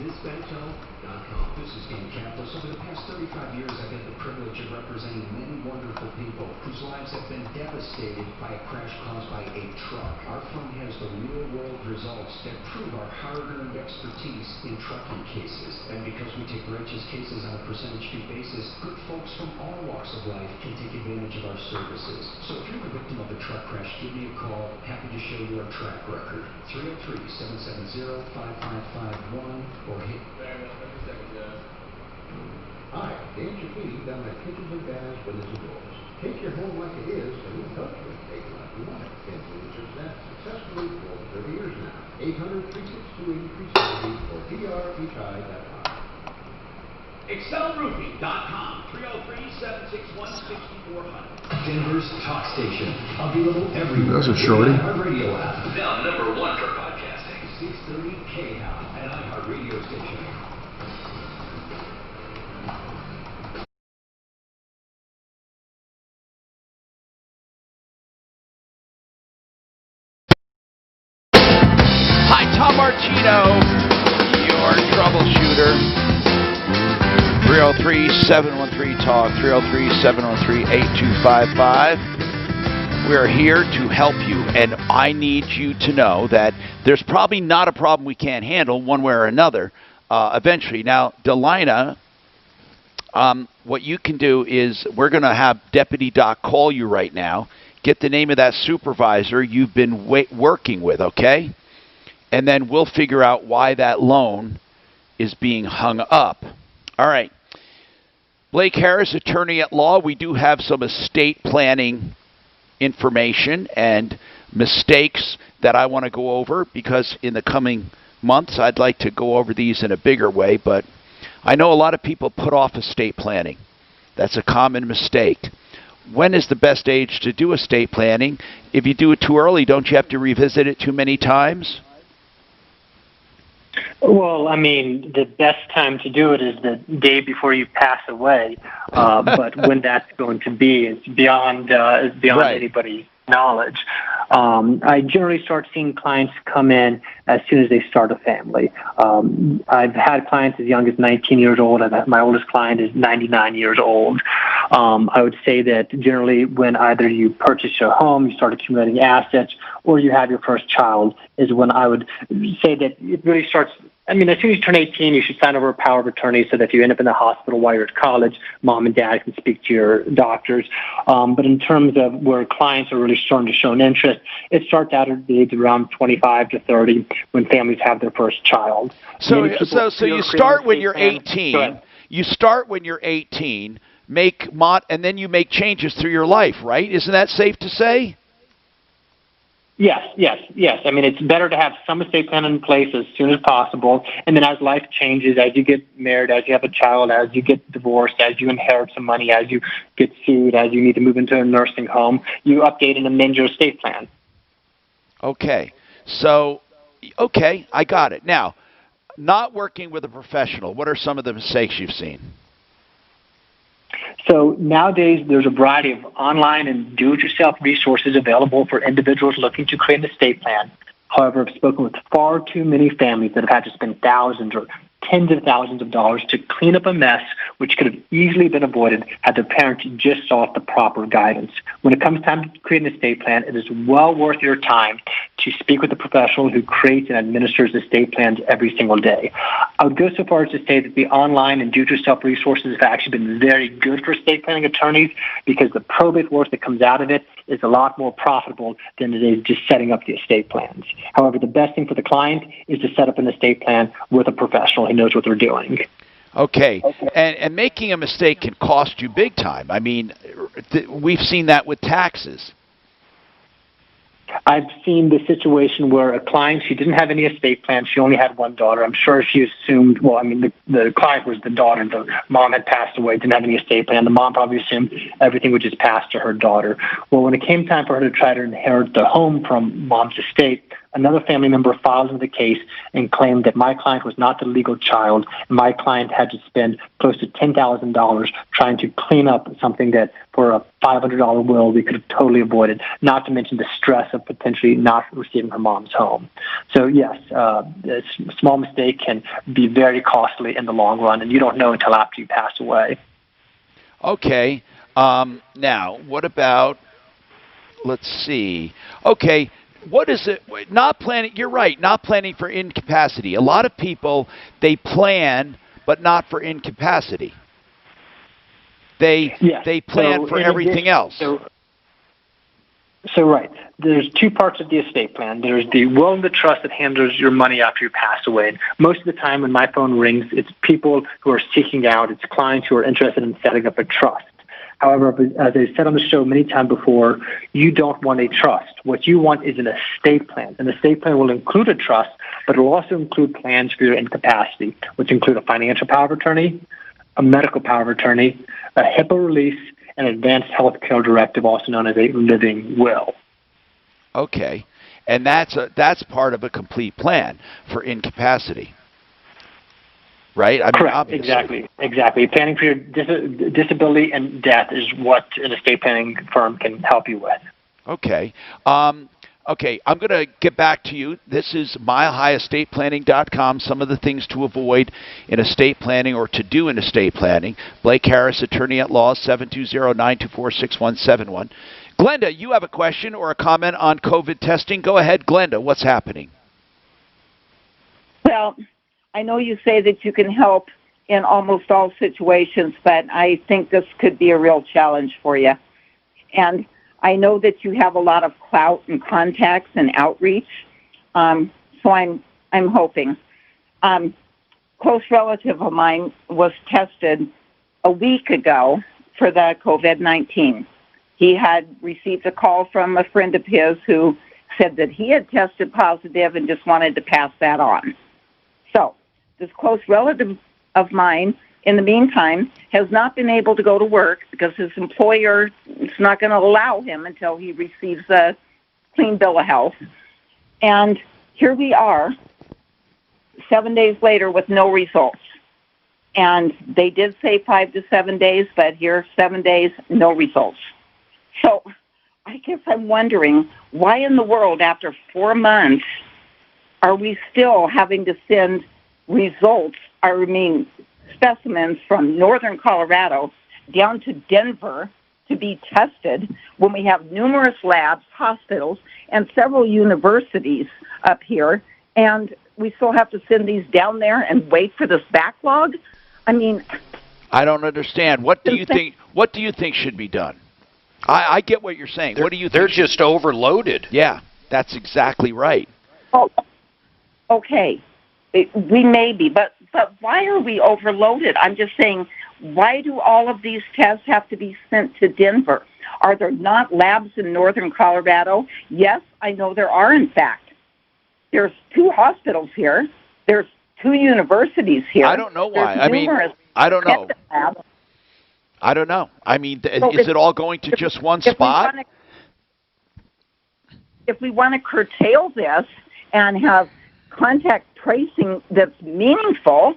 DispatchHealth.com. This is Dan Kaplis. Over the past 35 years, I've had the privilege of representing many wonderful people whose lives have been devastated by a crash caused by a truck. Our firm has the real-world results that prove our hard-earned expertise in trucking cases. And because we take righteous cases on a percentage fee basis, good folks from all walks of life can take advantage of our services. So if you're the victim of a truck crash, give me a call. Happy to show you our track record. 303-770-5551 or hit. Hi, Dan Shafini down at Kitchens and Baths Windows and Doors. Take your home like it is, and we'll help you make it like you want it. And doing just that successfully for over 30 years now. 800-362-8370 or drhi.com. ExcelRoofing.com, 303-761-6400. Denver's talk station, available everywhere. That's a shorty. Radio app, now #1 for podcasting. 630 KHOW, an iHeart radio station. Hi, Tom Martino, your troubleshooter. 303-713-TALK, 303-713-8255. We're here to help you, and I need you to know that there's probably not a problem we can't handle one way or another eventually. Now, Delina, what you can do is we're going to have Deputy Doc call you right now, get the name of that supervisor you've been working with, okay? And then we'll figure out why that loan is being hung up. All right. Blake Harris, attorney at law. We do have some estate planning information and mistakes that I want to go over because in the coming months I'd like to go over these in a bigger way, but I know a lot of people put off estate planning. That's a common mistake. When is the best age to do estate planning? If you do it too early, don't you have to revisit it too many times? Well, I mean, the best time to do it is the day before you pass away. But when that's going to be is beyond Right. anybody's knowledge. I generally start seeing clients come in as soon as they start a family. I've had clients as young as 19 years old, and my oldest client is 99 years old. I would say that generally when either you purchase your home, you start accumulating assets, or you have your first child is when I would say that it really starts. I mean, as soon as you turn 18, you should sign over a power of attorney so that if you end up in the hospital while you're at college, mom and dad can speak to your doctors. But in terms of where clients are really starting to show an interest, it starts out at the age around 25 to 30 when families have their first child. So you start when you're 18. You start when you're 18, and then you make changes through your life, right? Isn't that safe to say? Yes. I mean, it's better to have some estate plan in place as soon as possible. And then as life changes, as you get married, as you have a child, as you get divorced, as you inherit some money, as you get sued, as you need to move into a nursing home, you update and amend your estate plan. Okay. So, I got it. Now, not working with a professional, what are some of the mistakes you've seen? So nowadays, there's a variety of online and do-it-yourself resources available for individuals looking to create an estate plan. However, I've spoken with far too many families that have had to spend thousands or tens of thousands of dollars to clean up a mess which could have easily been avoided had their parents just sought the proper guidance. When it comes time to create an estate plan, it is well worth your time to speak with a professional who creates and administers estate plans every single day. I would go so far as to say that the online and do-it-yourself resources have actually been very good for estate planning attorneys because the probate work that comes out of it is a lot more profitable than it is just setting up the estate plans. However, the best thing for the client is to set up an estate plan with a professional who knows what they're doing. Okay. And making a mistake can cost you big time. I mean, we've seen that with taxes. I've seen the situation where a client, she didn't have any estate plan. She only had one daughter. I'm sure she assumed, well, I mean, the client was the daughter. The mom had passed away, didn't have any estate plan. The mom probably assumed everything would just pass to her daughter. Well, when it came time for her to try to inherit the home from mom's estate, another family member filed into the case and claimed that my client was not the legal child. And my client had to spend close to $10,000 trying to clean up something that for a $500 will we could have totally avoided, not to mention the stress of potentially not receiving her mom's home. So yes, a small mistake can be very costly in the long run, and you don't know until after you pass away. Okay. Now, what about, let's see. Okay. What is it? Not planning. You're right. Not planning for incapacity. A lot of people, they plan, but not for incapacity. They plan for everything else. So right. There's two parts of the estate plan. There's the will and the trust that handles your money after you pass away. And most of the time when my phone rings, it's people who are seeking out, it's clients who are interested in setting up a trust. However, as I said on the show many times before, you don't want a trust. What you want is an estate plan. An estate plan will include a trust, but it will also include plans for your incapacity, which include a financial power of attorney, a medical power of attorney, a HIPAA release, and an advanced health care directive, also known as a living will. Okay. And that's part of a complete plan for incapacity. Right? I mean, correct. Obviously. Exactly. Planning for your disability and death is what an estate planning firm can help you with. Okay. Okay, I'm going to get back to you. This is milehighEstatePlanning.com, some of the things to avoid in estate planning or to do in estate planning. Blake Harris, attorney at law, 720-924-6171. Glenda, you have a question or a comment on COVID testing? Go ahead, Glenda. What's happening? Well, I know you say that you can help in almost all situations, but I think this could be a real challenge for you. And I know that you have a lot of clout and contacts and outreach, so I'm hoping. Close relative of mine was tested a week ago for the COVID-19. He had received a call from a friend of his who said that he had tested positive and just wanted to pass that on. So this close relative of mine, in the meantime, has not been able to go to work because his employer is not going to allow him until he receives a clean bill of health. And here we are, 7 days later with no results. And they did say 5 to 7 days, but here 7 days, no results. So I guess I'm wondering, why in the world, after 4 months, are we still having to send results, specimens from northern Colorado down to Denver to be tested when we have numerous labs, hospitals, and several universities up here, and we still have to send these down there and wait for this backlog? I mean, I don't understand. What do you think? What do you think should be done? I get what you're saying. What do you think? They're just overloaded. Yeah, that's exactly right. Oh, okay. We may be, but why are we overloaded? I'm just saying, why do all of these tests have to be sent to Denver? Are there not labs in northern Colorado? Yes, I know there are, in fact. There's 2 hospitals here. There's 2 universities here. I don't know why. I mean, I don't know. I don't know. I mean, is it all going to just one spot? If we want to curtail this and have contact tracing that's meaningful,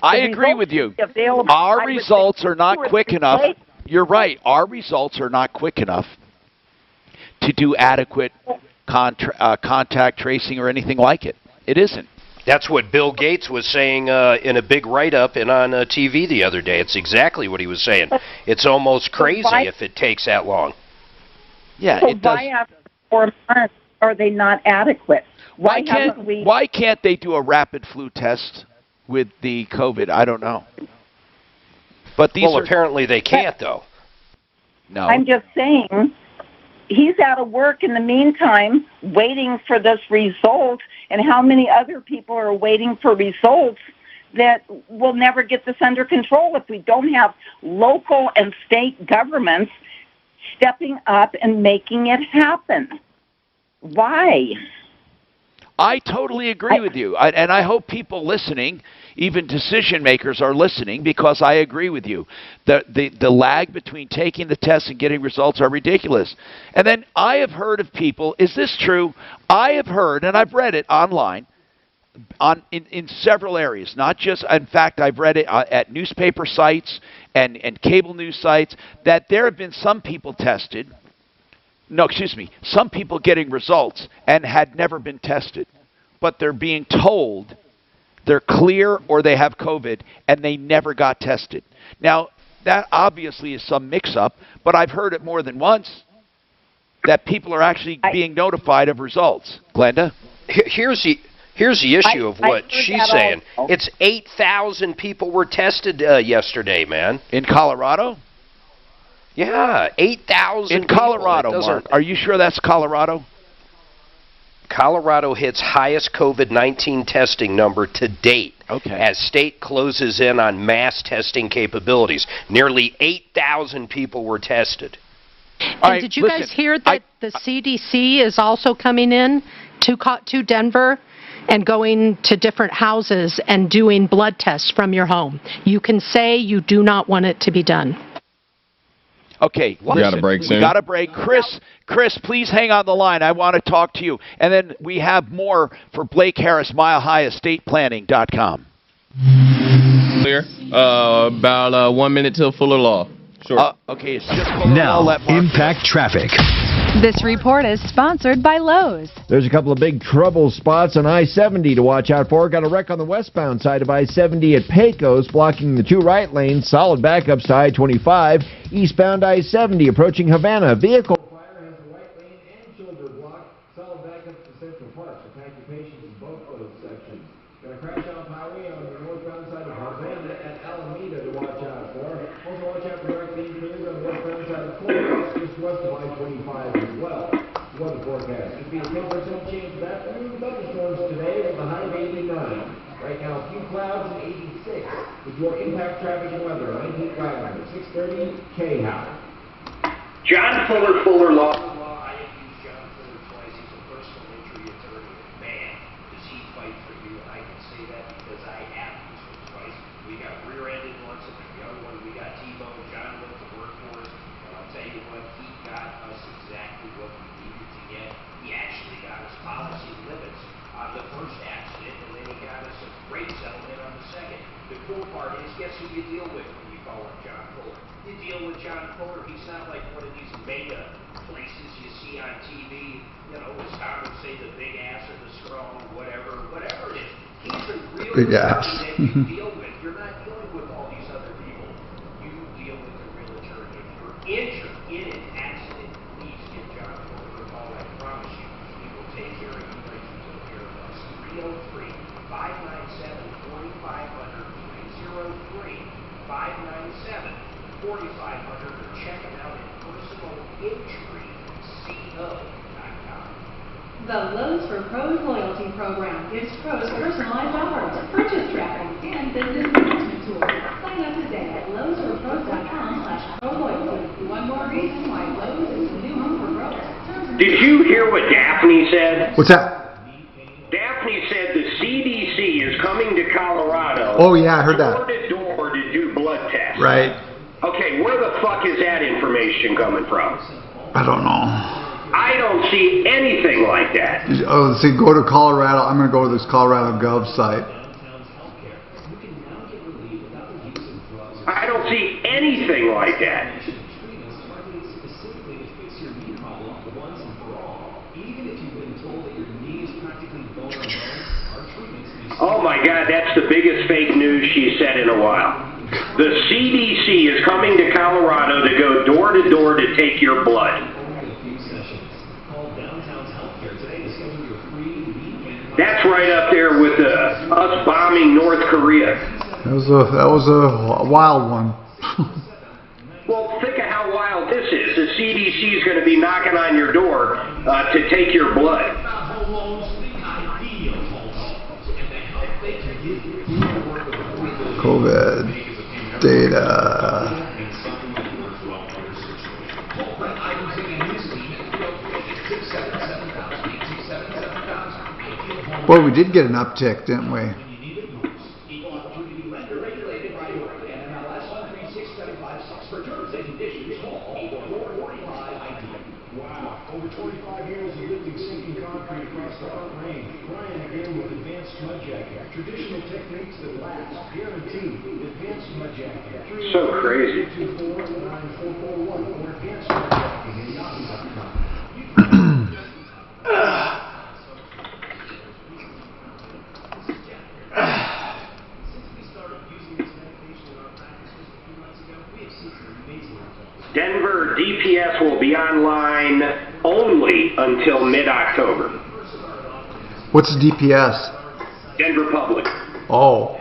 I agree with you. Our results are not quick enough. You're right. Our results are not quick enough to do adequate contact tracing or anything like it. It isn't. That's what Bill Gates was saying in a big write-up and on TV the other day. It's exactly what he was saying. It's almost crazy if it takes that long. Yeah, so it does. Why after 4 months are they not adequate? Why can't they do a rapid flu test with the COVID? I don't know. But these apparently they can't, though. No. I'm just saying, he's out of work in the meantime, waiting for this result, and how many other people are waiting for results that will never get this under control if we don't have local and state governments stepping up and making it happen. Why? I totally agree with you, and I hope people listening, even decision makers, are listening, because I agree with you. The lag between taking the test and getting results are ridiculous. And then I have heard of people, is this true? I have heard, and I've read it online, in several areas, not just, in fact, I've read it at newspaper sites and cable news sites, that there have been some people tested, some people getting results and had never been tested, but they're being told they're clear or they have COVID and they never got tested. Now, that obviously is some mix-up, but I've heard it more than once that people are actually being notified of results. Glenda? Here's the issue of what she's saying. Also. It's 8,000 people were tested yesterday, man. In Colorado? Yeah, 8,000 in Colorado, Mark. Are you sure that's Colorado? Colorado hits highest COVID-19 testing number to date as state closes in on mass testing capabilities. Nearly 8,000 people were tested. And did you guys hear that the CDC is also coming in to Denver and going to different houses and doing blood tests from your home? You can say you do not want it to be done. Okay, we got a break soon. We got a break. Chris, please hang on the line. I want to talk to you. And then we have more for Blake Harris, MileHighEstatePlanning.com. Clear. About 1 minute till Fuller Law. Sure. Okay, it's just now, Impact Traffic. This report is sponsored by Lowe's. There's a couple of big trouble spots on I-70 to watch out for. Got a wreck on the westbound side of I-70 at Pecos, blocking the two right lanes. Solid backups to I-25. Eastbound I-70 approaching Havana. Vehicle fire has the right lane and shoulder blocked. Solid backups to Central Park. Evacuations in both those sections. Got a crash off highway on the northbound side of Havana at Alameda to watch out for. Also watch out for direct lane clears on the westbound side of Florida, just west of I-25 as well. Weather forecast. It'll be a 10% chance of afternoon thunderstorms today with a high of 89. Right now, a few clouds and 86. With your impact traffic and weather, 19th Island, 6:30 K-High. John Fuller Law. I have used John Fuller twice. He's a personal injury attorney. Man, does he fight for you? And I can say that because I have used him twice. We got rear-ended once, and the other one we got T-Bone. John went to work for us, and I'll tell you what, he got us exactly what we needed to get. He actually got us policy limits on the first accident, and then he got us a great settlement on the second. The cool part is, guess who you deal with when you call him John Fuller? You deal with John Fuller. He's not like one of these mega places you see on TV, you know, as Tom would say, the big ass or the strong, whatever it is. He's a real big ass. that you deal with. You're not dealing with all these other people. You deal with a real attorney. If you're injured in an accident, please give John Fuller a call. I promise you, he will take care of you like he took care of us. 303-597-4500, 303-597-4500, or check him out at personalinjuryco.com. The Lowe's for Pros loyalty program gives pros personalized offers, purchase tracking, and business management tools. Sign up today at lowesforpros.com/pro-loyalty. One more reason why Lowe's is the new home for pros. Did you hear what Daphne said? What's that? Daphne said the CDC is coming to Colorado. Oh, yeah, I heard that. Door to door to do blood tests. Right. Okay, where the fuck is that information coming from? I don't know. I don't see anything like that. Oh, see, go to Colorado. I'm going to go to this Colorado Gov site. I don't see anything like that. Oh my God, that's the biggest fake news she said in a while. The CDC is coming to Colorado to go door to door to take your blood. That's right up there with us bombing North Korea. That was a wild one. Well, think of how wild this is. The CDC is going to be knocking on your door to take your blood. COVID data. Boy, we did get an uptick, didn't we? Wow. Over 25 years of lifting sinking concrete across the front range. Ryan again with advanced mud jacking. Traditional techniques that last. Guaranteed. Advanced mud jacking. So crazy. 224-9441 or advanced mud jacking at yahoo.com. Denver DPS will be online only until mid-October. What's DPS? Denver Public. Oh.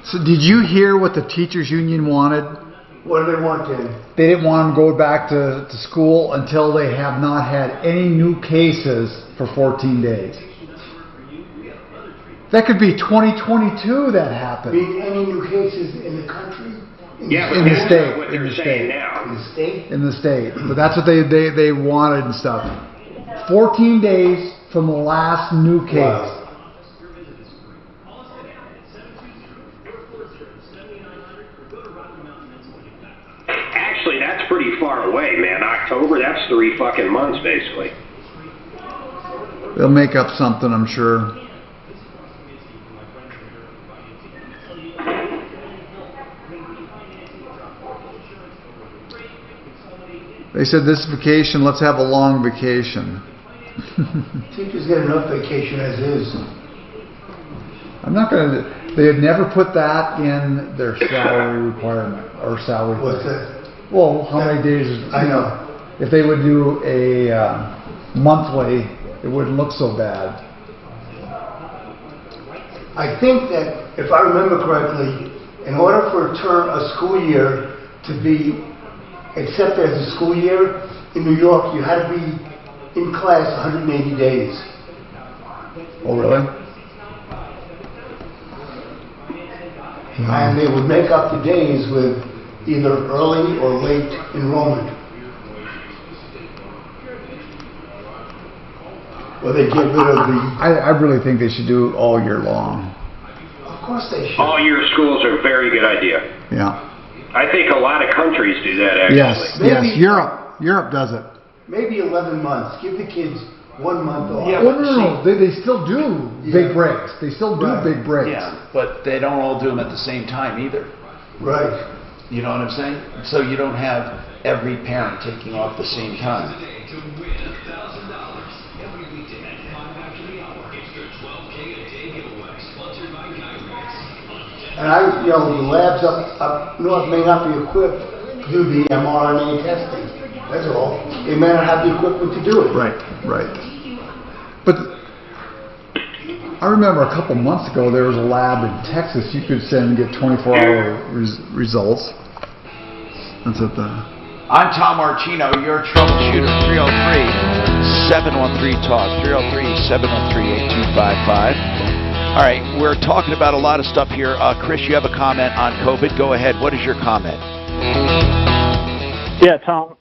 So did you hear what the teachers union wanted? What do they want then? They didn't want them to go back to school until they have not had any new cases for 14 days. That could be 2022 that happened. Mean any new cases in the country? Yeah, but in the that's state. not what In they're the saying state. now. In the state? In the state. But that's what they wanted and stuff. 14 days from the last new case. Wow. Actually, that's pretty far away, man. October, that's 3 fucking months, basically. They'll make up something, I'm sure. They said this vacation, let's have a long vacation. Teachers get enough vacation as is. I'm not going to... They had never put that in their salary requirement or salary. What's that? Well, how many days? I know. If they would do a monthly, it wouldn't look so bad. I think that, if I remember correctly, in order for a school year to be accepted as a school year, in New York, you had to be in class 180 days. Oh, really? And they would make up the days with either early or late enrollment. Or they get rid of the... I really think they should do it all year long. Of course they should. All year schools are a very good idea. Yeah. I think a lot of countries do that, actually. Yes, yes. Europe does it. Maybe 11 months. Give the kids 1 month off. Yeah, no. They still do big breaks. They still do big breaks. Yeah, but they don't all do them at the same time either. Right. You know what I'm saying? So you don't have every parent taking off the same time. And the labs up north may not be equipped to do the mRNA testing. That's all. They may not have the equipment to do it. Right. But I remember a couple months ago there was a lab in Texas you could send and get 24-hour results. That's at the... I'm Tom Martino, your troubleshooter, 303-713-TALK, 303-713-8255. All right, we're talking about a lot of stuff here. Chris, you have a comment on COVID. Go ahead. What is your comment? Yeah, Tom.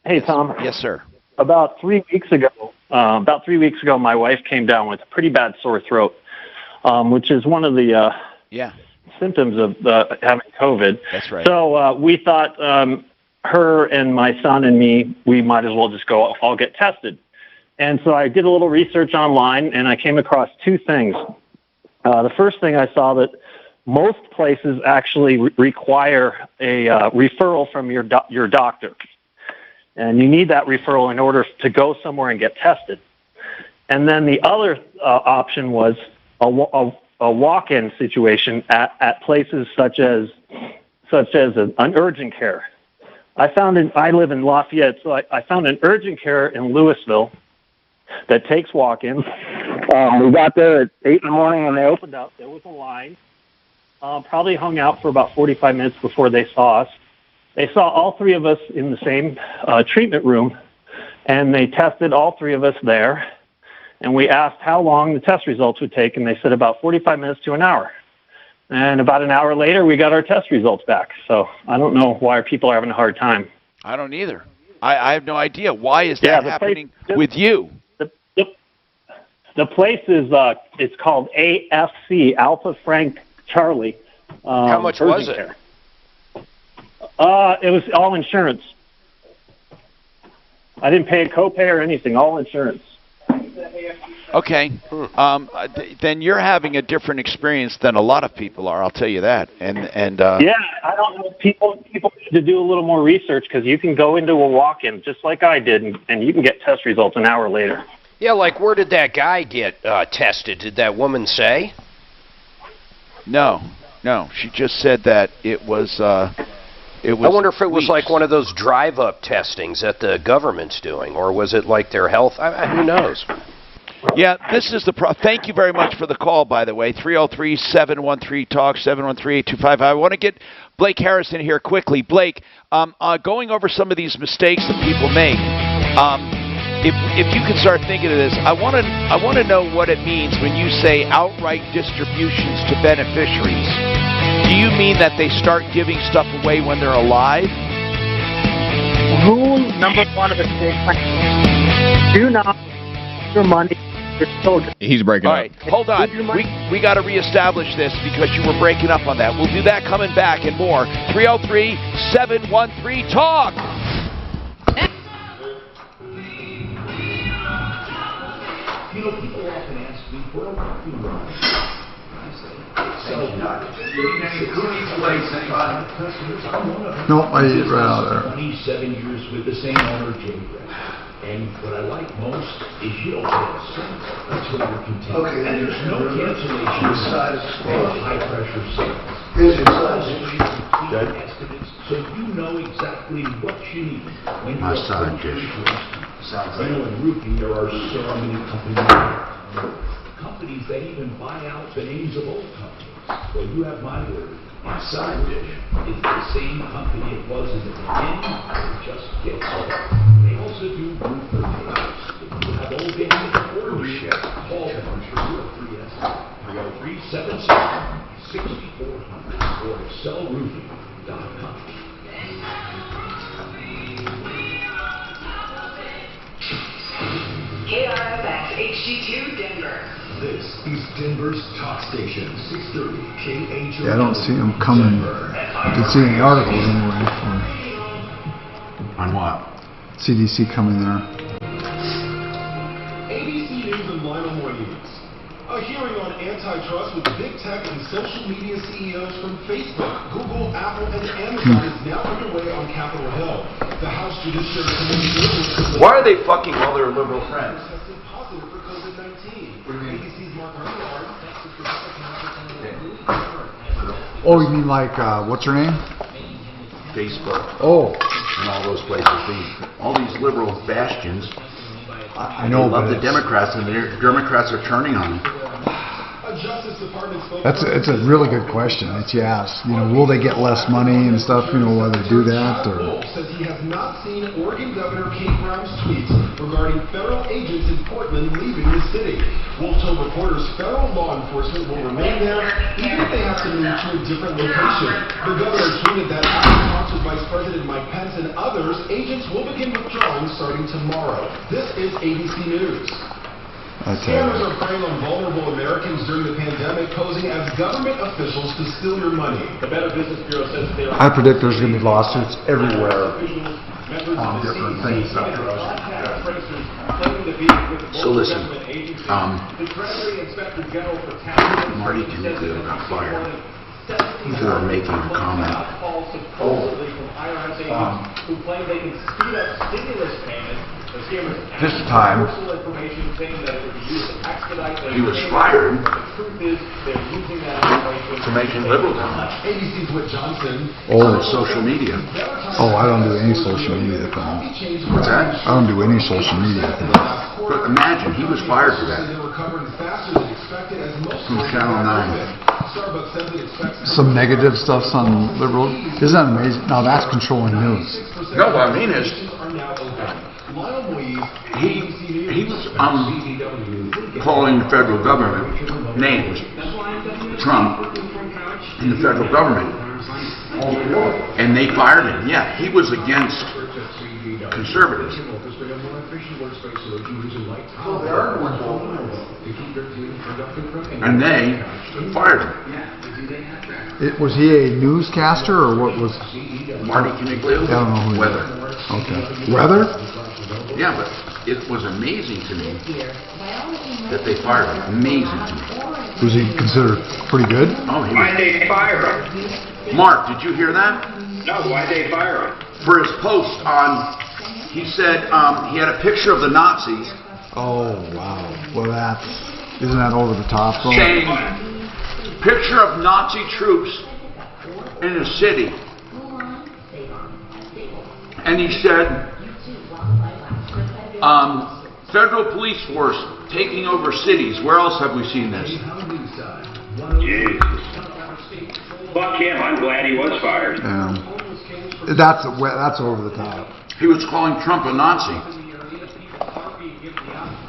Hey, Tom. Yes, sir. About 3 weeks ago, my wife came down with a pretty bad sore throat, which is one of the symptoms of having COVID. That's right. So we thought her and my son and me, we might as well just go all get tested. And so I did a little research online, and I came across two things. The first thing I saw that most places actually require a referral from your doctor. And you need that referral in order to go somewhere and get tested. And then the other option was a walk-in situation at places such as an urgent care. I live in Lafayette, so I found an urgent care in Louisville that takes walk-ins. We got there at 8 in the morning when they opened up. There was a line. Probably hung out for about 45 minutes before they saw us. They saw all three of us in the same treatment room, and they tested all three of us there. And we asked how long the test results would take, and they said about 45 minutes to an hour. And about an hour later, we got our test results back. So I don't know why people are having a hard time. I don't either. I have no idea. Why is that happening with you? The place is it's called AFC, Alpha Frank Charlie. How much was it? Care. It was all insurance. I didn't pay a copay or anything. All insurance. Okay. Then you're having a different experience than a lot of people are. I'll tell you that. Yeah, I don't know. People need to do a little more research because you can go into a walk-in just like I did, and you can get test results an hour later. Yeah, like where did that guy get tested? Did that woman say? No. She just said that it was. I wonder if it was like one of those drive-up testings that the government's doing, or was it like their health? Who knows? Yeah, this is the Thank you very much for the call, by the way. 303-713-TALK, 713-8255. I want to get Blake Harrison here quickly. Blake, going over some of these mistakes that people make. If you can start thinking of this, I want to know what it means when you say outright distributions to beneficiaries. Do you mean that they start giving stuff away when they're alive? Rule number one of estate planning: do not give your money to your children. He's breaking up. All right, hold on. We got to reestablish this because you were breaking up on that. We'll do that coming back and more. 303-713-TALK. You know, people often ask me, where do I feel wrong? I say, No, I eat right out of there. 27 years with the same owner, Jay Brett. And what I like most is you don't pay a cent until you're content. Okay. And there's no cancellation besides high-pressure sales. Here's your size. Estimates, so you know exactly what you need. When my side dish. You know, in roofing, there are so many companies that even buy out the names of old companies. Well, you have my word. My side dish is the same company it was in the beginning. It just gets better. They also do roof repairs. If you have old damage or you call them for your free estimate. 303-767-6400 or excelroofing.com. KRFX HD2 Denver. This is Denver's talk station, 630 KHO. Yeah, I don't see them coming. I didn't see any articles anyway. On what? CDC coming there. ABC News and Lionel Mornings. A hearing on antitrust with big tech and social media CEOs from Facebook, Google, Apple, and Amazon is now underway on Capitol Hill. The House Judiciary Committee. Why are they fucking all their liberal friends? Tested positive for COVID-19. ABC's Mark Arnold tested for Oh, you mean like, what's her name? Facebook. Oh. And all those places. All these liberal bastions. I know, they love but the Democrats, and the Democrats are turning on them. It's a really good question. It's will they get less money and stuff, while they do that? Or says he has not seen Oregon Governor Kate Brown's tweets regarding federal agents in Portland leaving the city. Wolf told reporters federal law enforcement will remain there even if they have to move to a different location. The governor tweeted that after talks with Vice President Mike Pence and others, agents will begin withdrawing starting tomorrow. This is ABC News. Scammers are preying on vulnerable Americans during the pandemic, posing as government officials to steal your money. The Better Business Bureau says they are... I predict there's going to be lawsuits everywhere on different things. So listen, Marty Caniglia got fired for making a comment. Who claim they can speed up stimulus payments This time, he was fired for making liberal ABC's Whit Johnson. on social media. Oh, I don't do any social media things. What's that? I don't do any social media things. But imagine, he was fired for that. From Channel 9. Some negative stuff's on liberal. Isn't that amazing? Now that's controlling news. No, what I mean is, he was calling the federal government names, Trump and the federal government, and they fired him. Yeah, he was against conservatives. And they fired him. Was he a newscaster or what was? Marty, can you believe it? I don't know who. Weather. Okay. Weather? Yeah, but it was amazing to me that they fired him. Amazing to me. Was he considered pretty good? Oh, he Why'd was. they fire him? Mark, did you hear that? No, why'd they fire him? For his post on, he said he had a picture of the Nazis. Oh, wow. Well, isn't that over the top, though? Saying, picture of Nazi troops in a city. And he said, federal police force taking over cities. Where else have we seen this? Jesus. Fuck him. I'm glad he was fired. Yeah. That's over the top. He was calling Trump a Nazi.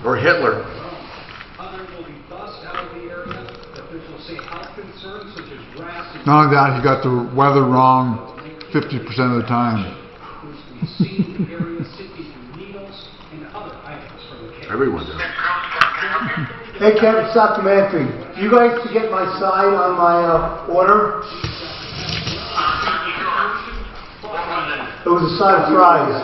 Or Hitler. Not only that, he got the weather wrong 50% of the time. Everyone does. Hey, Kevin, it's Dr. Manfrey. You guys to get my sign on my order? It was a side of fries.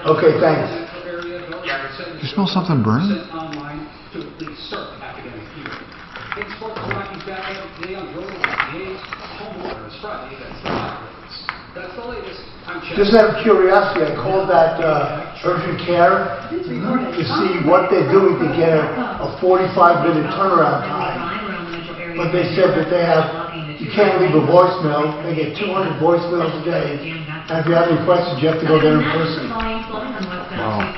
Okay, thanks. You smell something burning? Just out of curiosity, I called that urgent care to see what they're doing to get a 45-minute turnaround time. But they said that you can't leave a voicemail. They get 200 voicemails a day. And if you have any questions, you have to go there in person. Wow.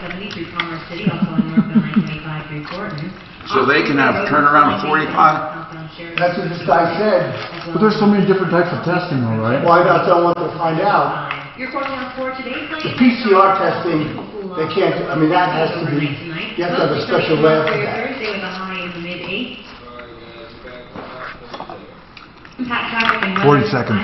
So they can have turnaround of 45? That's what this guy said. But there's so many different types of testing, though, right? Why not? I want to find out. The PCR testing, they can't, I mean, that has to be, you have to have a special lab for that. 40 seconds.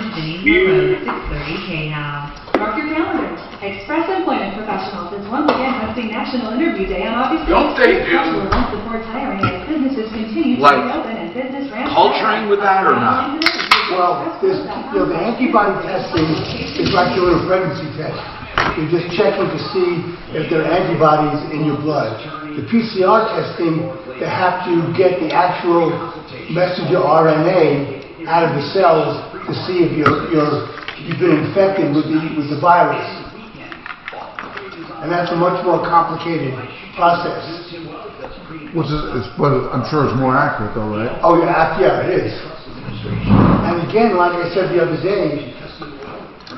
Mark your calendar. Express Employment Professionals is once again hosting National Interview Day on August 8th. Don't they do supports hiring as businesses continue to like reopen and business ramps culturing with that or not? Well, the antibody testing is like doing a pregnancy test. You're just checking to see if there are antibodies in your blood. The PCR testing, they have to get the actual messenger RNA out of the cells to see if you've been infected with the virus. And that's a much more complicated process. But I'm sure it's more accurate, though, right? Oh, yeah, it is. And again, like I said the other day,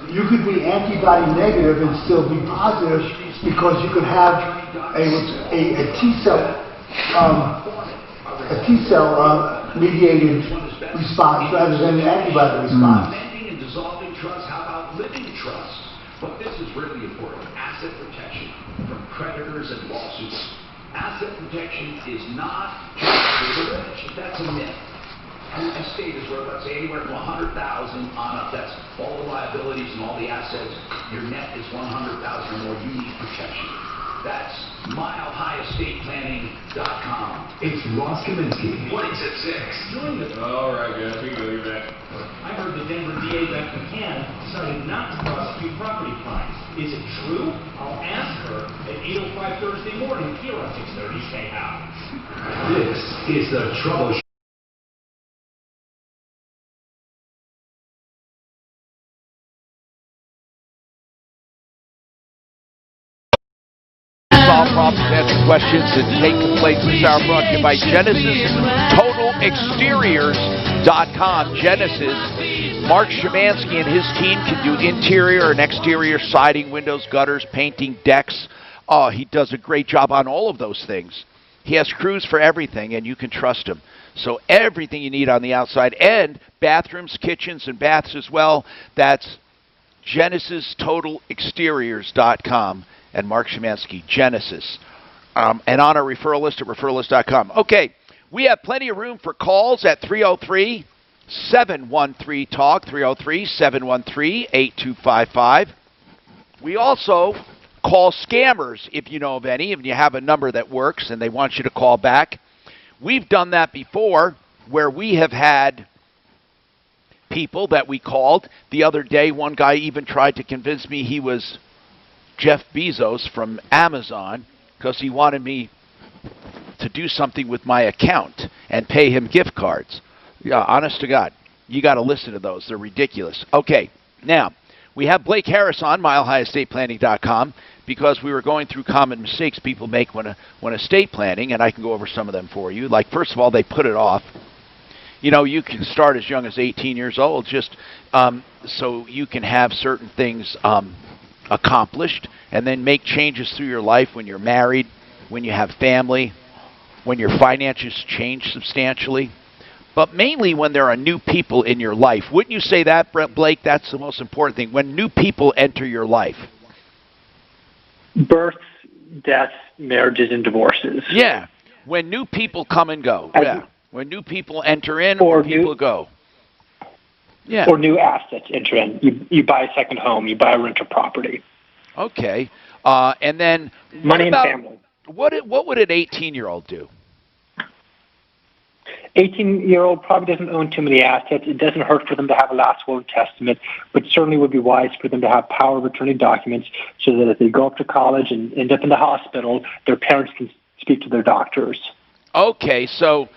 you could be antibody negative and still be positive because you could have a T cell mediated response rather than an antibody response. Amending and dissolving trust. How about living trust? But this is really important. Asset protection from creditors and lawsuits. Asset protection is not just for the rich. That's a myth. A state is worth, let's say, anywhere from $100,000 on up. That's all the liabilities and all the assets. Your net is $100,000 or more. You need protection. That's milehighestatePlanning.com. It's Ross Kaminsky. Mornings at 6. Join us. All right, guys, we can leave that. I heard the Denver DA Beth McCann decided not to prosecute property crimes. Is it true? I'll ask her at 8:05 Thursday morning here on 630 Stay Out. This is the Troubleshooter. questions and take the place this hour, brought to you by Genesis Total Exteriors.com. Genesis. Mark Szymanski and his team can do interior and exterior siding, windows, gutters, painting, decks. Oh, he does a great job on all of those things. He has crews for everything, and you can trust him. So everything you need on the outside, and bathrooms, kitchens, and baths as well. That's GenesisTotalExteriors.com and Mark Szymanski, Genesis. And on our referral list at referrallist.com. Okay, we have plenty of room for calls at 303-713-TALK, 303-713-8255. We also call scammers if you know of any, if you have a number that works and they want you to call back. We've done that before where we have had people that we called. The other day, one guy even tried to convince me he was Jeff Bezos from Amazon because he wanted me to do something with my account and pay him gift cards. Yeah, honest to God. You got to listen to those. They're ridiculous. Okay, now, we have Blake Harris on, milehighestatePlanning.com, because we were going through common mistakes people make when estate planning, and I can go over some of them for you. Like, first of all, they put it off. You know, you can start as young as 18 years old just so you can have certain things accomplished, and then make changes through your life when you're married, when you have family, when your finances change substantially. But mainly when there are new people in your life. Wouldn't you say that, Blake? That's the most important thing. When new people enter your life. Births, deaths, marriages, and divorces. Yeah. When new people come and go. Yeah. When new people enter in or people go. Yeah. Or new assets enter in. You buy a second home. You buy a rental property. Okay. And then money and family. What would an 18-year-old do? 18-year-old probably doesn't own too many assets. It doesn't hurt for them to have a last will and testament, but certainly would be wise for them to have power of attorney documents so that if they go up to college and end up in the hospital, their parents can speak to their doctors. Okay, so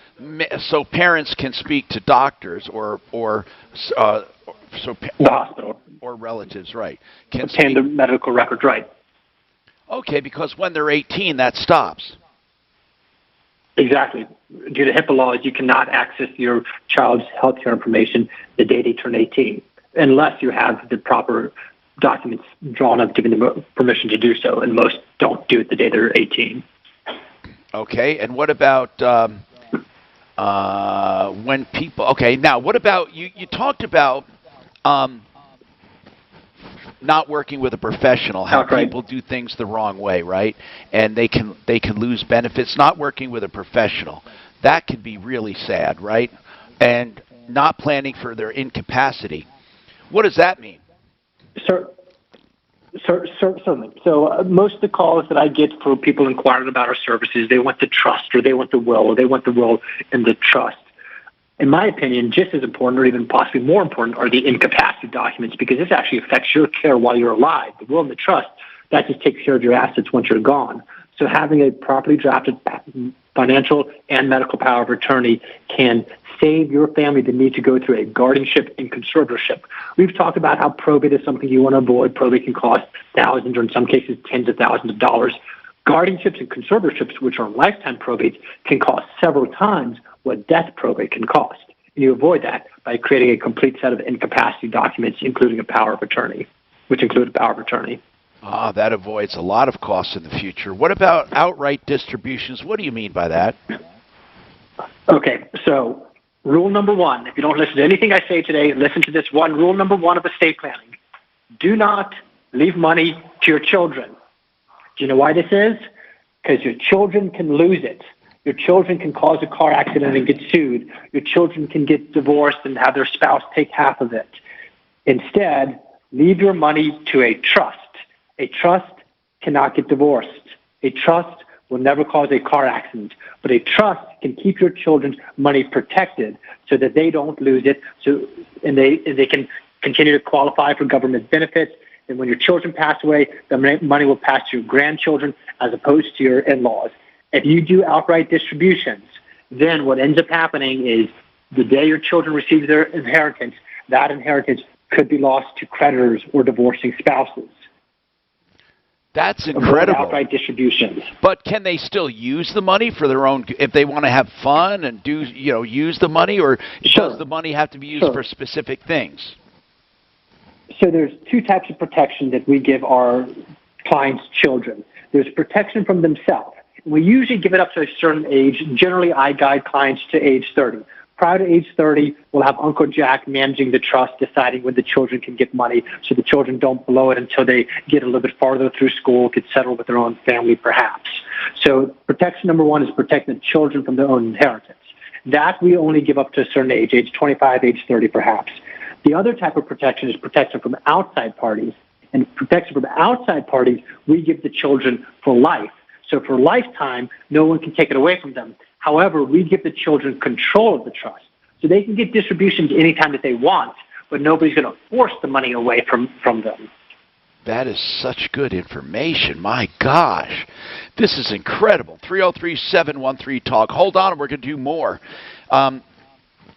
parents can speak to doctors or the hospital or relatives, right? Can obtain the medical records, right? Okay, because when they're 18, that stops. Exactly. Due to HIPAA laws, you cannot access your child's health care information the day they turn 18, unless you have the proper documents drawn up giving them permission to do so, and most don't do it the day they're 18. Okay, and what about when people... Okay, now, what about... You talked about not working with a professional, how people do things the wrong way, right? And they can lose benefits. Not working with a professional, that can be really sad, right? And not planning for their incapacity. What does that mean? Certainly. So most of the calls that I get for people inquiring about our services, they want the trust, or they want the will, or they want the will and the trust. In my opinion, just as important, or even possibly more important, are the incapacity documents, because this actually affects your care while you're alive. The will and the trust, that just takes care of your assets once you're gone. So having a properly drafted financial and medical power of attorney can save your family the need to go through a guardianship and conservatorship. We've talked about how probate is something you want to avoid. Probate can cost thousands, or in some cases tens of thousands of dollars. Guardianships and conservatorships, which are lifetime probates, can cost several times what death probate can cost. And you avoid that by creating a complete set of incapacity documents, including a power of attorney, which include a power of attorney. That avoids a lot of costs in the future. What about outright distributions? What do you mean by that? Okay, so rule number one, if you don't listen to anything I say today, listen to this one. Rule number one of estate planning: do not leave money to your children. Do you know why this is? Because your children can lose it. Your children can cause a car accident and get sued. Your children can get divorced and have their spouse take half of it. Instead, leave your money to a trust. A trust cannot get divorced. A trust will never cause a car accident, but a trust can keep your children's money protected so that they don't lose it, and they can continue to qualify for government benefits. And when your children pass away, the money will pass to your grandchildren as opposed to your in-laws. If you do outright distributions, then what ends up happening is the day your children receive their inheritance, that inheritance could be lost to creditors or divorcing spouses. That's incredible. Outright distributions. But can they still use the money for their own, if they want to have fun and use the money, or does the money have to be used for specific things? So there's two types of protection that we give our clients' children. There's protection from themselves. We usually give it up to a certain age. Generally, I guide clients to age 30. Prior to age 30, we'll have Uncle Jack managing the trust, deciding when the children can get money so the children don't blow it until they get a little bit farther through school, get settled with their own family perhaps. So protection number one is protecting the children from their own inheritance. That we only give up to a certain age 25, age 30 perhaps. The other type of protection is protection from outside parties. And protection from outside parties, we give the children for life. So for lifetime, no one can take it away from them. However, we give the children control of the trust. So they can get distributions anytime that they want, but nobody's going to force the money away from them. That is such good information. My gosh. This is incredible. 303-713-TALK. Hold on, we're going to do more.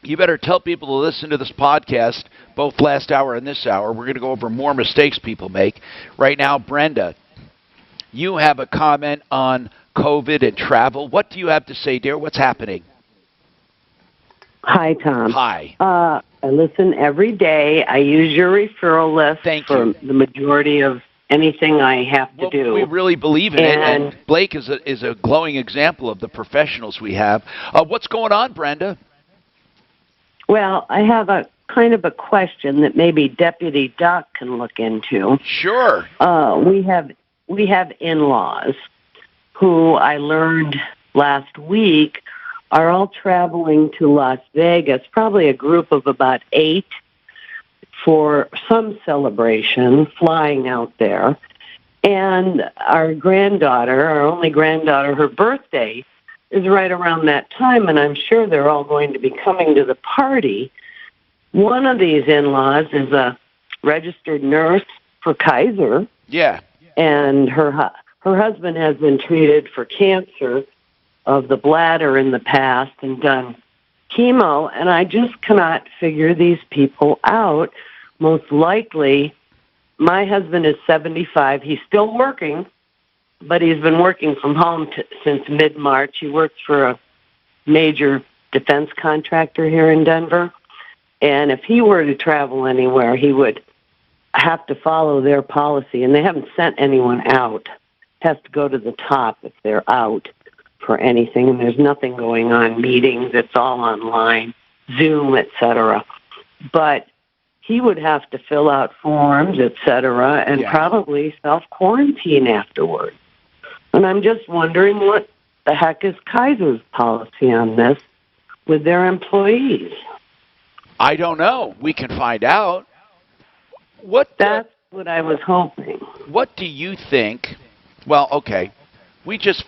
You better tell people to listen to this podcast, both last hour and this hour. We're going to go over more mistakes people make. Right now, Brenda, you have a comment on COVID and travel. What do you have to say, dear? What's happening? Hi, Tom. Hi. I listen every day. I use your referral list for the majority of anything I have to do. We really believe in it, and Blake is a glowing example of the professionals we have. What's going on, Brenda? Well, I have a kind of a question that maybe Deputy Doc can look into. Sure. We have in-laws who I learned last week are all traveling to Las Vegas, probably a group of about 8 for some celebration, flying out there. And our granddaughter, our only granddaughter, her birthday is right around that time, and I'm sure they're all going to be coming to the party. One of these in-laws is a registered nurse for Kaiser. Yeah. And her husband has been treated for cancer of the bladder in the past and done chemo, and I just cannot figure these people out. Most likely, my husband is 75. He's still working, but he's been working from home since mid-March. He works for a major defense contractor here in Denver, and if he were to travel anywhere, he would have to follow their policy, and they haven't sent anyone out. Has to go to the top if they're out for anything, and there's nothing going on, meetings, it's all online, Zoom, etc. But he would have to fill out forms, etc., and probably self-quarantine afterward. And I'm just wondering what the heck is Kaiser's policy on this with their employees? I don't know. We can find out. That's what I was hoping. What do you think? Well, okay.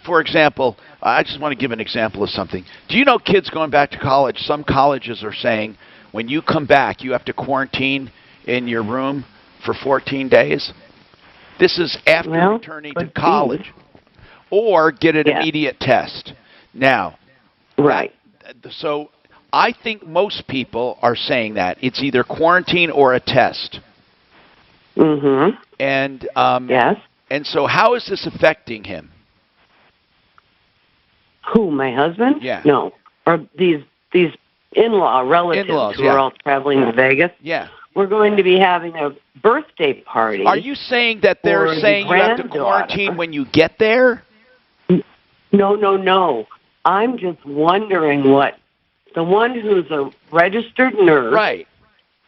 For example, I just want to give an example of something. Do you know kids going back to college, some colleges are saying when you come back, you have to quarantine in your room for 14 days? This is after returning to college. Or get an immediate test. Now, so I think most people are saying that. It's either quarantine or a test. Mm-hmm. And yes. And so how is this affecting him? Who, my husband? Yeah. No. Or these in-law relatives who are all traveling to Vegas? Yeah. We're going to be having a birthday party. Are you saying that they're saying you have to quarantine when you get there? No. I'm just wondering what the one who's a registered nurse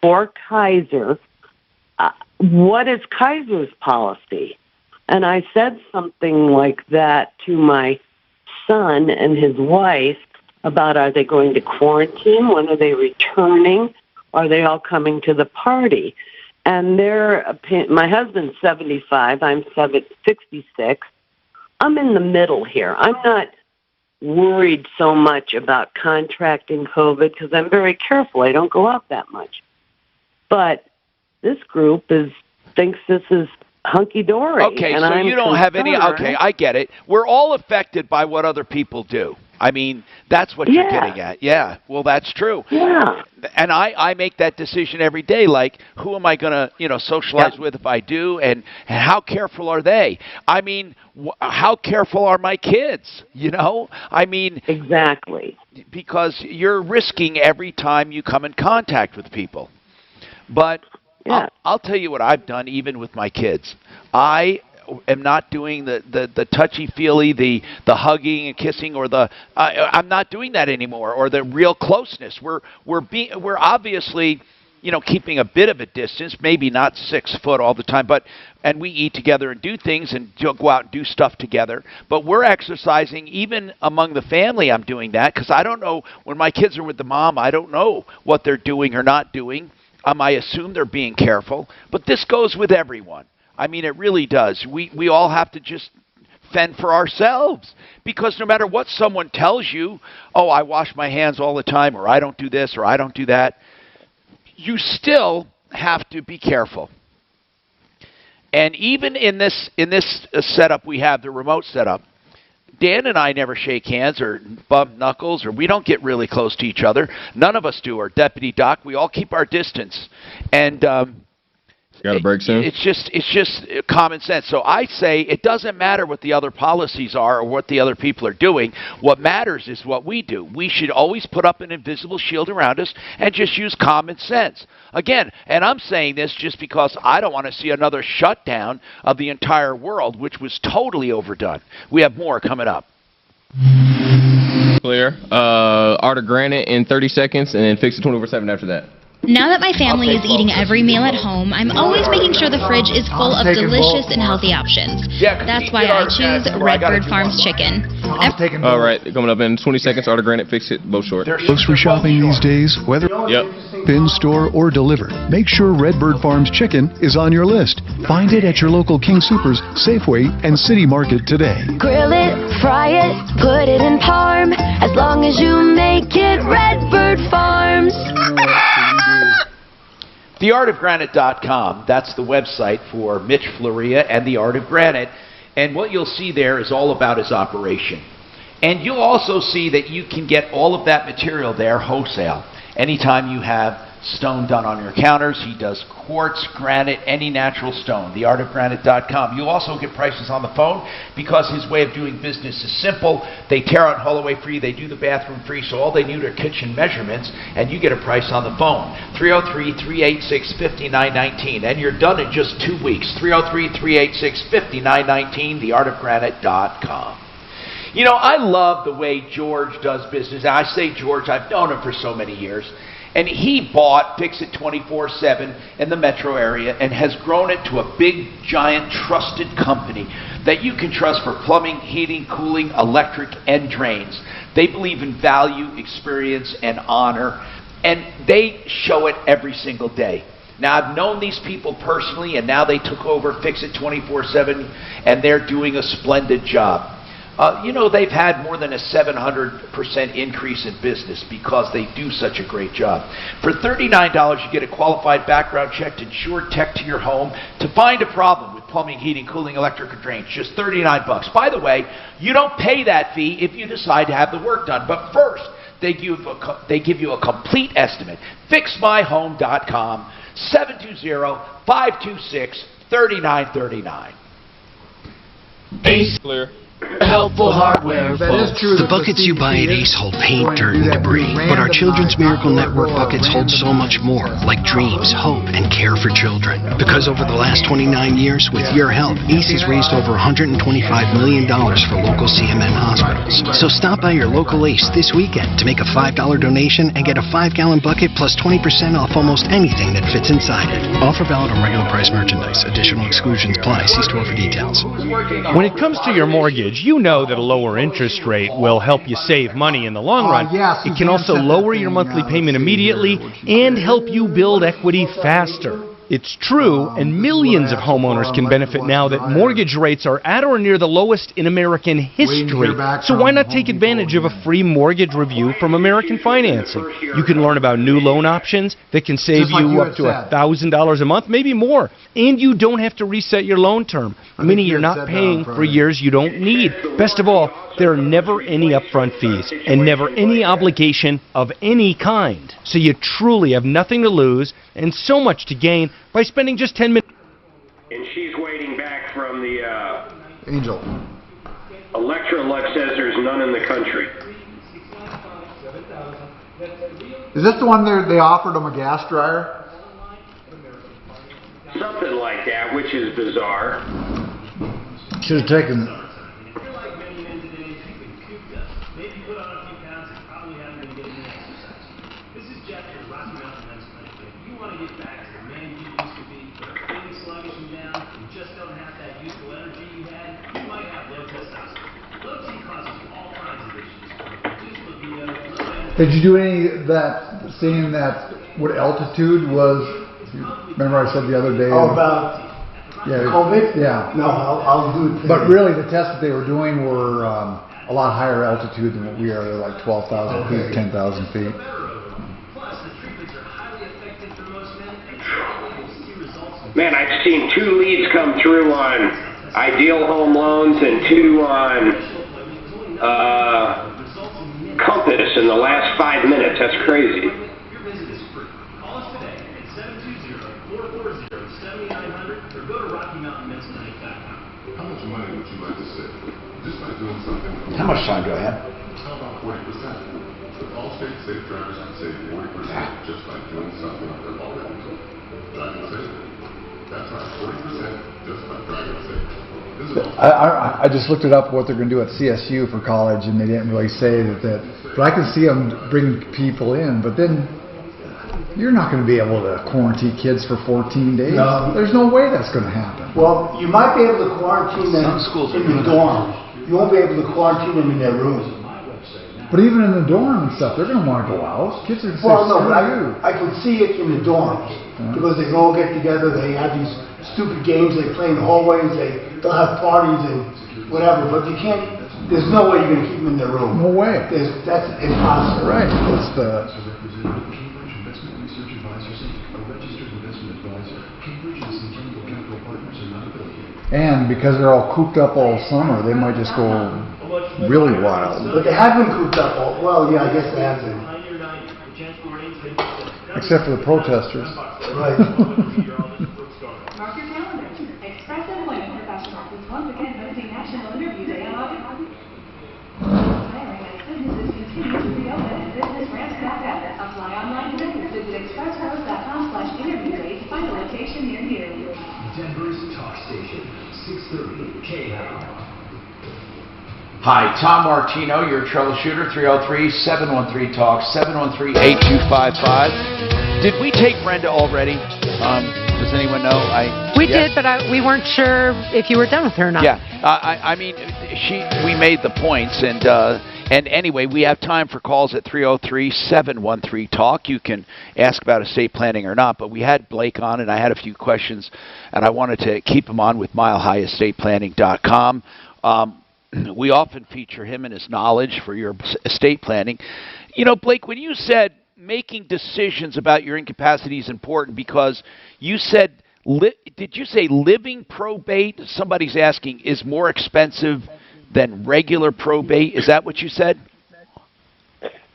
for Kaiser, what is Kaiser's policy? And I said something like that to my son and his wife about, are they going to quarantine? When are they returning? Are they all coming to the party? And my husband's 75, I'm 66. I'm in the middle here. I'm not worried so much about contracting COVID because I'm very careful. I don't go out that much. But this group thinks this is hunky-dory. Okay, and so I'm you don't have any... concerned. Okay, I get it. We're all affected by what other people do. I mean, that's what you're getting at. Yeah, well, that's true. Yeah. And I make that decision every day, like, who am I going to, socialize with if I do, and how careful are they? I mean, how careful are my kids, I mean... Exactly. Because you're risking every time you come in contact with people. But I'll tell you what I've done, even with my kids. I am not doing the touchy-feely, the hugging and kissing, or I'm not doing that anymore, or the real closeness. We're obviously, keeping a bit of a distance, maybe not 6 foot all the time, and we eat together and do things and go out and do stuff together. But we're exercising, even among the family. I'm doing that because I don't know, when my kids are with the mom, I don't know what they're doing or not doing. I assume they're being careful, but this goes with everyone. I mean, it really does. We all have to just fend for ourselves, because no matter what someone tells you, oh, I wash my hands all the time, or I don't do this, or I don't do that, you still have to be careful. And even in this setup we have, the remote setup, Dan and I never shake hands or bump knuckles, or we don't get really close to each other. None of us do. Or Deputy Doc, we all keep our distance. And got a break soon? It's just common sense. So I say it doesn't matter what the other policies are or what the other people are doing. What matters is what we do. We should always put up an invisible shield around us and just use common sense. Again, and I'm saying this just because I don't want to see another shutdown of the entire world, which was totally overdone. We have more coming up. Clear. Art of Granite in 30 seconds, and then fix it 24/7 after that. Now that my family is eating every meal at home, I'm always making sure the fridge is full of delicious and healthy options. That's why I choose Redbird Farms chicken. All right, coming up in 20 seconds, Art of Granite, fix it, both short. Grocery shopping these days, whether in store or delivered, make sure Redbird Farms chicken is on your list. Find it at your local King Soopers, Safeway, and City Market today. Grill it, fry it, put it in parm, as long as you make it Redbird Farms. TheArtOfGranite.com, that's the website for Mitch Floria and The Art of Granite. And what you'll see there is all about his operation. And you'll also see that you can get all of that material there wholesale. Anytime you have stone done on your counters, he does quartz, granite, any natural stone. TheArtOfGranite.com. You'll also get prices on the phone because his way of doing business is simple. They tear out haul away free, they do the bathroom free, so all they need are kitchen measurements, and you get a price on the phone. 303-386-5919, and you're done in just 2 weeks. 303-386-5919, TheArtOfGranite.com. I love the way George does business. And I say George, I've known him for so many years. And he bought Fix It 24/7 in the metro area and has grown it to a big, giant, trusted company that you can trust for plumbing, heating, cooling, electric, and drains. They believe in value, experience, and honor, and they show it every single day. Now, I've known these people personally, and now they took over Fix It 24/7, and they're doing a splendid job. They've had more than a 700% increase in business because they do such a great job. For $39, you get a qualified background checked, insured tech to your home to find a problem with plumbing, heating, cooling, electric, or drains. Just $39. By the way, you don't pay that fee if you decide to have the work done. But first, they give you a complete estimate. FixMyHome.com, 720-526-3939. Ace. Clear. Helpful hardware. The buckets you buy at Ace hold paint, dirt, and debris. But our Children's Miracle Network buckets hold so much more, like dreams, hope, and care for children. Because over the last 29 years, with your help, Ace has raised over $125 million for local CMN hospitals. So stop by your local Ace this weekend to make a $5 donation and get a 5-gallon bucket plus 20% off almost anything that fits inside it. Offer valid on regular price merchandise. Additional exclusions apply. See store for details. When it comes to your mortgage, you know that a lower interest rate will help you save money in the long run. Yes, it can also lower your monthly payment immediately and help you build equity faster. It's true, and millions of homeowners can benefit now that mortgage rates are at or near the lowest in American history. So why not take advantage of a free mortgage review from American Financing? You can learn about new loan options that can save you up to $1,000 a month, maybe more. And you don't have to reset your loan term, meaning you're not paying for years you don't need. Best of all, there are never any upfront fees and never any obligation of any kind. So you truly have nothing to lose and so much to gain by spending just 10 minutes. And she's waiting back from the Angel. Electrolux says there's none in the country. Is this the one they offered them a gas dryer? Something like that, which is bizarre. Should have taken it. Did you do any of that, seeing that what altitude was? Remember I said the other day? Oh, about COVID? Yeah. No, I'll do it today. But really the tests that they were doing were a lot higher altitude than what we are. They're like 12,000 feet, 10,000 feet. Man, I've seen 2 leads come through on Ideal Home Loans and 2 on Compass in the last 5 minutes. That's crazy. How much money would you like to save? Just by doing something. How much time do I have? How about 40%? With Allstate, safe drivers can save 40% just by doing something they're already doing. Driving safe. That's right, 40% just by driving safe. I just looked it up what they're going to do at CSU for college, and they didn't really say that. But I can see them bringing people in, but then you're not going to be able to quarantine kids for 14 days. No. There's no way that's going to happen. Well, you might be able to quarantine them in the dorm. You won't be able to quarantine them in their room. But even in the dorm and stuff, they're going to want to go out. Kids are going to say, Well, no, but you. I could see it in the dorms because they can all get together. They have these stupid games they play in the hallways. They'll have parties and whatever. But you can't. There's no way you're going to keep them in their room. No way. That's impossible. Right. That's the. And because they're all cooped up all summer, they might just go really wild. But they have been cooped up all. Well, yeah, I guess they have been. Except for the protesters. Right. Mark your calendars. Express Employment Professionals is once again hosting National Interview Day on August. Hiring as businesses continue to reopen and business ramps back up. Apply online today. Visit expresspros.com/interviewday to find a location near you. Denver's talk station, 630 KHOW. Hi, Tom Martino, your troubleshooter, 303-713-TALK, 713-8255. Did we take Brenda already? Does anyone know? We did, but we weren't sure if you were done with her or not. Yeah, I mean, we made the points, and anyway, we have time for calls at 303-713-TALK. You can ask about estate planning or not, but we had Blake on, and I had a few questions, and I wanted to keep him on with milehighestatePlanning.com. We often feature him and his knowledge for your estate planning. You know, Blake, when you said making decisions about your incapacity is important because you said, did you say living probate, somebody's asking, is more expensive than regular probate? Is that what you said?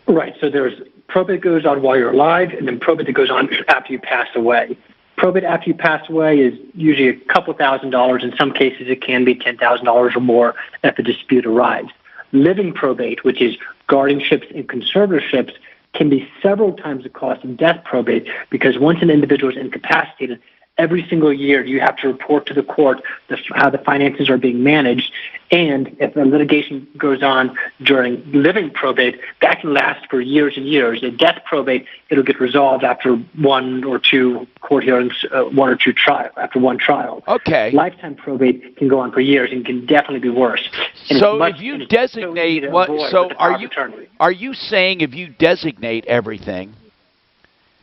Right. So there's probate goes on while you're alive, and then probate that goes on after you pass away. Probate after you pass away is usually a couple $1,000s. In some cases, it can be $10,000 or more if the dispute arrives. Living probate, which is guardianships and conservatorships, can be several times the cost of death probate because once an individual is incapacitated, every single year you have to report to the court how the finances are being managed. And if the litigation goes on during living probate, that can last for years and years. In death probate, it'll get resolved after one or two court hearings, after one trial. Okay. Lifetime probate can go on for years and can definitely be worse. And so if you designate are you saying if you designate everything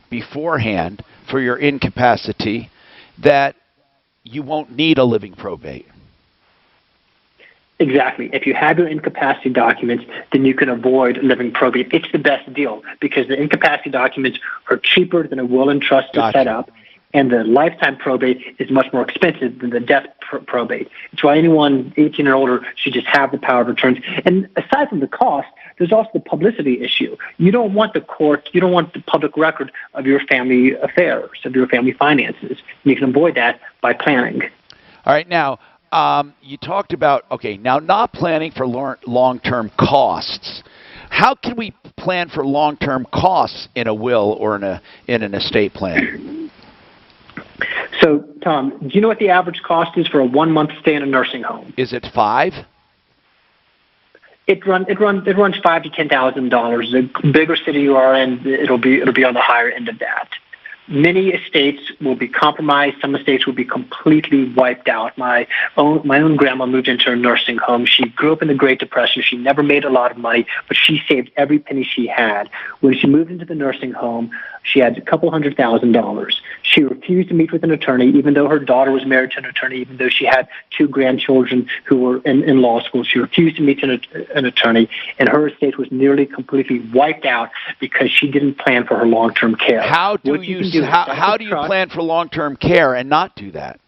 beforehand for your incapacity, that you won't need a living probate. Exactly. If you have your incapacity documents, then you can avoid living probate. It's the best deal because the incapacity documents are cheaper than a will and trust to set up, and the lifetime probate is much more expensive than the death probate. It's why anyone 18 or older should just have the power of attorney. And aside from the cost, there's also the publicity issue. You don't want the court, you don't want the public record of your family affairs, of your family finances. And you can avoid that by planning. All right, now, you talked about, now not planning for long-term costs. How can we plan for long-term costs in a will or in an estate plan? So, Tom, do you know what the average cost is for a 1-month stay in a nursing home? Is it $5,000? It runs $5,000 to $10,000. The bigger city you are in, it'll be on the higher end of that. Many estates will be compromised. Some estates will be completely wiped out. My own grandma moved into a nursing home. She grew up in the Great Depression. She never made a lot of money, but she saved every penny she had. When she moved into the nursing home, she had $200,000. She refused to meet with an attorney, even though her daughter was married to an attorney, even though she had 2 grandchildren who were in law school. She refused to meet an attorney, and her estate was nearly completely wiped out because she didn't plan for her long-term care. How do you plan for long-term care and not do that?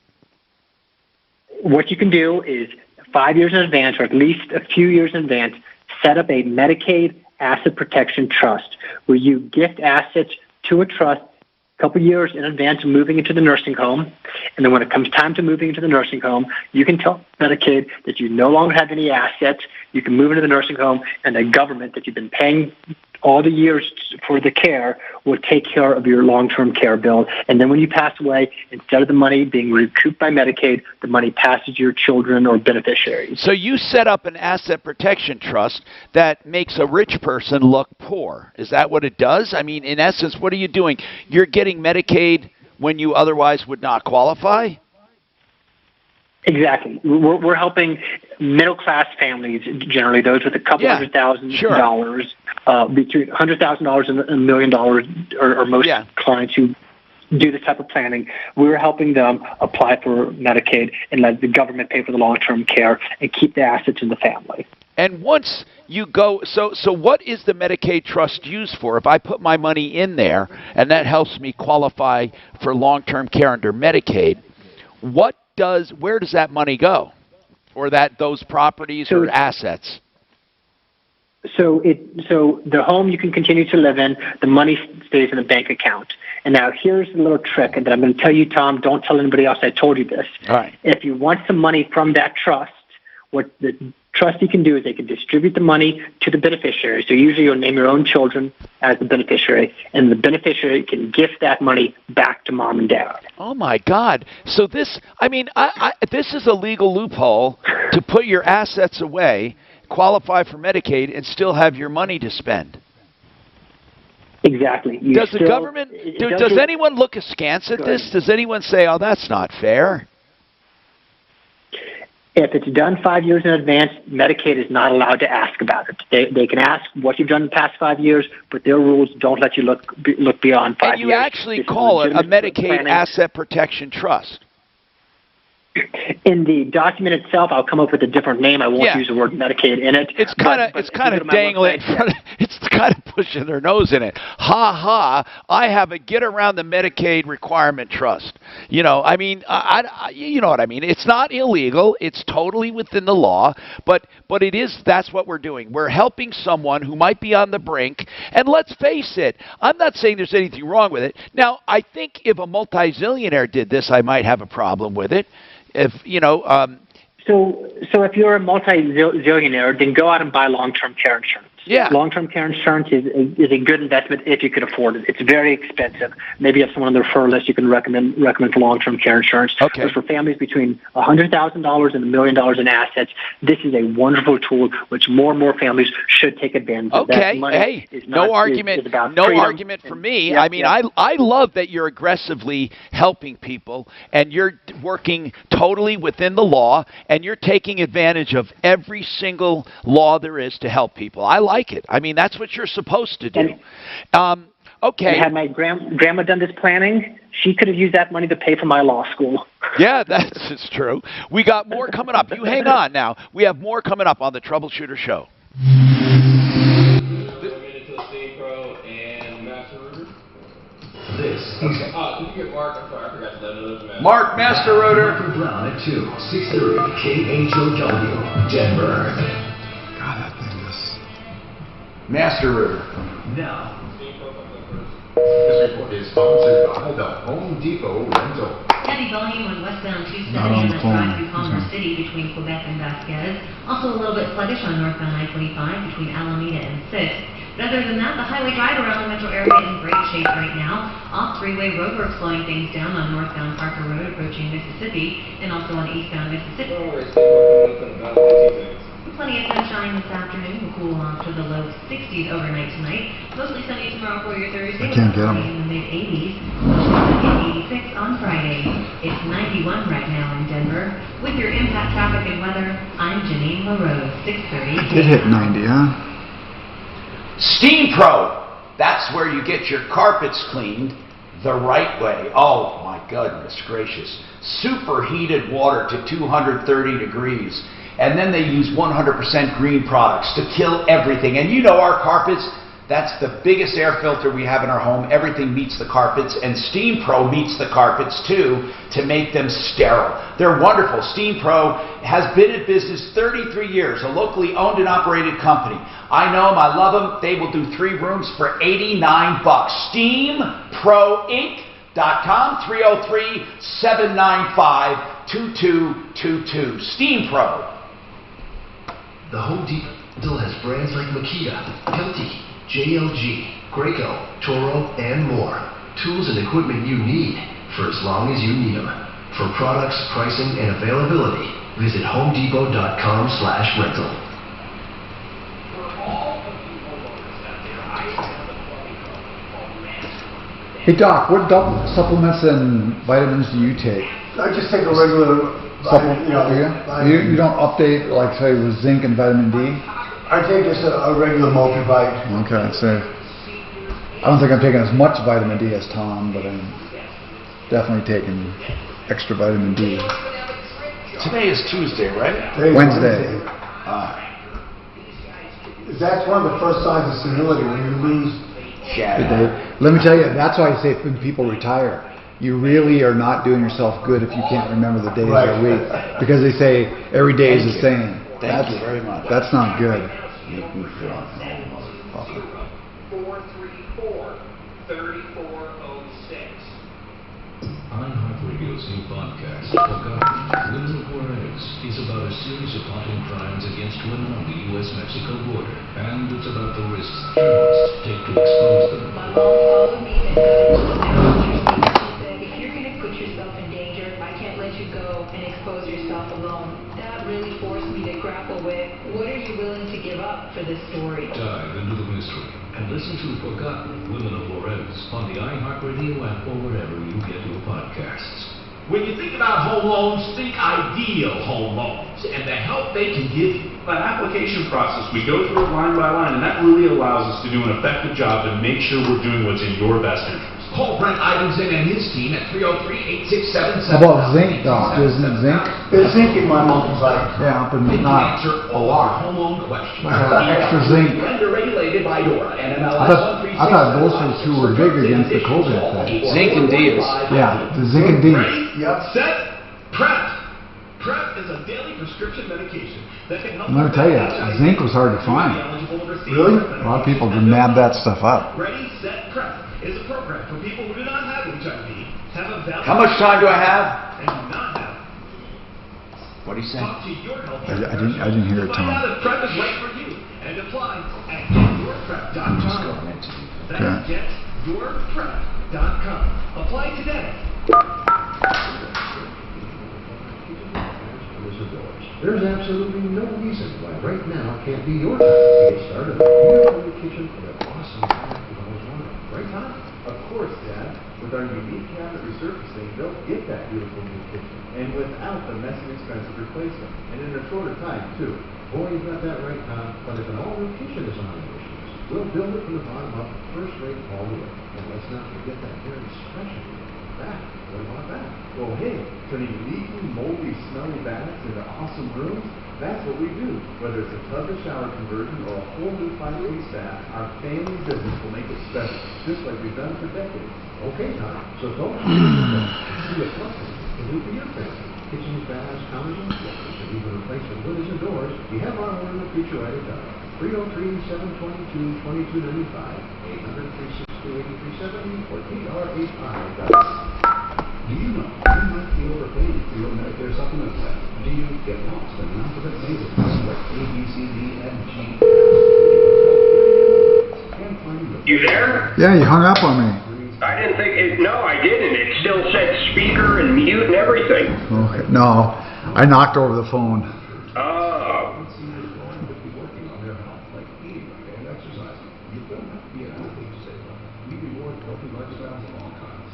What you can do is 5 years in advance, or at least a few years in advance, set up a Medicaid asset protection trust where you gift assets to a trust a couple years in advance of moving into the nursing home. And then when it comes time to moving into the nursing home, you can tell Medicaid that you no longer have any assets. You can move into the nursing home, and the government that you've been paying all the years for the care will take care of your long-term care bill. And then when you pass away, instead of the money being recouped by Medicaid, the money passes to your children or beneficiaries. So you set up an asset protection trust that makes a rich person look poor. Is that what it does? I mean, in essence, what are you doing? You're getting Medicaid when you otherwise would not qualify? Exactly. We're helping middle-class families, generally those with a couple $100,000, between $100,000 and $1 million, or most clients who do this type of planning. We're helping them apply for Medicaid and let the government pay for the long-term care and keep the assets in the family. And once you go, so what is the Medicaid trust used for? If I put my money in there and that helps me qualify for long-term care under Medicaid, where does that money go, or those properties or assets? So the home you can continue to live in, the money stays in a bank account. And now here's a little trick that I'm going to tell you, Tom. Don't tell anybody else I told you this. All right. If you want some money from that trust, what the trustee can do is they can distribute the money to the beneficiary. So usually you'll name your own children as the beneficiary, and the beneficiary can gift that money back to mom and dad. Oh my God! So this is a legal loophole to put your assets away, qualify for Medicaid, and still have your money to spend. Exactly. Does the government? Does anyone look askance at this? Does anyone say, "Oh, that's not fair"? If it's done 5 years in advance, Medicaid is not allowed to ask about it. They can ask what you've done in the past 5 years, but their rules don't let you look beyond 5 years. And you actually call it a Medicaid Asset Protection Trust. In the document itself, I'll come up with a different name. I won't use the word Medicaid in it. It's kind of dangling. It's kind of pushing their nose in it. Ha ha! I have a get around the Medicaid requirement trust. You know, I mean, you know what I mean. It's not illegal. It's totally within the law. But it is. That's what we're doing. We're helping someone who might be on the brink. And let's face it. I'm not saying there's anything wrong with it. Now, I think if a multi-zillionaire did this, I might have a problem with it. If you know, so if you're a multi-zillionaire, then go out and buy long-term care insurance. Yeah, long-term care insurance is a good investment if you can afford it. It's very expensive. Maybe you have someone on the referral list you can recommend for long-term care insurance. Okay. But for families between $100,000 and $1 million in assets, this is a wonderful tool which more and more families should take advantage of. Okay. Hey, no argument. No argument for me. I mean, I love that you're aggressively helping people and you're working totally within the law and you're taking advantage of every single law there is to help people. I like it. I mean, that's what you're supposed to do. Okay. And had my grandma done this planning, she could have used that money to pay for my law school. Yeah, that's true. We got more coming up. You hang on now. We have more coming up on the Troubleshooter Show. This is did you get Mark? I'm sorry, I forgot to let him know. Mark Master Rotor. Brown at 2, 630 KHOW, Denver. God, that thing is... Master Rotor. Now. This report is sponsored by the Home Depot rental. Heavy volume on westbound 270 on the drive through Commerce City between Quebec and Vasquez. Also a little bit sluggish on northbound I-25 between Alameda and 6th. But other than that, the highway drive around the metro area is in great shape right now. Off-freeway roadwork slowing things down on northbound Parker Road approaching Mississippi and also on eastbound Mississippi. Plenty of sunshine this afternoon. Will cool off to the low 60s overnight tonight. Mostly sunny tomorrow for your Thursday. I can't get them. In the mid-80s. Mostly 86 on Friday. It's 91 right now in Denver. With your impact traffic and weather, I'm Janine LaRose, 630. It hit 90, huh? Steam Pro. That's where you get your carpets cleaned the right way. Oh my goodness gracious. Superheated water to 230 degrees. And then they use 100% green products to kill everything. And you know our carpets, that's the biggest air filter we have in our home. Everything meets the carpets, and Steam Pro meets the carpets too to make them sterile. They're wonderful. Steam Pro has been in business 33 years, a locally owned and operated company. I know them, I love them. They will do 3 rooms for $89. SteamProInc.com, 303-795-2222. Steam Pro. The Home Depot has brands like Makita, Hilti, JLG, Graco, Toro, and more. Tools and equipment you need for as long as you need them. For products, pricing, and availability, visit HomeDepot.com/rental. Hey Doc, what supplements and vitamins do you take? I just take a regular supplement. You don't update, like say with zinc and vitamin D? I take just a regular multivitamin. Okay, so I don't think I'm taking as much vitamin D as Tom, but I'm definitely taking extra vitamin D. Today is Tuesday, right? Wednesday. That's one of the first signs of senility when you lose. Let me tell you, that's why I say when people retire, you really are not doing yourself good if you can't remember the days of the week. Because they say every day is the same. Thank you very much. That's not good. Make me feel like 434-3406. iHeartRadio's new podcast, Forgotten Women of Juarez, is about a series of haunting crimes against women on the U.S.-Mexico border. And it's about the risks journalists take to expose them. My mom followed me and said, if you're going to put yourself in danger, I can't let you go and expose yourself alone. That really forced me to grapple with, what are you willing to give up for this story? Dive into the mystery and listen to Forgotten Women of Juarez on the iHeartRadio app or wherever you get your podcasts. When you think about home loans, think ideal home loans and the help they can give you. That application process, we go through it line by line, and that really allows us to do an effective job to make sure we're doing what's in your best interest. Call Brent Ivinson and his team at 303-8677. How about zinc, Doc? Isn't it zinc? There's zinc in my multivitamin. Yeah, but They can not answer a all lot. your home loan questions. Extra zinc. Lender regulated by DORA and I thought those two were big against the COVID thing. Zinc and D is. Yeah, the zinc and D. Yep. Set. Prep. Prep is a daily prescription medication that can help. I'm going to tell you, zinc was hard to find. Really? A lot of people would nab that stuff up. Ready, Set, Prep is a program for people who do not have HIV, have a valid. How much time do I have? And do not have. What do you say? Talk to your health I didn't hear it, Find out Tom. if Prep is right for you and apply at getyourprep.com. That's getyourprep.com. Apply today. There's absolutely no reason why right now can't be your time to get started on a beautiful new kitchen and an awesome cabinet you've always wanted. Right, Tom? Of course, Dad. With our unique cabinet resurfacing, they'll get that beautiful new kitchen. And without the messy, expensive replacement. And in a shorter time, too. Boy, you got that right, Tom. But if an all-new kitchen is on the issues, We'll build it from the bottom up, first rate all the way. And let's not forget that very special bath. What about that? Well, hey, turning leaky, moldy, smelly baths into awesome rooms, that's what we do. Whether it's a tub to shower conversion or a whole new 5-piece bath, our family business will make it special, just like we've done for decades. Okay, Tom, so don't see what Custom can do for your family. Kitchens, baths, counters, and floors, and even replacement windows and doors. We have our order in the future right at 303-722-2295, 800-362-8370, or TR85. Do you know you might be overpaying for your Medicare supplement plan? Do you get lost in an alphabet maze of numbers like A, B, C, D, F, G, You there? Yeah, you hung up on me. I didn't think it. No, I didn't. It still said speaker and mute and everything. Okay. No, I knocked over the phone. Oh.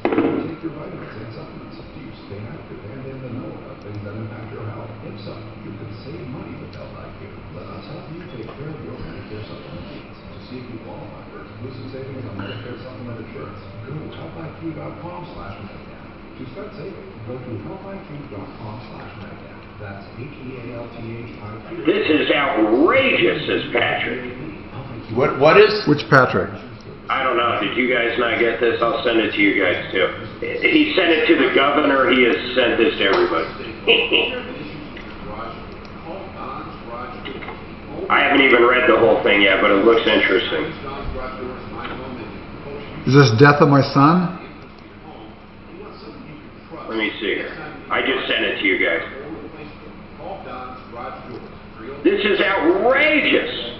Take your vitamins and supplements. Do you stay active and in the know about things that impact your health? If so, you can save money with Health IQ. Let us help you take care of your Medicare supplement needs. To see if you qualify for exclusive savings on Medicare supplement insurance, go to healthiq.com/Medicare. To start saving, go to healthiq.com/Medicare. That's HEALTHIQ. This is outrageous, says Patrick. What is? Which Patrick? I don't know. Did you guys not get this? I'll send it to you guys too. He sent it to the governor. He has sent this to everybody. I haven't even read the whole thing yet, but it looks interesting. Is this Death of My Son? Let me see here. I just sent it to you guys. This is outrageous.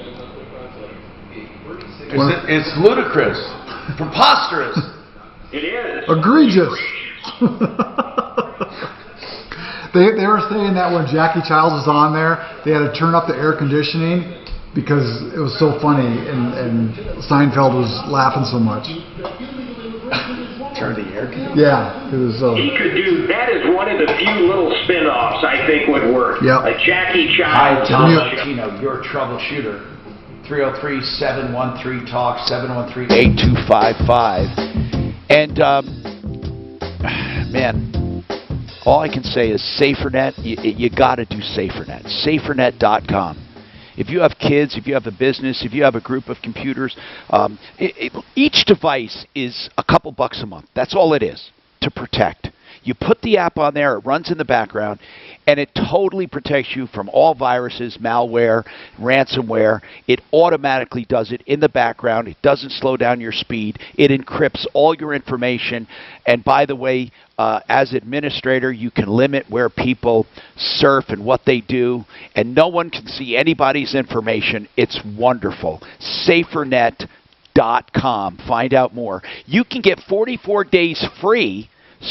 It's ludicrous. Preposterous. It is. Egregious. They were saying that when Jackie Childs was on there, they had to turn up the air conditioning because it was so funny, and Seinfeld was laughing so much. Turn the air conditioning? Yeah, it was. He could do. That is one of the few little spin-offs I think would work. Yep. A Jackie Hi, Childs. Tom Martino, your troubleshooter. 303-713-TALK, 713-8255. And, man, all I can say is SaferNet, you got to do SaferNet. SaferNet.com. If you have kids, if you have a business, if you have a group of computers, each device is a couple bucks a month. That's all it is to protect. You put the app on there, it runs in the background, and it totally protects you from all viruses, malware, ransomware. It automatically does it in the background. It doesn't slow down your speed. It encrypts all your information. And by the way, as administrator, you can limit where people surf and what they do, and no one can see anybody's information. It's wonderful. SaferNet.com. Find out more. You can get 44 days free.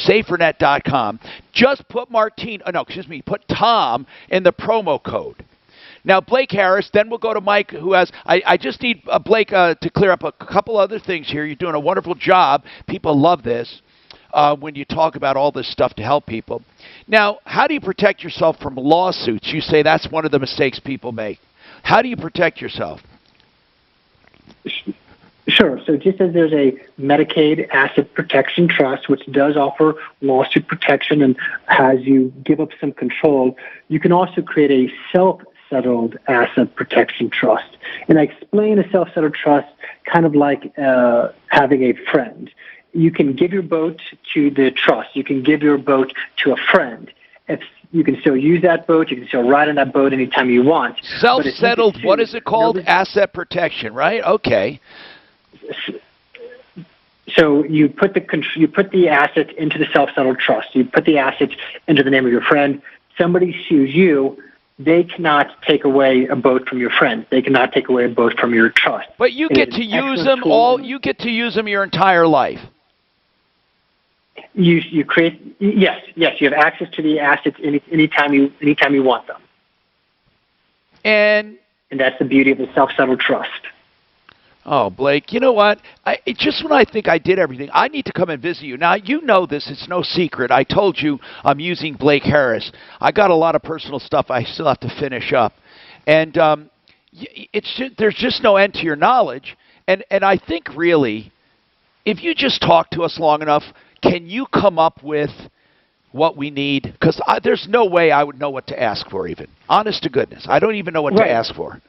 SaferNet.com. Just put put Tom in the promo code. Now, Blake Harris, then we'll go to Mike, who has, I just need Blake to clear up a couple other things here. You're doing a wonderful job. People love this when you talk about all this stuff to help people. Now, how do you protect yourself from lawsuits? You say that's one of the mistakes people make. How do you protect yourself? Sure. So just as there's a Medicaid Asset Protection Trust, which does offer lawsuit protection and has you give up some control, you can also create a self-settled asset protection trust. And I explain a self-settled trust kind of like having a friend. You can give your boat to the trust. You can give your boat to a friend. If you can still use that boat, you can still ride on that boat anytime you want. Self-settled, what is it called? Asset protection, right? Okay. So you put the assets into the self-settled trust. You put the assets into the name of your friend. Somebody sues you. They cannot take away a boat from your friend. They cannot take away a boat from your trust. But you get to use them all. You get to use them your entire life. You create. Yes. You have access to the assets anytime you want them. And that's the beauty of the self-settled trust. Oh, Blake, you know what? Just when I think I did everything, I need to come and visit you. Now, you know this. It's no secret. I told you I'm using Blake Harris. I got a lot of personal stuff I still have to finish up. And there's just no end to your knowledge. And I think really, if you just talk to us long enough, can you come up with what we need? Because there's no way I would know what to ask for even. Honest to goodness. I don't even know what to ask for.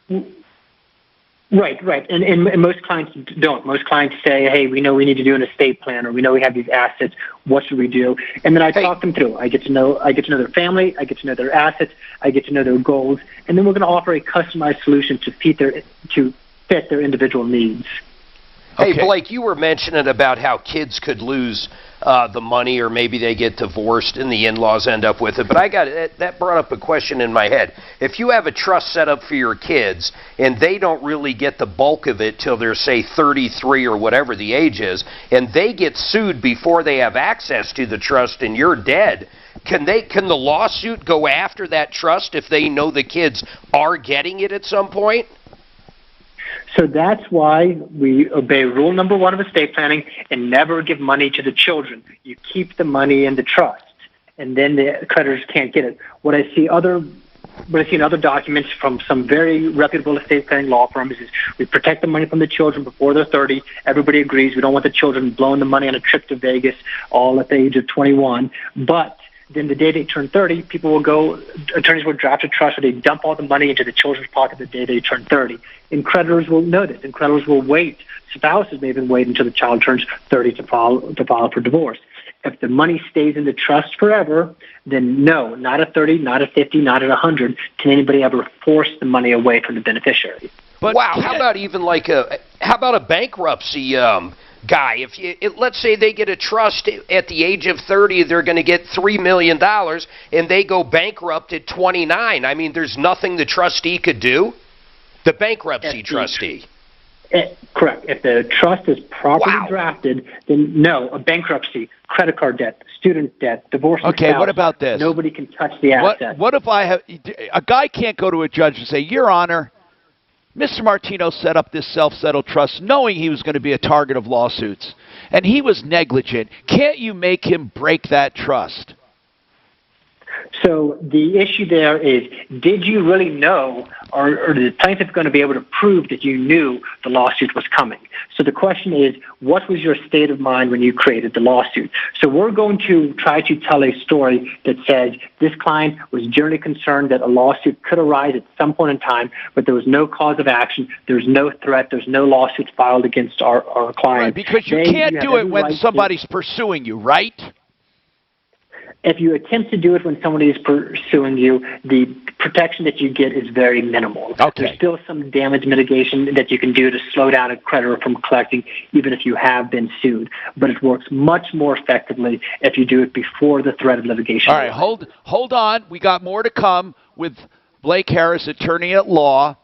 Right. And most clients don't. Most clients say, hey, we know we need to do an estate plan, or we know we have these assets. What should we do? And then I talk them through. I get to know their family. I get to know their assets. I get to know their goals. And then we're going to offer a customized solution to fit their individual needs. Hey, Blake, you were mentioning about how kids could lose the money, or maybe they get divorced and the in-laws end up with it. But that brought up a question in my head. If you have a trust set up for your kids and they don't really get the bulk of it till they're, say, 33 or whatever the age is, and they get sued before they have access to the trust and you're dead, can the lawsuit go after that trust if they know the kids are getting it at some point? So that's why we obey rule number 1 of estate planning and never give money to the children. You keep the money in the trust, and then the creditors can't get it. What I see in other documents from some very reputable estate planning law firms is we protect the money from the children before they're 30. Everybody agrees we don't want the children blowing the money on a trip to Vegas all at the age of 21. But then the day they turn 30, attorneys will draft a trust where they dump all the money into the children's pocket the day they turn 30. And creditors will know this, and creditors will wait. Spouses may even wait until the child turns 30 to file for divorce. If the money stays in the trust forever, then no, not at 30, not at 50, not at 100, can anybody ever force the money away from the beneficiary. But wow, how about a bankruptcy guy? Let's say they get a trust at the age of 30, they're going to get $3 million, and they go bankrupt at 29. I mean, there's nothing the trustee could do? The bankruptcy trustee. Correct. If the trust is properly drafted, then no, a bankruptcy, credit card debt, student debt, divorce. Okay, what about this? Nobody can touch the asset. What if a guy can't go to a judge and say, Your Honor, Mr. Martino set up this self-settled trust knowing he was going to be a target of lawsuits, and he was negligent. Can't you make him break that trust? So the issue there is, did you really know, or is the plaintiff going to be able to prove that you knew the lawsuit was coming? So the question is, what was your state of mind when you created the lawsuit? So we're going to try to tell a story that says this client was generally concerned that a lawsuit could arise at some point in time, but there was no cause of action, there's no threat, there's no lawsuit filed against our client. Right, because you can't do it when somebody's pursuing you, right? If you attempt to do it when somebody is pursuing you, the protection that you get is very minimal. Okay. There's still some damage mitigation that you can do to slow down a creditor from collecting, even if you have been sued. But it works much more effectively if you do it before the threat of litigation. All right, hold on. We got more to come with Blake Harris, attorney at law.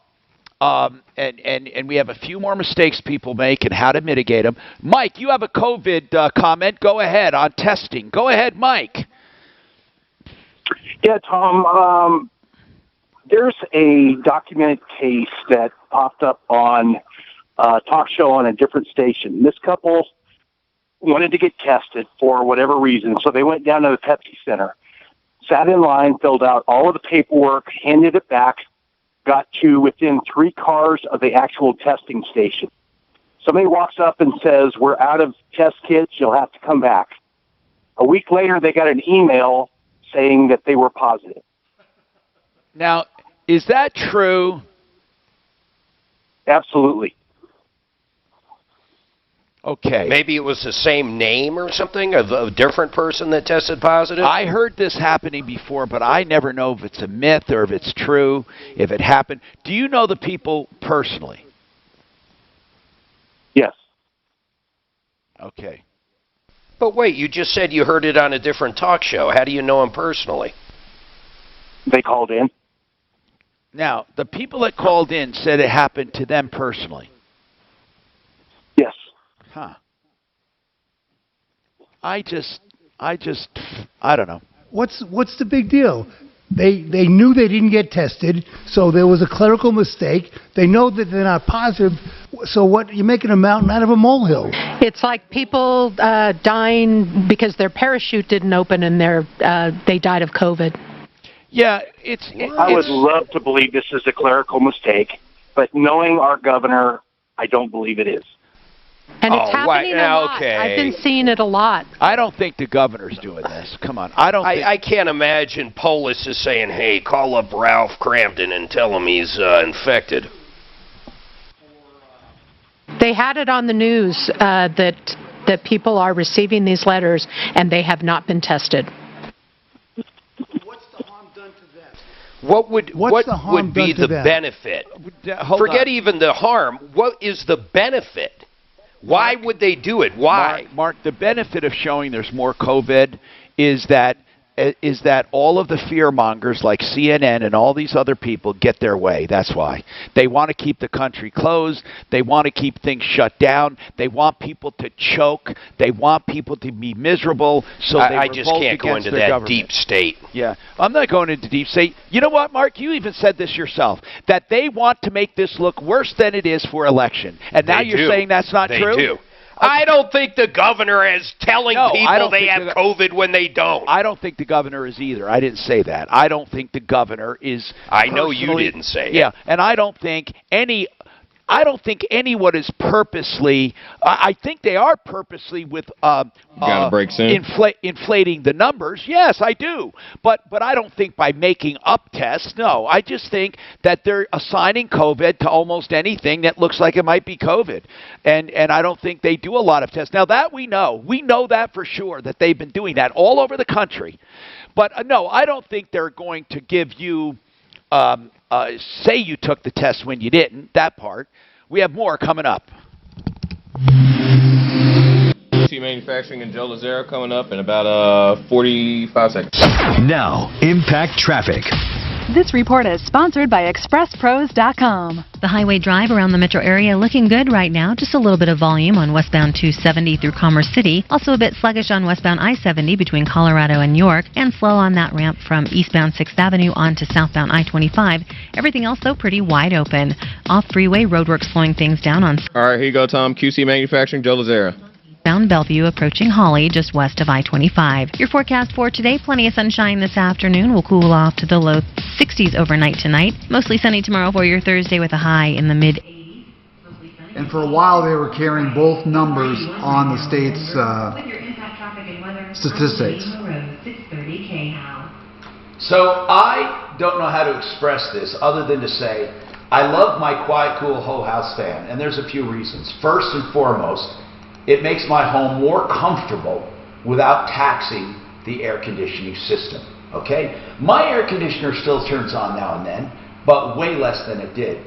And we have a few more mistakes people make and how to mitigate them. Mike, you have a COVID comment. Go ahead on testing. Go ahead, Mike. Yeah, Tom, there's a documented case that popped up on a talk show on a different station. This couple wanted to get tested for whatever reason, so they went down to the Pepsi Center, sat in line, filled out all of the paperwork, handed it back, got to within 3 cars of the actual testing station. Somebody walks up and says, "We're out of test kits, you'll have to come back." A week later, they got an email saying that they were positive. Now, is that true? Absolutely. Okay. Maybe it was the same name or something of a different person that tested positive? I heard this happening before, but I never know if it's a myth or if it's true, if it happened. Do you know the people personally? Yes. Okay. But wait, you just said you heard it on a different talk show. How do you know him personally? They called in. Now, the people that called in said it happened to them personally. Yes. Huh. I don't know. What's the big deal? They knew they didn't get tested, so there was a clerical mistake. They know that they're not positive, so what? You're making a mountain out of a molehill. It's like people dying because their parachute didn't open and they died of COVID. Yeah, I would love to believe this is a clerical mistake, but knowing our governor, I don't believe it is. And it's happening a lot. Okay. I've been seeing it a lot. I don't think the governor's doing this. Come on. I can't imagine Polis is saying, hey, call up Ralph Crampton and tell him he's infected. They had it on the news that people are receiving these letters and they have not been tested. What would be the benefit? Forget even the harm. What is the benefit? Why would they do it? Why? Mark, the benefit of showing there's more COVID is that all of the fear-mongers like CNN and all these other people get their way. That's why. They want to keep the country closed. They want to keep things shut down. They want people to choke. They want people to be miserable. So I just can't go into that deep state. Yeah, I'm not going into deep state. You know what, Mark? You even said this yourself, that they want to make this look worse than it is for election. And now you're saying that's not true? They do. I don't think the governor is telling people they have COVID when they don't. I don't think the governor is either. I didn't say that. I don't think the governor is. I know you didn't say it. Yeah, and I don't think anyone is purposely. I think they are purposely with inflating the numbers. Yes, I do. But I don't think by making up tests. No, I just think that they're assigning COVID to almost anything that looks like it might be COVID, and I don't think they do a lot of tests. Now that we know that for sure that they've been doing that all over the country. But no, I don't think they're going to give you. Say you took the test when you didn't, that part. We have more coming up. Manufacturing and Joe Lazaro coming up in about 45 seconds. Now, Impact Traffic. This report is sponsored by ExpressPros.com. The highway drive around the metro area looking good right now. Just a little bit of volume on westbound 270 through Commerce City. Also a bit sluggish on westbound I-70 between Colorado and York. And slow on that ramp from eastbound 6th Avenue on to southbound I-25. Everything else, though, pretty wide open. Off-freeway roadwork slowing things down on... All right, here you go, Tom. QC Manufacturing, Joe Lazaro. Bound Bellevue approaching Holly just west of I-25. Your forecast for today, plenty of sunshine this afternoon. Will cool off to the low 60s overnight tonight. Mostly sunny tomorrow for your Thursday with a high in the mid-80s. And for a while they were carrying both numbers on the state's statistics. So I don't know how to express this other than to say I love my quiet, cool whole house fan, and there's a few reasons. First and foremost, it makes my home more comfortable without taxing the air conditioning system, okay? My air conditioner still turns on now and then, but way less than it did.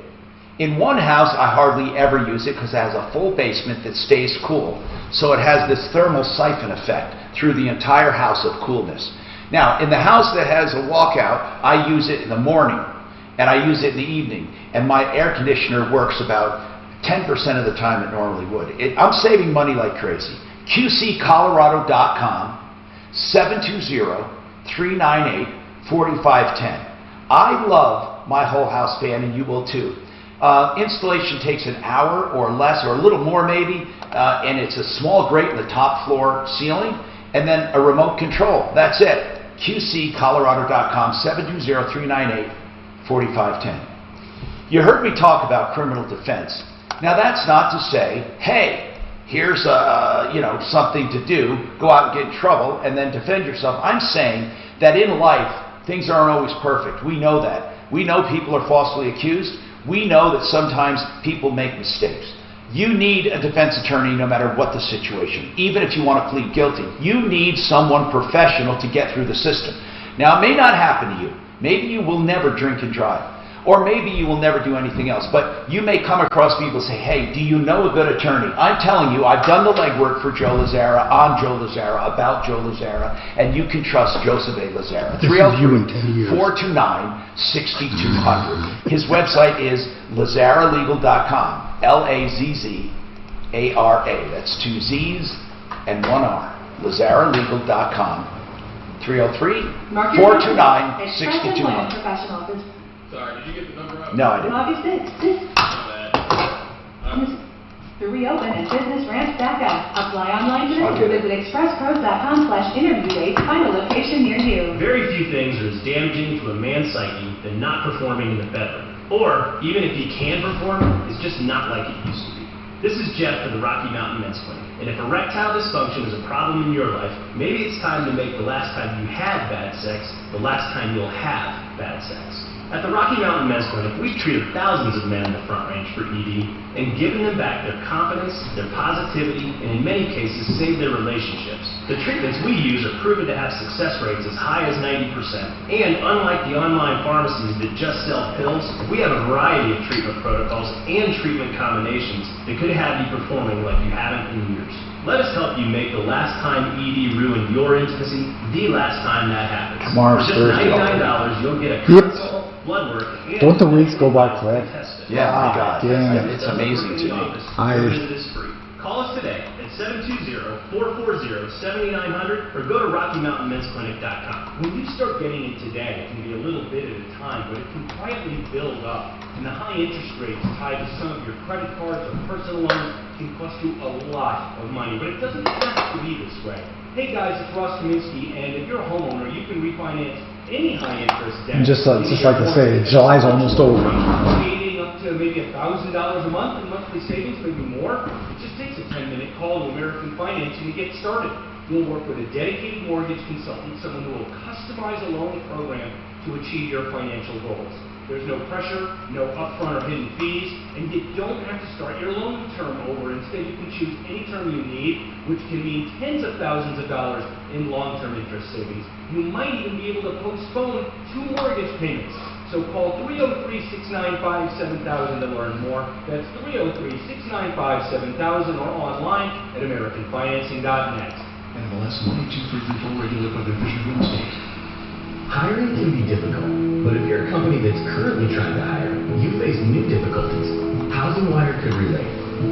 In one house, I hardly ever use it because it has a full basement that stays cool, so it has this thermal siphon effect through the entire house of coolness. Now, in the house that has a walkout, I use it in the morning, and I use it in the evening, and my air conditioner works about 10% of the time it normally would. I'm saving money like crazy. QCcolorado.com, 720-398-4510. I love my whole house fan, and you will too. Installation takes an hour or less, or a little more maybe, and it's a small grate in the top floor ceiling, and then a remote control. That's it. QCcolorado.com, 720-398-4510. You heard me talk about criminal defense. Now that's not to say, hey, here's something to do, go out and get in trouble and then defend yourself. I'm saying that in life, things aren't always perfect. We know that. We know people are falsely accused. We know that sometimes people make mistakes. You need a defense attorney no matter what the situation. Even if you want to plead guilty, you need someone professional to get through the system. Now, it may not happen to you. Maybe you will never drink and drive. Or maybe you will never do anything else. But you may come across people and say, hey, do you know a good attorney? I'm telling you, I've done the legwork for Joe Lazaro, on Joe Lazaro, about Joe Lazaro, and you can trust Joseph A. Lazaro. 303-429-6200. His website is lazzaralegal.com. Lazzara. That's 2 Z's and 1 R. lazzaralegal.com. 303-429-6200. Sorry, did you get the number up? No, I didn't. August 6th. To reopen and business ramps back up. Apply online today. Visit expresspros.com/interview date to find a location near you. Very few things are as damaging to a man's psyche than not performing in the bedroom. Or, even if he can perform, it's just not like it used to be. This is Jeff for the Rocky Mountain Men's Clinic. And if erectile dysfunction is a problem in your life, maybe it's time to make the last time you had bad sex the last time you'll have bad sex. At the Rocky Mountain Men's Clinic, we've treated thousands of men in the Front Range for ED and given them back their confidence, their positivity, and in many cases saved their relationships. The treatments we use are proven to have success rates as high as 90%. And unlike the online pharmacies that just sell pills, we have a variety of treatment protocols and treatment combinations that could have you performing like you haven't in years. Let us help you make the last time ED ruined your intimacy the last time that happens. Tomorrow's For just Thursday. $99, you'll get a Yep. consult, blood work, and Don't the weeks go by quick? Yeah, my God. Dang. It's amazing to me. Visit is free. Call us today at 720-440-7900 or go to RockyMountainMen'sClinic.com. When you start getting it today, it can be a little bit at a time, but it can quietly build up. And the high interest rates tied to some of your credit cards or personal loans can cost you a lot of money, but it doesn't have to be this way. Hey guys, it's Ross Kaminsky, and if you're a homeowner, you can refinance any high interest debt. Just like to say, July's almost over. Saving up to maybe $1,000 a month in monthly savings, maybe more. It just takes a 10-minute call to American Financing to get started. We'll work with a dedicated mortgage consultant, someone who will customize a loan program to achieve your financial goals. There's no pressure, no upfront or hidden fees, and you don't have to start your loan term over. Instead, you can choose any term you need, which can mean tens of thousands of dollars in long-term interest savings. You might even be able to postpone 2 mortgage payments. So call 303-695-7000 to learn more. That's 303-695-7000 or online at AmericanFinancing.net. MLS 18234 regulated by the Division of Real Estate. Hiring can be difficult, but if you're a company that's currently trying to hire, you face new difficulties. Housing Wire could relate.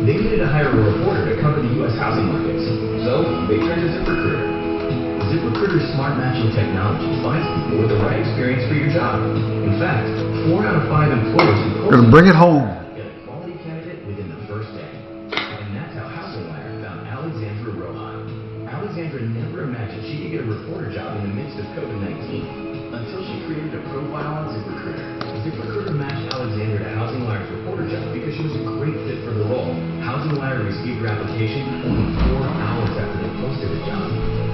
They needed to hire a reporter to cover the U.S. housing markets, so they turned to ZipRecruiter. ZipRecruiter's smart matching technology finds people with the right experience for your job. In fact, 4 out of 5 employers who We're gonna bring it home. get a quality candidate within the first day. And that's how Housing Wire found Alexandra Rohan. Alexandra never imagined she could get a reporter job in the midst of COVID-19 until she created a profile on ZipRecruiter. ZipRecruiter matched Alexandra to Housing Wire's reporter job because she was a great fit for the role. Housing Wire received her application only 4 hours after they posted the job.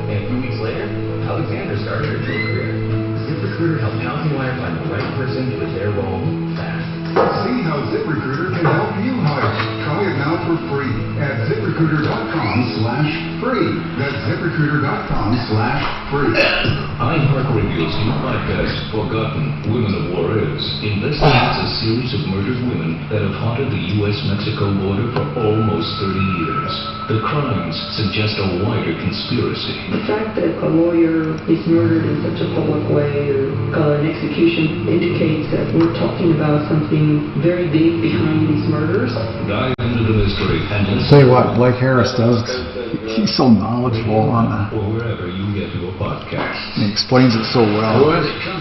And a few weeks later, Alexandra started her job career. ZipRecruiter helped Housing Wire find the right person for their role fast. See how ZipRecruiter can help you hire. Try it now for free at ZipRecruiter.com/free. That's ZipRecruiter.com/free. iHeartRadio's new podcast, Forgotten Women of Juarez, investigates a series of murdered women that have haunted the U.S.-Mexico border for almost 30 years. The crimes suggest a wider conspiracy. The fact that a lawyer is murdered in such a public way or an execution indicates that we're talking about something very big behind these murders. Dive into the mystery and Tell you what, Blake Harris does. He's so knowledgeable on that. or wherever you get your podcasts. He explains it so well.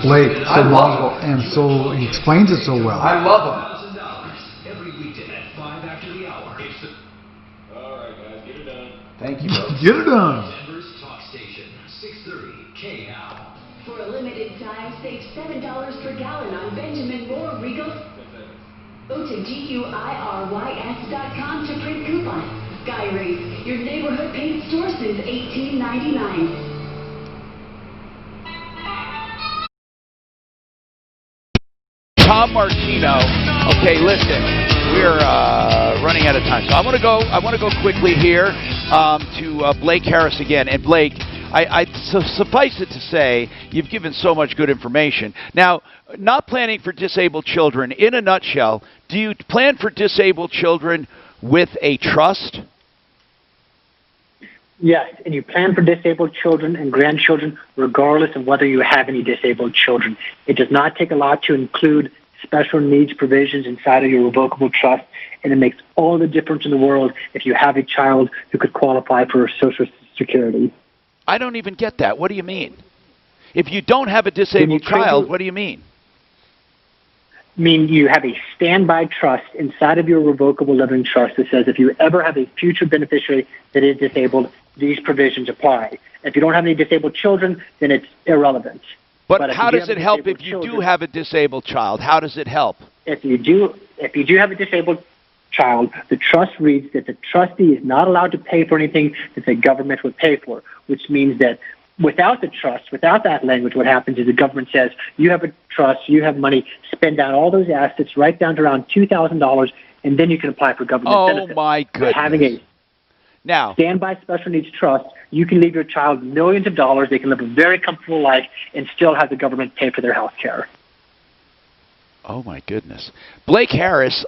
Blake, so knowledgeable, and so he explains it so well. I love him. Every weekday at 5 after the hour. All right, guys, get it done. Thank you, bro. Get it done. Denver's Talk Station, 630 KL. For a limited time, save $7 per gallon on Benjamin Moore Regal. Go to GUIRYS.com to print coupons. Sky Race, your neighborhood paint store since 1899. Tom Martino. Okay, listen, we're running out of time, so I want to go quickly here to Blake Harris again. And Blake, so suffice it to say, you've given so much good information. Now, not planning for disabled children. In a nutshell, do you plan for disabled children with a trust? Yes, and you plan for disabled children and grandchildren regardless of whether you have any disabled children. It does not take a lot to include special needs provisions inside of your revocable trust, and it makes all the difference in the world if you have a child who could qualify for Social Security. I don't even get that. What do you mean? If you don't have a disabled child, what do you mean? I mean, you have a standby trust inside of your revocable living trust that says if you ever have a future beneficiary that is disabled, these provisions apply. If you don't have any disabled children, then it's irrelevant. But how does it help if you do have a disabled child? How does it help? If you do have a disabled child, the trust reads that the trustee is not allowed to pay for anything that the government would pay for, which means that without the trust, without that language, what happens is the government says, you have a trust, you have money, spend down all those assets right down to around $2,000, and then you can apply for government benefits. Oh, my goodness. Having a standby special needs trust, you can leave your child millions of dollars, they can live a very comfortable life, and still have the government pay for their health care. Oh, my goodness. Blake Harris,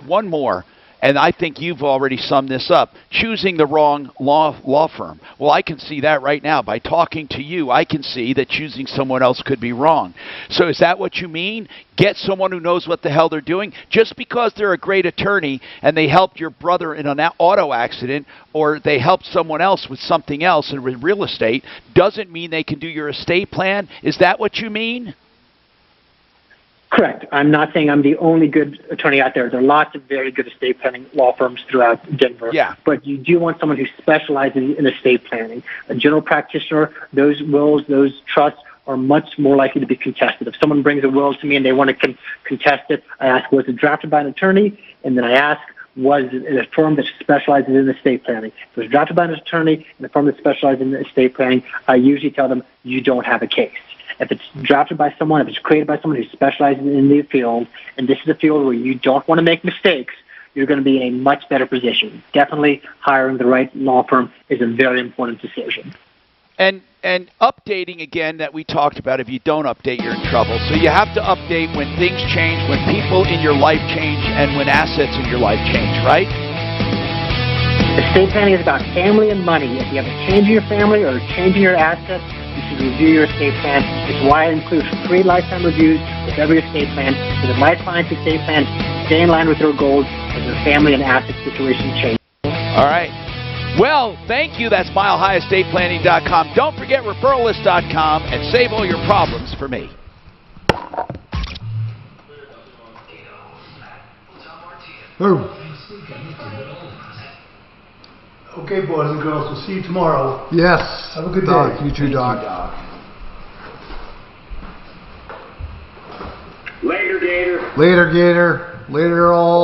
one more, and I think you've already summed this up. Choosing the wrong law firm. Well, I can see that right now. By talking to you, I can see that choosing someone else could be wrong. So is that what you mean? Get someone who knows what the hell they're doing? Just because they're a great attorney and they helped your brother in an auto accident or they helped someone else with something else in real estate doesn't mean they can do your estate plan? Is that what you mean? Correct. I'm not saying I'm the only good attorney out there. There are lots of very good estate planning law firms throughout Denver. Yeah. But you do want someone who specializes in estate planning. A general practitioner, those wills, those trusts are much more likely to be contested. If someone brings a will to me and they want to contest it, I ask, was it drafted by an attorney? And then I ask, was it a firm that specializes in estate planning? If it was drafted by an attorney and a firm that specializes in estate planning, I usually tell them, you don't have a case. If it's drafted by someone, if it's created by someone who specializes in the field, and this is a field where you don't want to make mistakes, you're going to be in a much better position. Definitely hiring the right law firm is a very important decision. And updating again that we talked about, if you don't update, you're in trouble. So you have to update when things change, when people in your life change, and when assets in your life change, right? Estate planning is about family and money. If you have a change in your family or a change in your assets, you should review your estate plan. It's why it includes 3 lifetime reviews with every estate plan, so that my client's estate plan stay in line with their goals as their family and asset situation change. All right. Well, thank you. That's milehighestatePlanning.com. Don't forget referralist.com and save all your problems for me. Okay, boys and girls, we'll see you tomorrow. Yes. Have a good Doc, day. you too, Doc. Later, Gator. Later, Gator. Later, all.